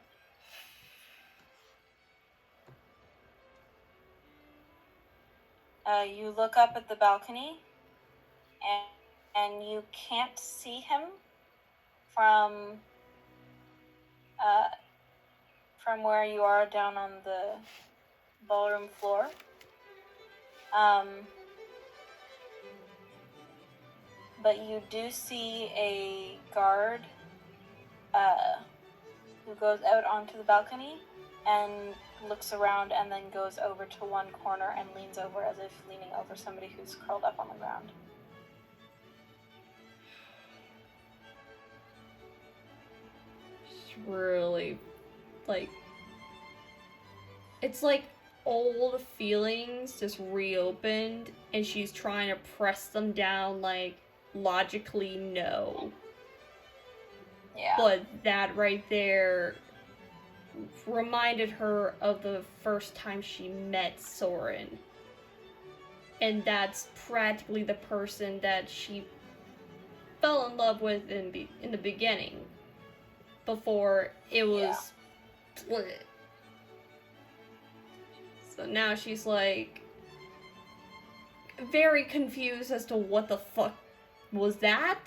You look up at the balcony and you can't see him from where you are down on the ballroom floor. But you do see a guard who goes out onto the balcony and looks around and then goes over to one corner and leans over as if leaning over somebody who's curled up on the ground. It's really, like, it's like old feelings just reopened and she's trying to press them down, like, logically no. Yeah. But that right there reminded her of the first time she met Soren. And that's practically the person that she fell in love with in the beginning. Before it was split. So now she's like very confused as to what the fuck was that?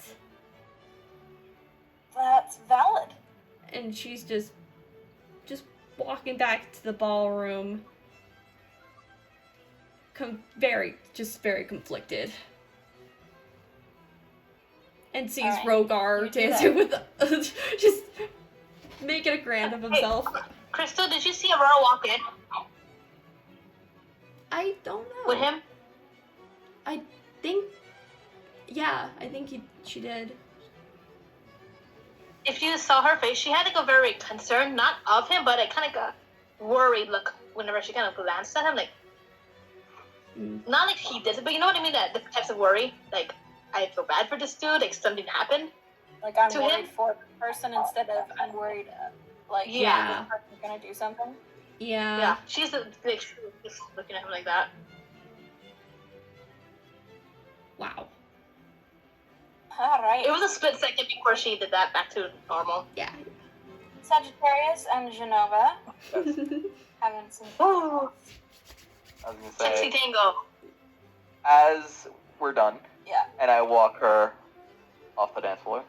That's valid. And she's just walking back to the ballroom, very conflicted, and sees Alright. Rogar You do dancing with just making a grand of himself. Crystal, did you see Aurora walk in I don't know. with him? I think she did. If you saw her face, she had like a very concerned, not of him, but it kind of got worried look whenever she kind of glanced at him, like not like he did it, but you know what I mean? That different types of worry, like I feel bad for this dude, like something happened. Like I'm To worried him? for the person instead of I'm worried, like Yeah. this person's gonna do something. Yeah, she's like she was just looking at him like that. Wow. All right. It was a split second before she did that back to normal. Yeah. Sagittarius and Genova having some. Ooh, I was gonna sexy say, tango. as we're done, Yeah. and I walk her off the dance floor,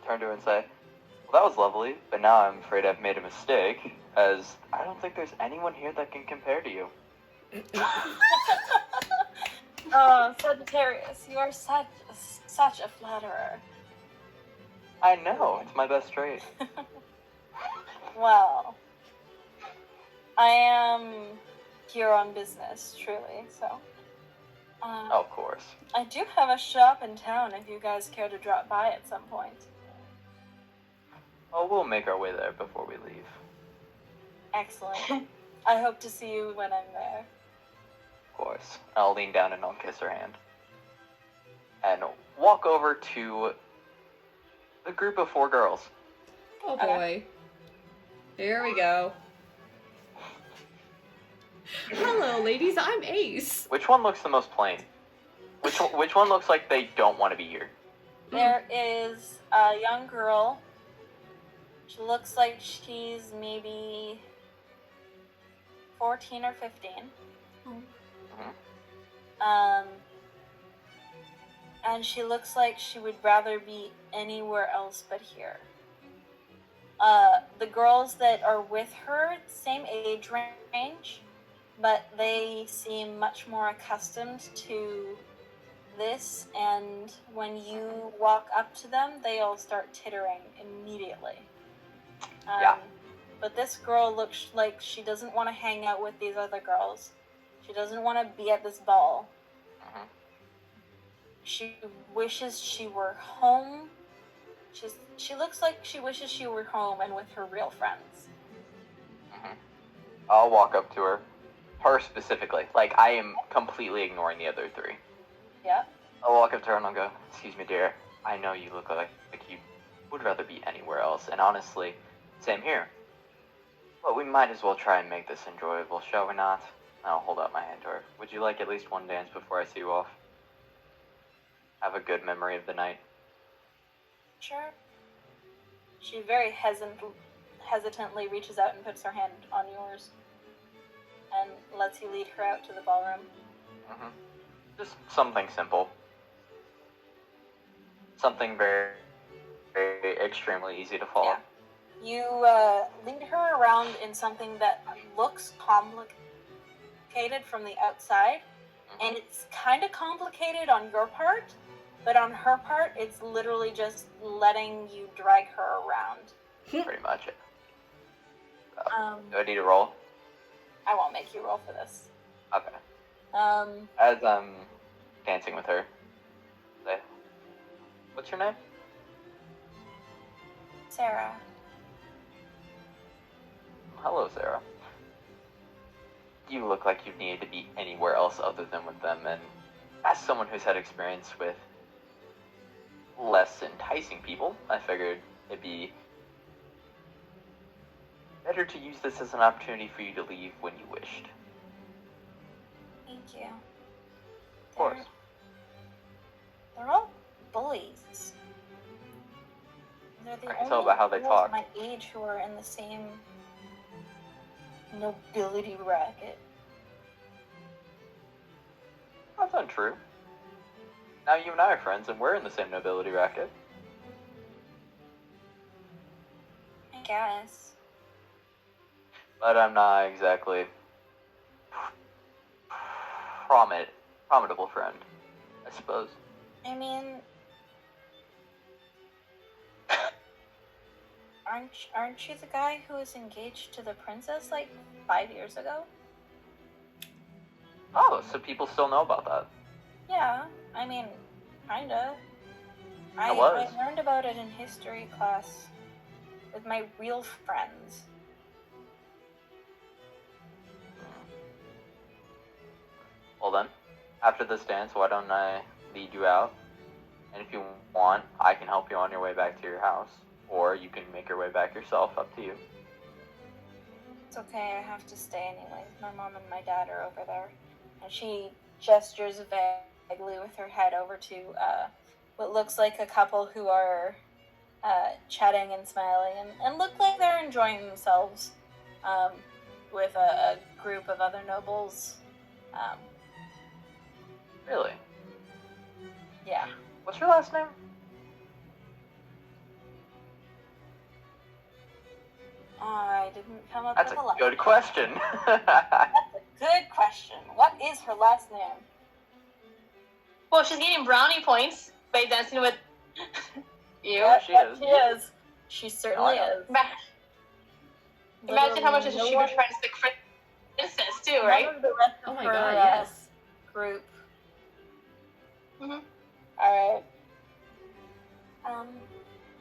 turn to her and say, well, that was lovely, but now I'm afraid I've made a mistake, as I don't think there's anyone here that can compare to you. Oh, Sagittarius, you are such a flatterer. I know, it's my best trait. Well, I am here on business, truly, so. Of course. I do have a shop in town if you guys care to drop by at some point. Oh, we'll make our way there before we leave. Excellent. I hope to see you when I'm there. Of course. I'll lean down and I'll kiss her hand. And walk over to the group of 4 girls. Oh boy. Here we go. Hello, ladies. I'm Ace. Which one looks the most plain? Which one looks like they don't want to be here? There is a young girl. She looks like she's maybe 14 or 15. And she looks like she would rather be anywhere else but here. The girls that are with her, same age range, but they seem much more accustomed to this, and when you walk up to them, they all start tittering immediately. Yeah. But this girl looks like she doesn't want to hang out with these other girls. She doesn't want to be at this ball. Mhm. She wishes she were home. She looks like she wishes she were home and with her real friends. I'll walk up to her. Her specifically. Like, I am completely ignoring the other three. Yeah. I'll walk up to her and I'll go, "Excuse me, dear. I know you look like you would rather be anywhere else. And honestly, same here. But we might as well try and make this enjoyable, shall we not?" I'll hold out my hand to her. "Would you like at least one dance before I see you off? Have a good memory of the night." Sure. She very hesitantly reaches out and puts her hand on yours and lets you lead her out to the ballroom. Just something simple. Something very, very extremely easy to follow. Yeah. You lead her around in something that looks complicated from the outside, and it's kind of complicated on your part, but on her part, it's literally just letting you drag her around. Pretty much. Um, Do I need to roll? I won't make you roll for this. Okay. Um, As I'm dancing with her, say, "What's your name?" Sarah. "Hello, Sarah. You look like you need to be anywhere else other than with them, and as someone who's had experience with less enticing people, I figured it'd be better to use this as an opportunity for you to leave when you wished." Thank you. Of course. They're all bullies. They're the I can only tell by how they girls talk. my age who are in the same nobility bracket. That's untrue. Now you and I are friends, and we're in the same nobility bracket. I guess. But I'm not exactly formidable friend, I suppose. I mean, aren't you the guy who was engaged to the princess like 5 years ago? Oh, so people still know about that. Yeah, I mean, kinda. I was. learned about it in history class with my real friends. Well then, after this dance, why don't I lead you out? And if you want, I can help you on your way back to your house. Or you can make your way back yourself, up to you. It's okay, I have to stay anyways. My mom and my dad are over there. And she gestures vaguely with her head over to what looks like a couple who are chatting and smiling and look like they're enjoying themselves with a group of other nobles. Really? Yeah. What's your last name? I didn't come up That's with a a last good name. question. That's a good question. What is her last name? Well, she's getting brownie points by dancing with you. Yeah, she is. She is. She certainly Oh, is. Imagine how much Literally she no would try to stick princess too, right? None of the rest Oh of my her, god, yes. group. Mhm. Alright.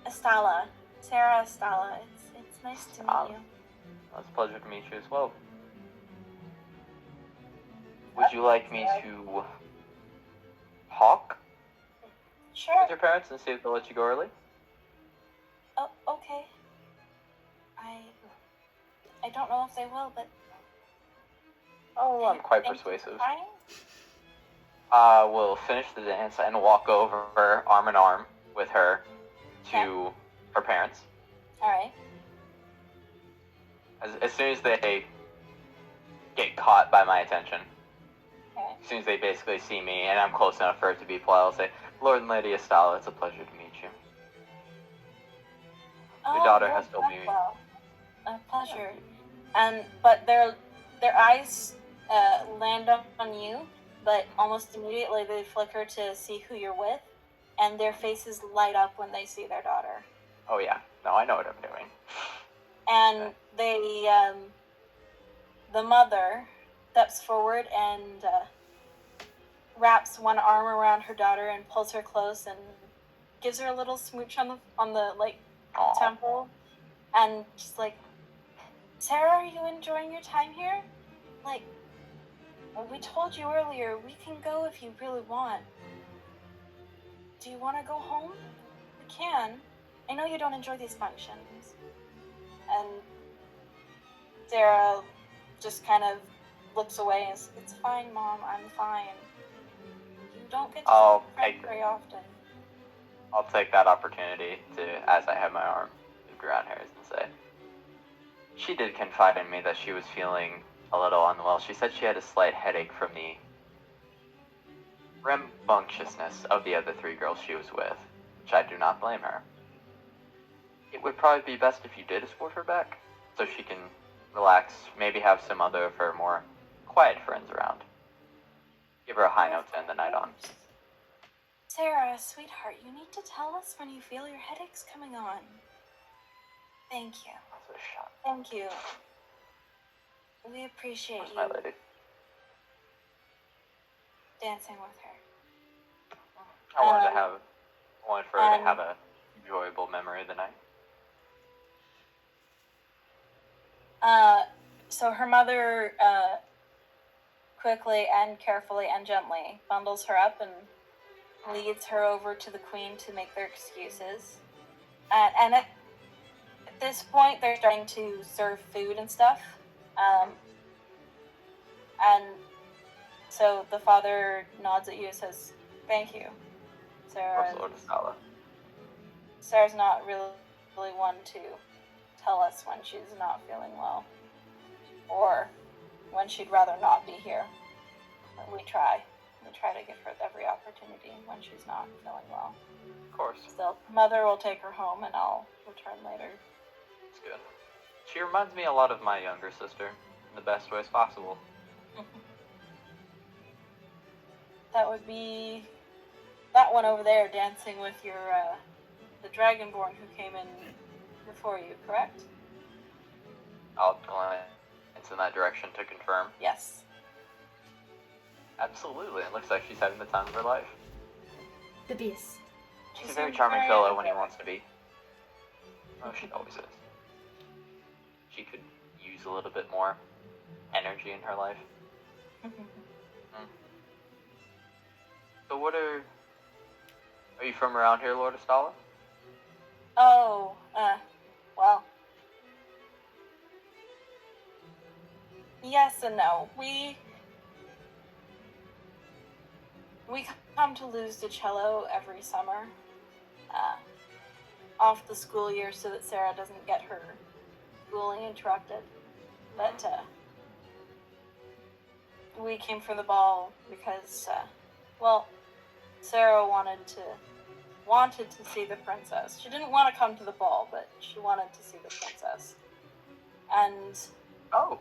Estala. Sarah Estala. It's nice to meet you. Well, it's a pleasure to meet you as well. Would you like me to talk Sure. with your parents and see if they'll let you go early? Oh, okay. I don't know if they will, but Oh, I'm quite Thank you for persuasive. trying. We'll finish the dance and walk over arm in arm with her to her parents. All right. As soon as they get caught by my attention, Okay. as soon as they basically see me and I'm close enough for it to be polite, I'll say, Lord and Lady Estala, it's a pleasure to meet you. Your daughter has told me. Well, a pleasure. But their eyes land on you, but almost immediately they flicker to see who you're with, and their faces light up when they see their daughter. Oh yeah, no, I know what I'm doing. And they, the mother steps forward and wraps one arm around her daughter and pulls her close and gives her a little smooch on the like Aw. temple, and she's like, Sarah, are you enjoying your time here? Like, we told you earlier, we can go if you really want. Do you want to go home? We can. I know you don't enjoy these functions. And Sarah just kind of looks away and says, it's fine, Mom, I'm fine. You don't get to I'll see your friend take very often. I'll take that opportunity to, as I have my arm around hers, and say, she did confide in me that she was feeling a little unwell. She said she had a slight headache from the rambunctiousness of the other 3 girls she was with, which I do not blame her. It would probably be best if you did escort her back, so she can relax, maybe have some other of her more quiet friends around. Give her a high note to end the night on. Sarah, sweetheart, you need to tell us when you feel your headaches coming on. Thank you. That's a shot. Thank you. We appreciate Where's you my lady? dancing with her. I wanted for her to and- have a enjoyable memory of the night. So her mother quickly and carefully and gently bundles her up and leads her over to the queen to make their excuses. And at this point, they're starting to serve food and stuff. And so the father nods at you and says, thank you, Sarah. Of course, Lord Estala. Sarah's not really one to tell us when she's not feeling well, or when she'd rather not be here. We try to give her every opportunity when she's not feeling well. Of course. Still, mother will take her home, and I'll return later. It's good. She reminds me a lot of my younger sister, in the best ways possible. That would be that one over there dancing with your the Dragonborn who came in before you, correct? I'll glance in that direction to confirm. Yes. Absolutely. It looks like she's having the time of her life. The beast. She's She a very seems charming very fellow when he energetic. wants to be. Oh, she always is. She could use a little bit more energy in her life. So what are you from around here, Lord Estala? Oh, well. Yes and no. We come to Luz de Cello every summer, off the school year so that Sarah doesn't get her schooling interrupted. But, we came for the ball because, Sarah wanted to see the princess. She didn't want to come to the ball, but she wanted to see the princess. And Oh.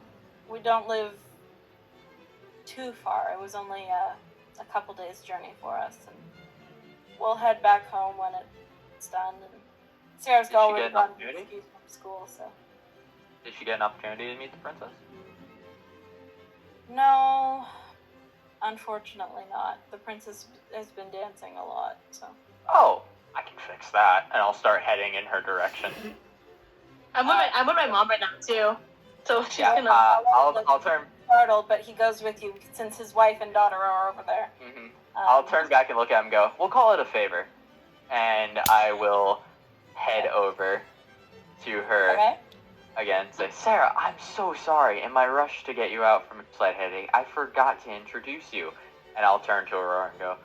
we don't live too far. It was only a couple days journey for us, and we'll head back home when it's done. And Sarah's Did she already get an gotten opportunity? excused from school, so Did she get an opportunity to meet the princess? no, unfortunately not. The princess has been dancing a lot, so. Oh, I can fix that, and I'll start heading in her direction. I'm with my mom right now too. So she's Yeah, gonna. I'll turn. Startled, but he goes with you since his wife and daughter are over there. I'll turn back and look at him and go, we'll call it a favor. And I will head over to her Okay. again, say, Sarah, I'm so sorry. In my rush to get you out from sled heading, I forgot to introduce you. And I'll turn to Aurora and go,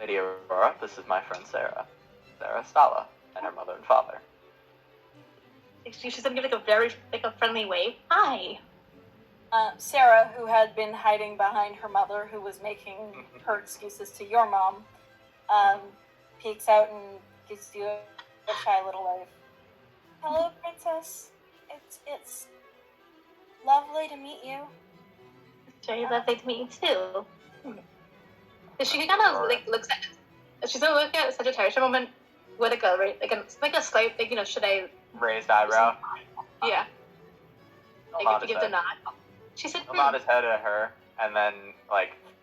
Lady Aurora, this is my friend Sarah. Sarah Stala, and her mother and father. She's gonna give a friendly wave. Hi. Sarah, who had been hiding behind her mother, who was making her excuses to your mom, peeks out and gives you a shy little wave. Hello, princess. It's lovely to meet you. It's very lovely to meet you too. She kind of looks at. She's gonna look at Sagittarius for a moment with like a slight should I Raised eyebrow. yeah. He'll nod To his give the head. nod. She said, He'll nod his head at her, and then,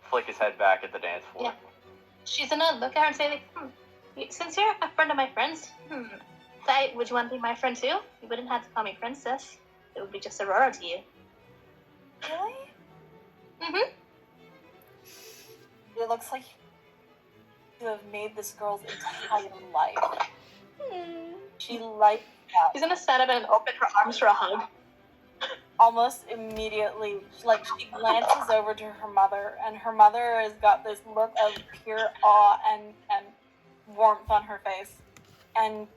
flick his head back at the dance floor. Yeah. She's gonna look at her and say, since you're a friend of my friend's, would you want to be my friend too? You wouldn't have to call me princess. It would be just Aurora to you. Really? Mm-hmm. It looks like you have made this girl's entire life. She lights up. She's gonna stand up and open her arms for a hug. Almost immediately, she glances over to her mother, and her mother has got this look of pure awe and warmth on her face. And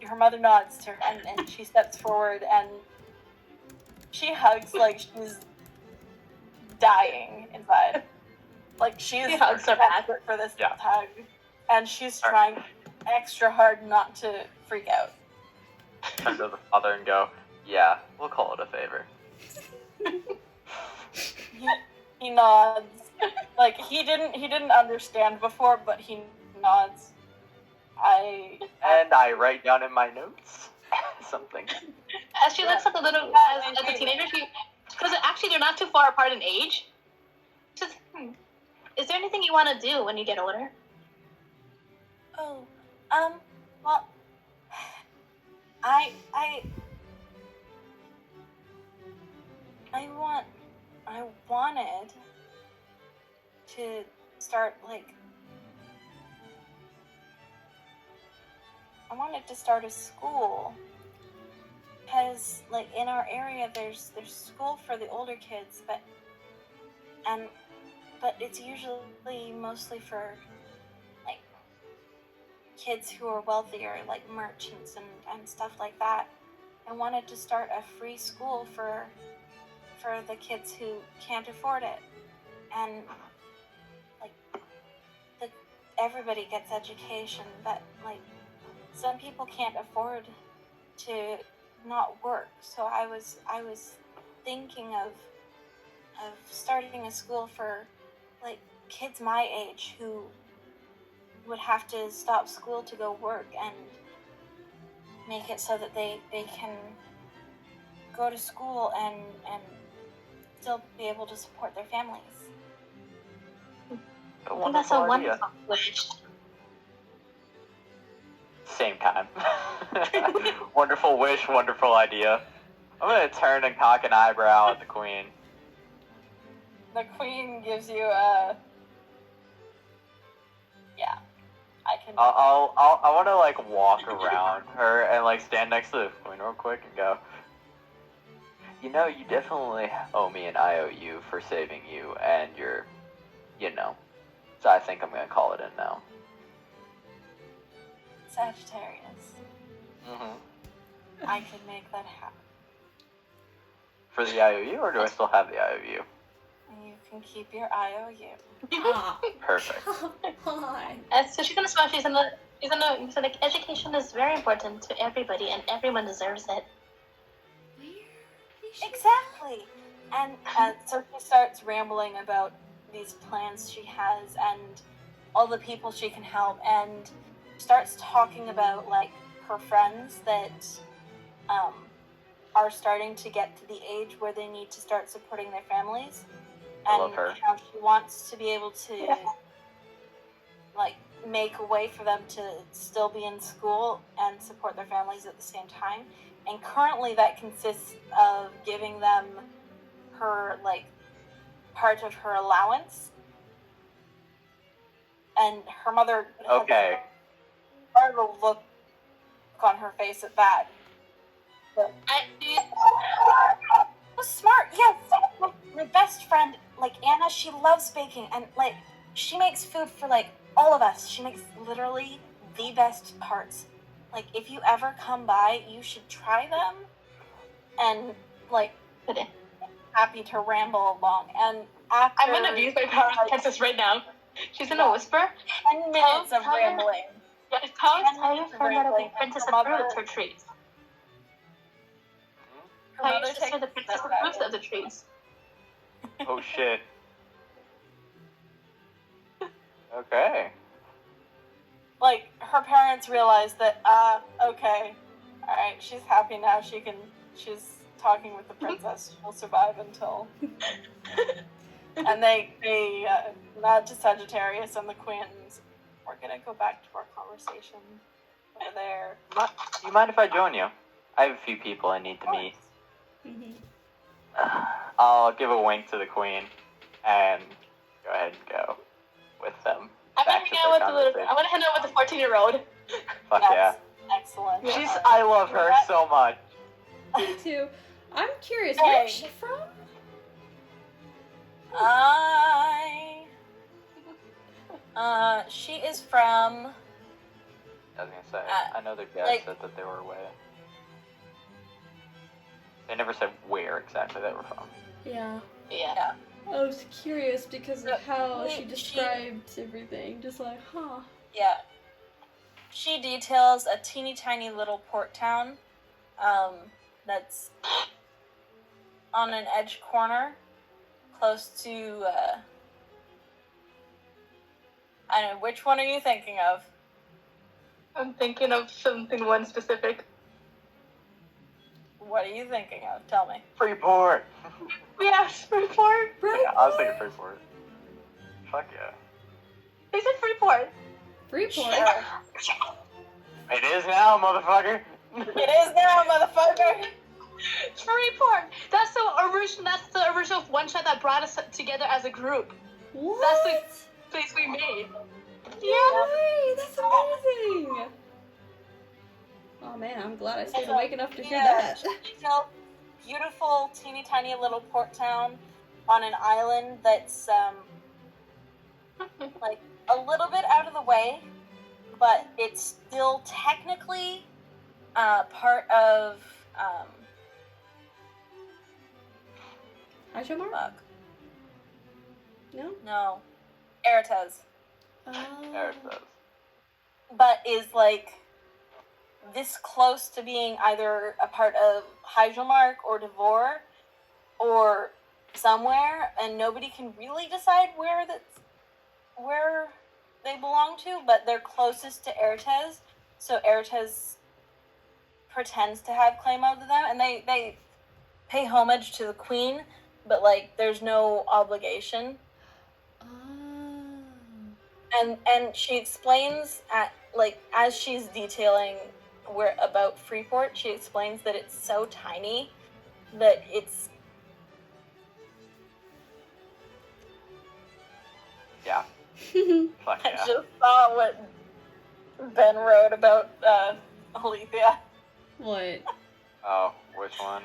her mother nods to her, and she steps forward, and she hugs like she's dying inside. Like she's hugs her back. desperate for this Yeah. hug, and she's trying extra hard not to freak out. Turn to the father and go, yeah, we'll call it a favor. He nods. Like he didn't understand before, but he nods. And I write down in my notes something. As she looks at the little, as the teenager, because actually they're not too far apart in age. Just, is there anything you want to do when you get older? Oh, well, I wanted to start I wanted to start a school, because in our area there's school for the older kids, but it's usually mostly for kids who are wealthier, like merchants and stuff like that. I wanted to start a free school for the kids who can't afford it, and everybody gets education, but some people can't afford to not work. So I was thinking of starting a school for kids my age who would have to stop school to go work, and make it so that they can go to school and still be able to support their families. I think that's a wonderful wish. Same time. Wonderful wish, wonderful idea. I'm gonna turn and cock an eyebrow at the queen. The queen gives you a... Yeah, I can... I want to walk around her and stand next to the queen real quick and go, you know, you definitely owe me an IOU for saving you and your, so I think I'm gonna call it in now. Sagittarius. Mm-hmm. I can make that happen. For the IOU, or do I still have the IOU? You can keep your IOU. Ah, Perfect. come on. So she's gonna smile. She's gonna so education is very important to everybody, and everyone deserves it. Exactly. And so she starts rambling about these plans she has and all the people she can help, and starts talking about her friends that are starting to get to the age where they need to start supporting their families, I love her. how she wants to be able to make a way for them to still be in school and support their families at the same time. And currently that consists of giving them her part of her allowance, and her mother Okay. has a look on her face at that, was smart. Yeah, my best friend, like Anna, she loves baking, and like she makes food for like all of us. She makes literally the best tarts. Like if you ever come by, you should try them. And like, Okay. happy to ramble along. And after I'm gonna abuse my power as princess right now. She's gonna whisper. 10 minutes of Tell her- rambling. Yeah, tell And your leave friend that I'll be rambling. princess Her mother- approves her treats. Her Tell your mother sister takes the princess a step approves back. of the treats. Oh shit. Okay. Like her parents realize that okay, all right, she's happy now. She's talking with the princess. She'll survive until. And they nod to Sagittarius and the Quins. We're gonna go back to our conversation over there. Do you mind if I join you? I have a few people I need to meet. Mhm. I'll give a wink to the queen and go ahead and go with them. I'm gonna Back to hang out their with the little. conversation. I'm gonna hang out with the 14-year-old. Fuck Yes, yeah. excellent. I love her so much. Me too. I'm curious, where is she from? She is from. I was gonna say, I know their dad like- said that they were away. They never said where exactly they were from. Yeah. Yeah. I was curious because of how she She- described everything. Just like, huh. Yeah. She details a teeny tiny little port town that's on an edge corner close to, I don't know, which one are you thinking of? I'm thinking of something one specific. What are you thinking of? Tell me. Freeport! Yes, Freeport. Right? Yeah, I was thinking Freeport. Fuck yeah. They said Freeport. Freeport. Sure. It is now, motherfucker! It is now, motherfucker! Freeport. That's the original one shot that brought us together as a group. What? That's the place we made. No way! That's amazing! Oh man, I'm glad I stayed awake enough to hear that. Beautiful, teeny tiny little port town on an island that's like a little bit out of the way, but it's still technically part of Hajimar? fuck, No? Eretez, There it says. but is like this close to being either a part of Hyjalmark or Devor or somewhere, and nobody can really decide where they belong to, but they're closest to Eretez, so Eretez pretends to have claim over them, and they pay homage to the queen, but like there's no obligation. And she explains as she's detailing about Freeport, she explains that it's so tiny that it's Yeah. Fuck I yeah. just saw what Ben wrote about Alethea. What? Oh, which one?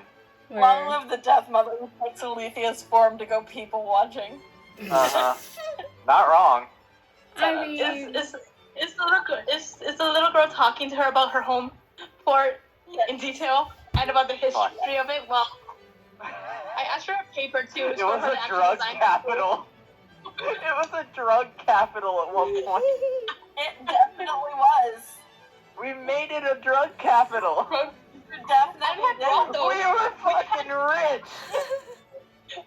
Long Where? live the Death Mother who takes Alethea's form to go people watching. Uh-huh. Not wrong. I mean, It's the little girl talking to her about her home port in detail and about the history of it. Well, I asked her a paper too. It was a drug capital. It was a drug capital at one point. It definitely was. We made it a drug capital. It definitely had did. brothels. We were fucking rich.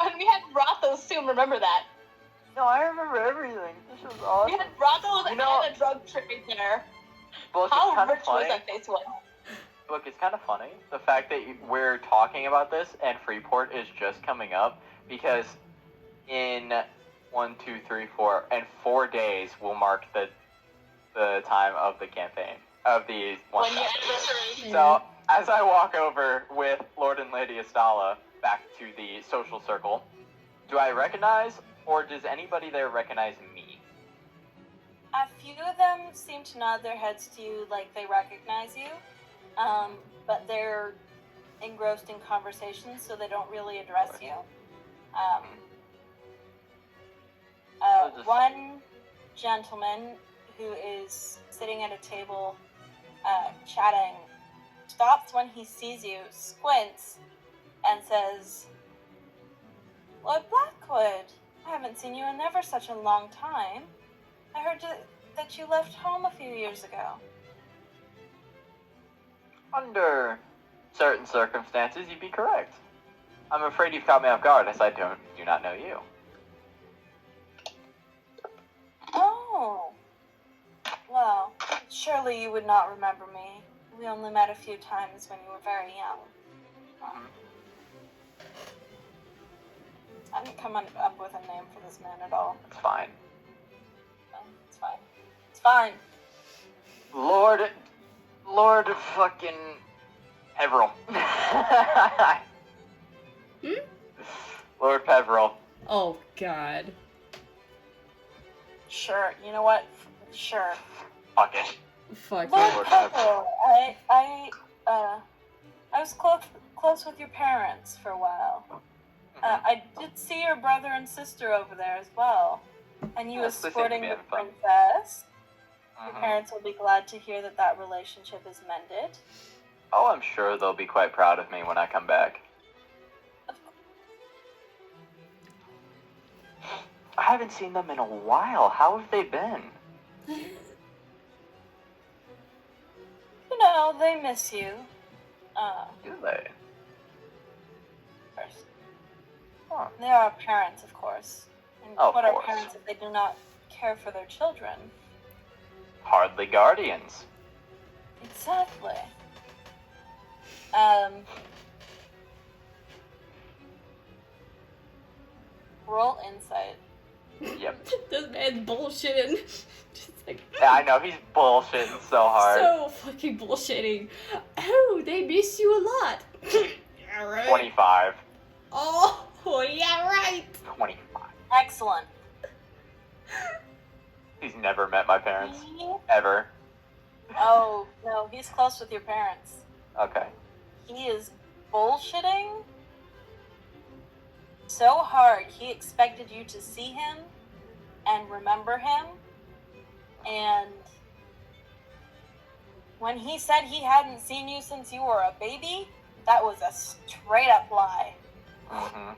And we had brothels too. Remember that? No, I remember everything. This was We awesome. had brothels You know- and a drug trade there. Look, it's How kind of rich was funny. that place one? Look, it's kind of funny the fact that we're talking about this and Freeport is just coming up because in 4 days will mark the time of the campaign of the one. 1 year anniversary. So as I walk over with Lord and Lady Astala back to the social circle, do I recognize or does anybody there recognize me? A few of them seem to nod their heads to you like they recognize you, but they're engrossed in conversations, so they don't really address you. One gentleman who is sitting at a table chatting stops when he sees you, squints, and says, Lord Blackwood, I haven't seen you in ever such a long time. I heard that you left home a few years ago. Under certain circumstances, you'd be correct. I'm afraid you've caught me off guard, as I do not know you. Oh. Well, surely you would not remember me. We only met a few times when you were very young. I didn't come up with a name for this man at all. It's fine. It's fine. It's fine. Lord fucking Peveril. Lord Peveril. Oh, God. Sure. You know what? Sure. Fuck it. Fuck Lord it. Peveril, I was close with your parents for a while. I did see your brother and sister over there as well. And you Yes, they seem to escorting be the having fun. princess. Your parents will be glad to hear that relationship is mended. Oh, I'm sure they'll be quite proud of me when I come back. I haven't seen them in a while. How have they been? You know, they miss you. Do they? First. Huh. They are parents, of course. And Of what are course. parents if they do not care for their children? Hardly guardians. Exactly. Roll insight. Yep. This man's bullshitting. Just like, Yeah, I know, he's bullshitting so hard. so fucking bullshitting. Oh, they miss you a lot. Yeah, right. 25. Oh, yeah, right. 25. Excellent. He's never met my parents. He- Ever. Oh, no, he's close with your parents. Okay. He is bullshitting so hard. He expected you to see him and remember him. And when he said he hadn't seen you since you were a baby, that was a straight up lie. Mm-hmm.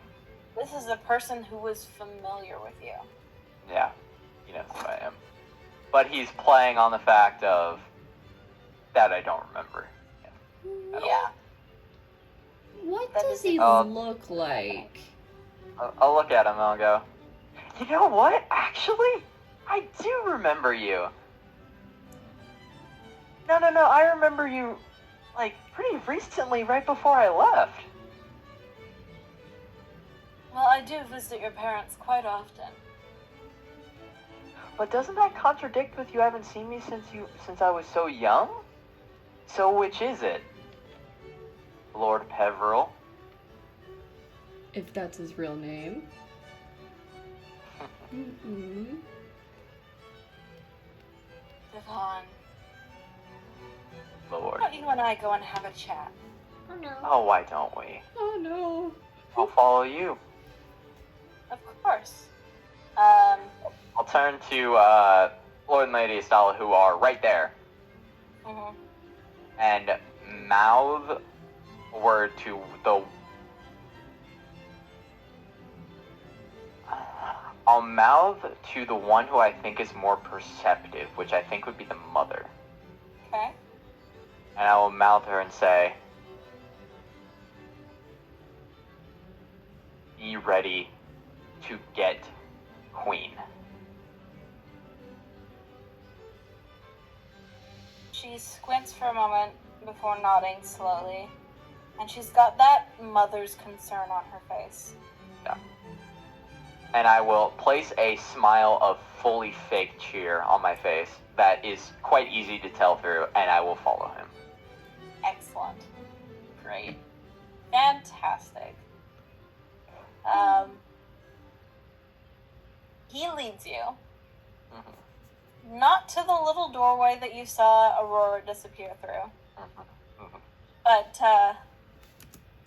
This is a person who was familiar with you. Yeah. He knows who I am. But he's playing on the fact of that I don't remember him. at all. Yeah. What That does is- he look like? I'll look at him and I'll go, you know what? Actually, I do remember you. No, I remember you, like, pretty recently, right before I left. Well, I do visit your parents quite often. But doesn't that contradict with you haven't seen me since I was so young? So which is it? Lord Peveril? If that's his real name. Mm-hmm. Devon, Lord. why don't you and I go and have a chat? Oh no. Oh, why don't we? Oh no. I'll follow you. Of course. I'll turn to Lord and Lady Estella, who are right there, Mhm. and mouth a word to the... I'll mouth to the one who I think is more perceptive, which I think would be the mother. Okay. And I will mouth her and say, be ready to get Queen. She squints for a moment before nodding slowly, and she's got that mother's concern on her face. And I will place a smile of fully fake cheer on my face that is quite easy to tell through, and I will follow him. Excellent. Great. Fantastic. He leads you. Mhm. Not to the little doorway that you saw Aurora disappear through, Mhm. but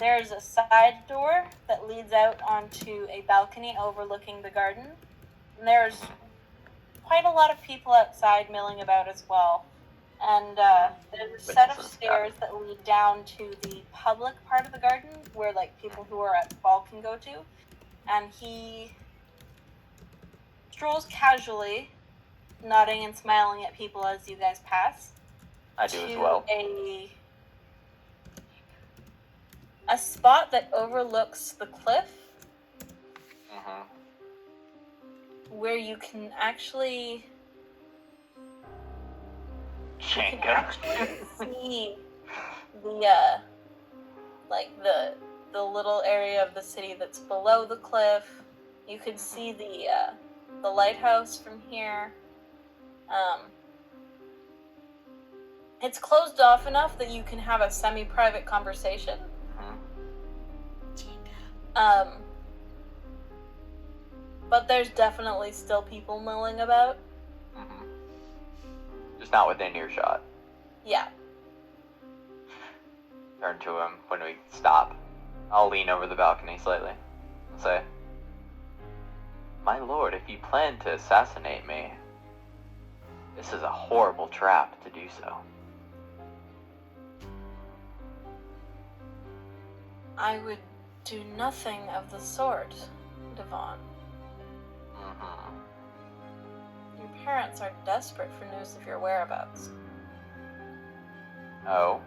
there's a side door that leads out onto a balcony overlooking the garden. And there's quite a lot of people outside milling about as well. And there's a set of stairs that lead down to the public part of the garden where like people who are at ball can go to. And he strolls casually, nodding and smiling at people as you guys pass. I do as well. A spot that overlooks the cliff Mm-hmm. where you can actually Jenga. see the little area of the city that's below the cliff. You can see the lighthouse from here. It's closed off enough that you can have a semi-private conversation. But there's definitely still people milling about. Mm-hmm. Just not within earshot. Yeah. Turn to him when we stop. I'll lean over the balcony slightly and say, "My lord, if you plan to assassinate me, this is a horrible trap to do so." I would do nothing of the sort, Devon. Mm-hmm. Your parents are desperate for news of your whereabouts. Oh?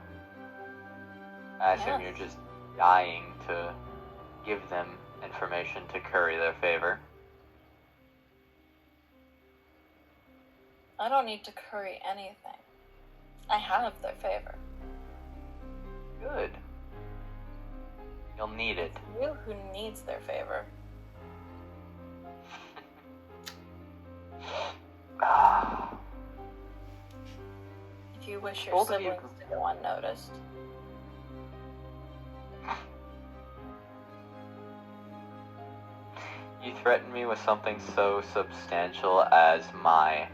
I assume Yes. you're just dying to give them information to curry their favor. I don't need to curry anything. I have their favor. Good. You'll need it. You who needs their favor. If you wish your Both of you siblings to go unnoticed. You threaten me with something so substantial as my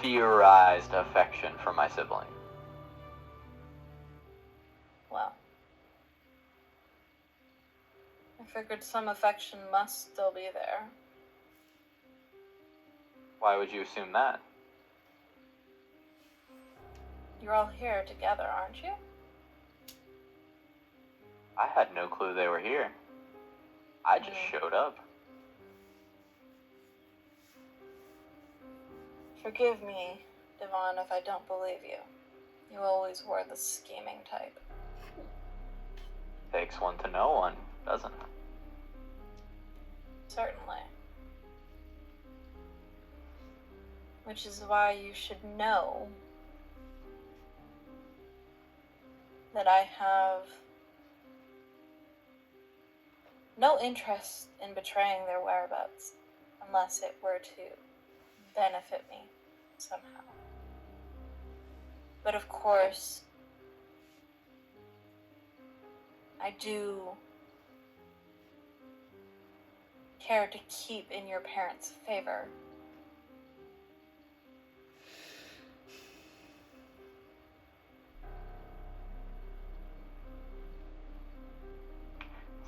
theorized affection for my sibling. Well, I figured some affection must still be there. Why would you assume that? You're all here together, aren't you? I had no clue they were here. I just showed up. Forgive me, Devon, if I don't believe you. You always were the scheming type. Takes one to know one, doesn't it? Certainly. Which is why you should know that I have no interest in betraying their whereabouts unless it were to benefit me somehow. But of course, I do care to keep in your parents' favor.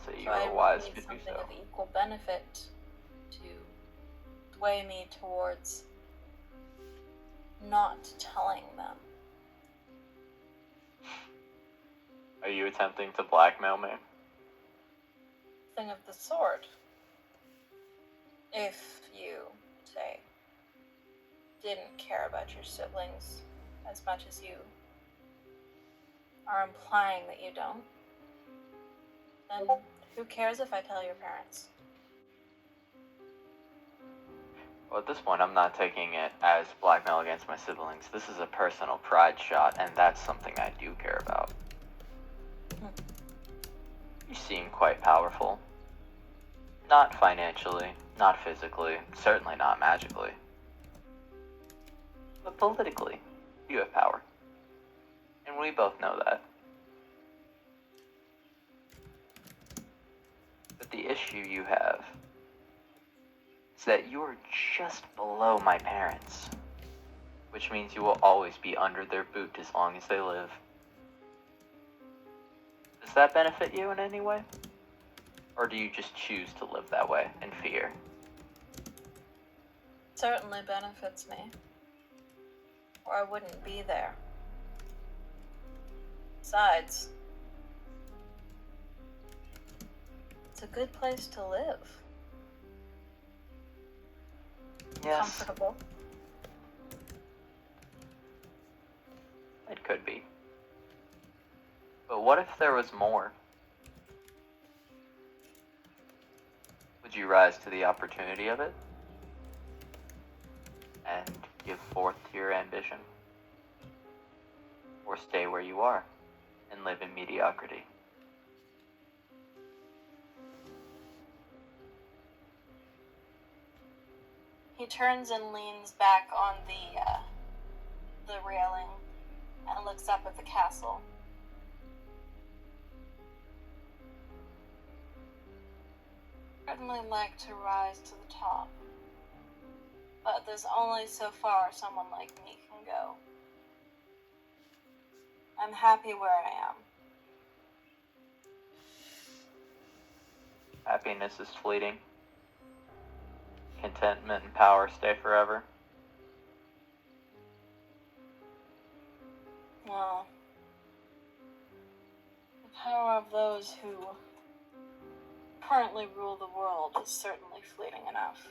So you So were I wise need to do something so. of equal benefit to sway me towards not telling them. Are you attempting to blackmail me? Thing of the sort. If you, say, didn't care about your siblings as much as you are implying that you don't, then who cares if I tell your parents? Well, at this point, I'm not taking it as blackmail against my siblings. This is a personal pride shot, and that's something I do care about. You seem quite powerful. Not financially, not physically, certainly not magically. But politically, you have power. And we both know that. But the issue you have is that you are just below my parents, which means you will always be under their boot as long as they live. Does that benefit you in any way? Or do you just choose to live that way in fear? Certainly benefits me. Or I wouldn't be there. Besides, it's a good place to live. Yes, Comfortable. it could be. But what if there was more? Would you rise to the opportunity of it? And give forth to your ambition? Or stay where you are and live in mediocrity? He turns and leans back on the railing and looks up at the castle. I'd certainly like to rise to the top, but there's only so far someone like me can go. I'm happy where I am. Happiness is fleeting. Contentment and power stay forever. Well, the power of those who currently rule the world is certainly fleeting enough.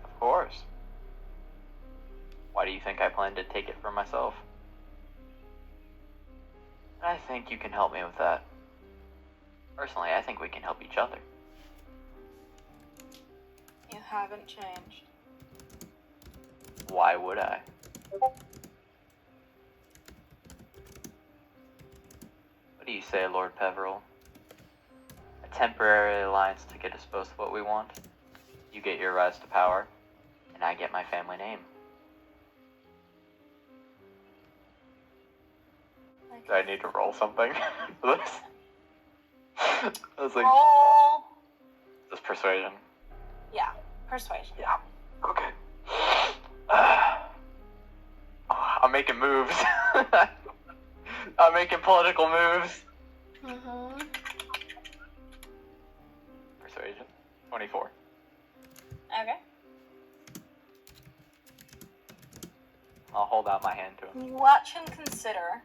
Of course. Why do you think I plan to take it for myself? I think you can help me with that. Personally, I think we can help each other. You haven't changed. Why would I? What do you say, Lord Peveril? A temporary alliance to get us both what we want? You get your rise to power, and I get my family name. Do I need to roll something for this? I was like, Roll. this persuasion. Yeah, persuasion. Yeah. Okay. I'm making moves. I'm making political moves. Mm-hmm. Persuasion. 24. Okay. I'll hold out my hand to him. You watch him consider,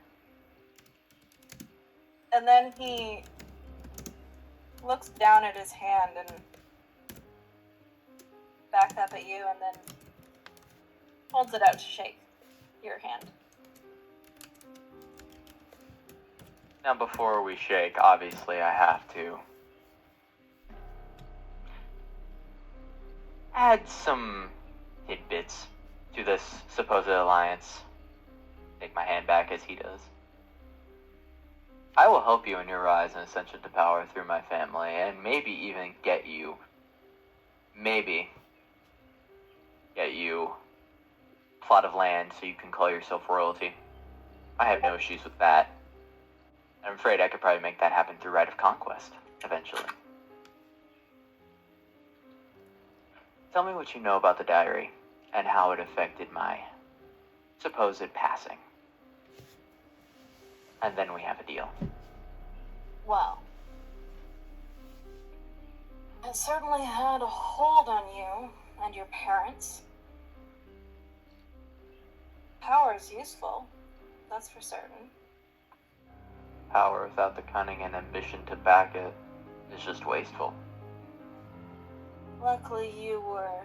and then he looks down at his hand and back up at you, and then holds it out to shake your hand. Now, before we shake, obviously I have to add some tidbits to this supposed alliance. Take my hand back as he does. I will help you in your rise and ascension to power through my family, and maybe even get you a plot of land so you can call yourself royalty. I have no issues with that. I'm afraid I could probably make that happen through right of conquest, eventually. Tell me what you know about the diary, and how it affected my supposed passing. And then we have a deal. Well, it certainly had a hold on you and your parents. Power is useful, that's for certain. Power without the cunning and ambition to back it is just wasteful. Luckily, you were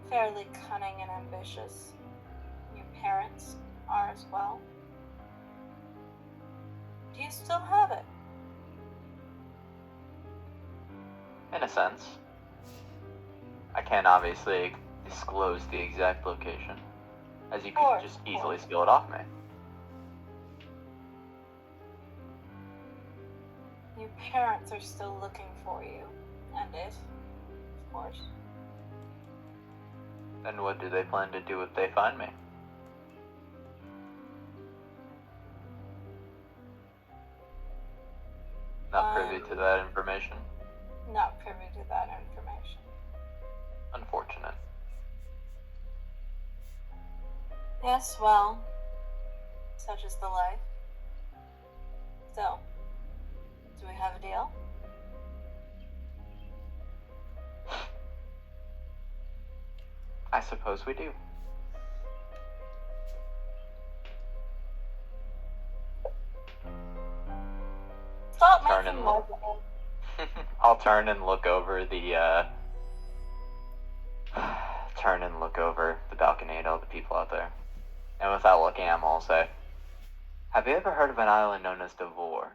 fairly cunning and ambitious. Your parents are as well. Do you still have it? In a sense. I can't obviously disclose the exact location, as you could just easily steal it off me. Your parents are still looking for you, and it, of course. Then what do they plan to do if they find me? Not privy to that information. Not privy to that information. Unfortunate. Yes, well, such is the life. suppose we do. Stop Turn making and look. noise. I'll turn and look over the turn and look over the balcony at all the people out there. And without looking at them, I'll say, have you ever heard of an island known as Devor?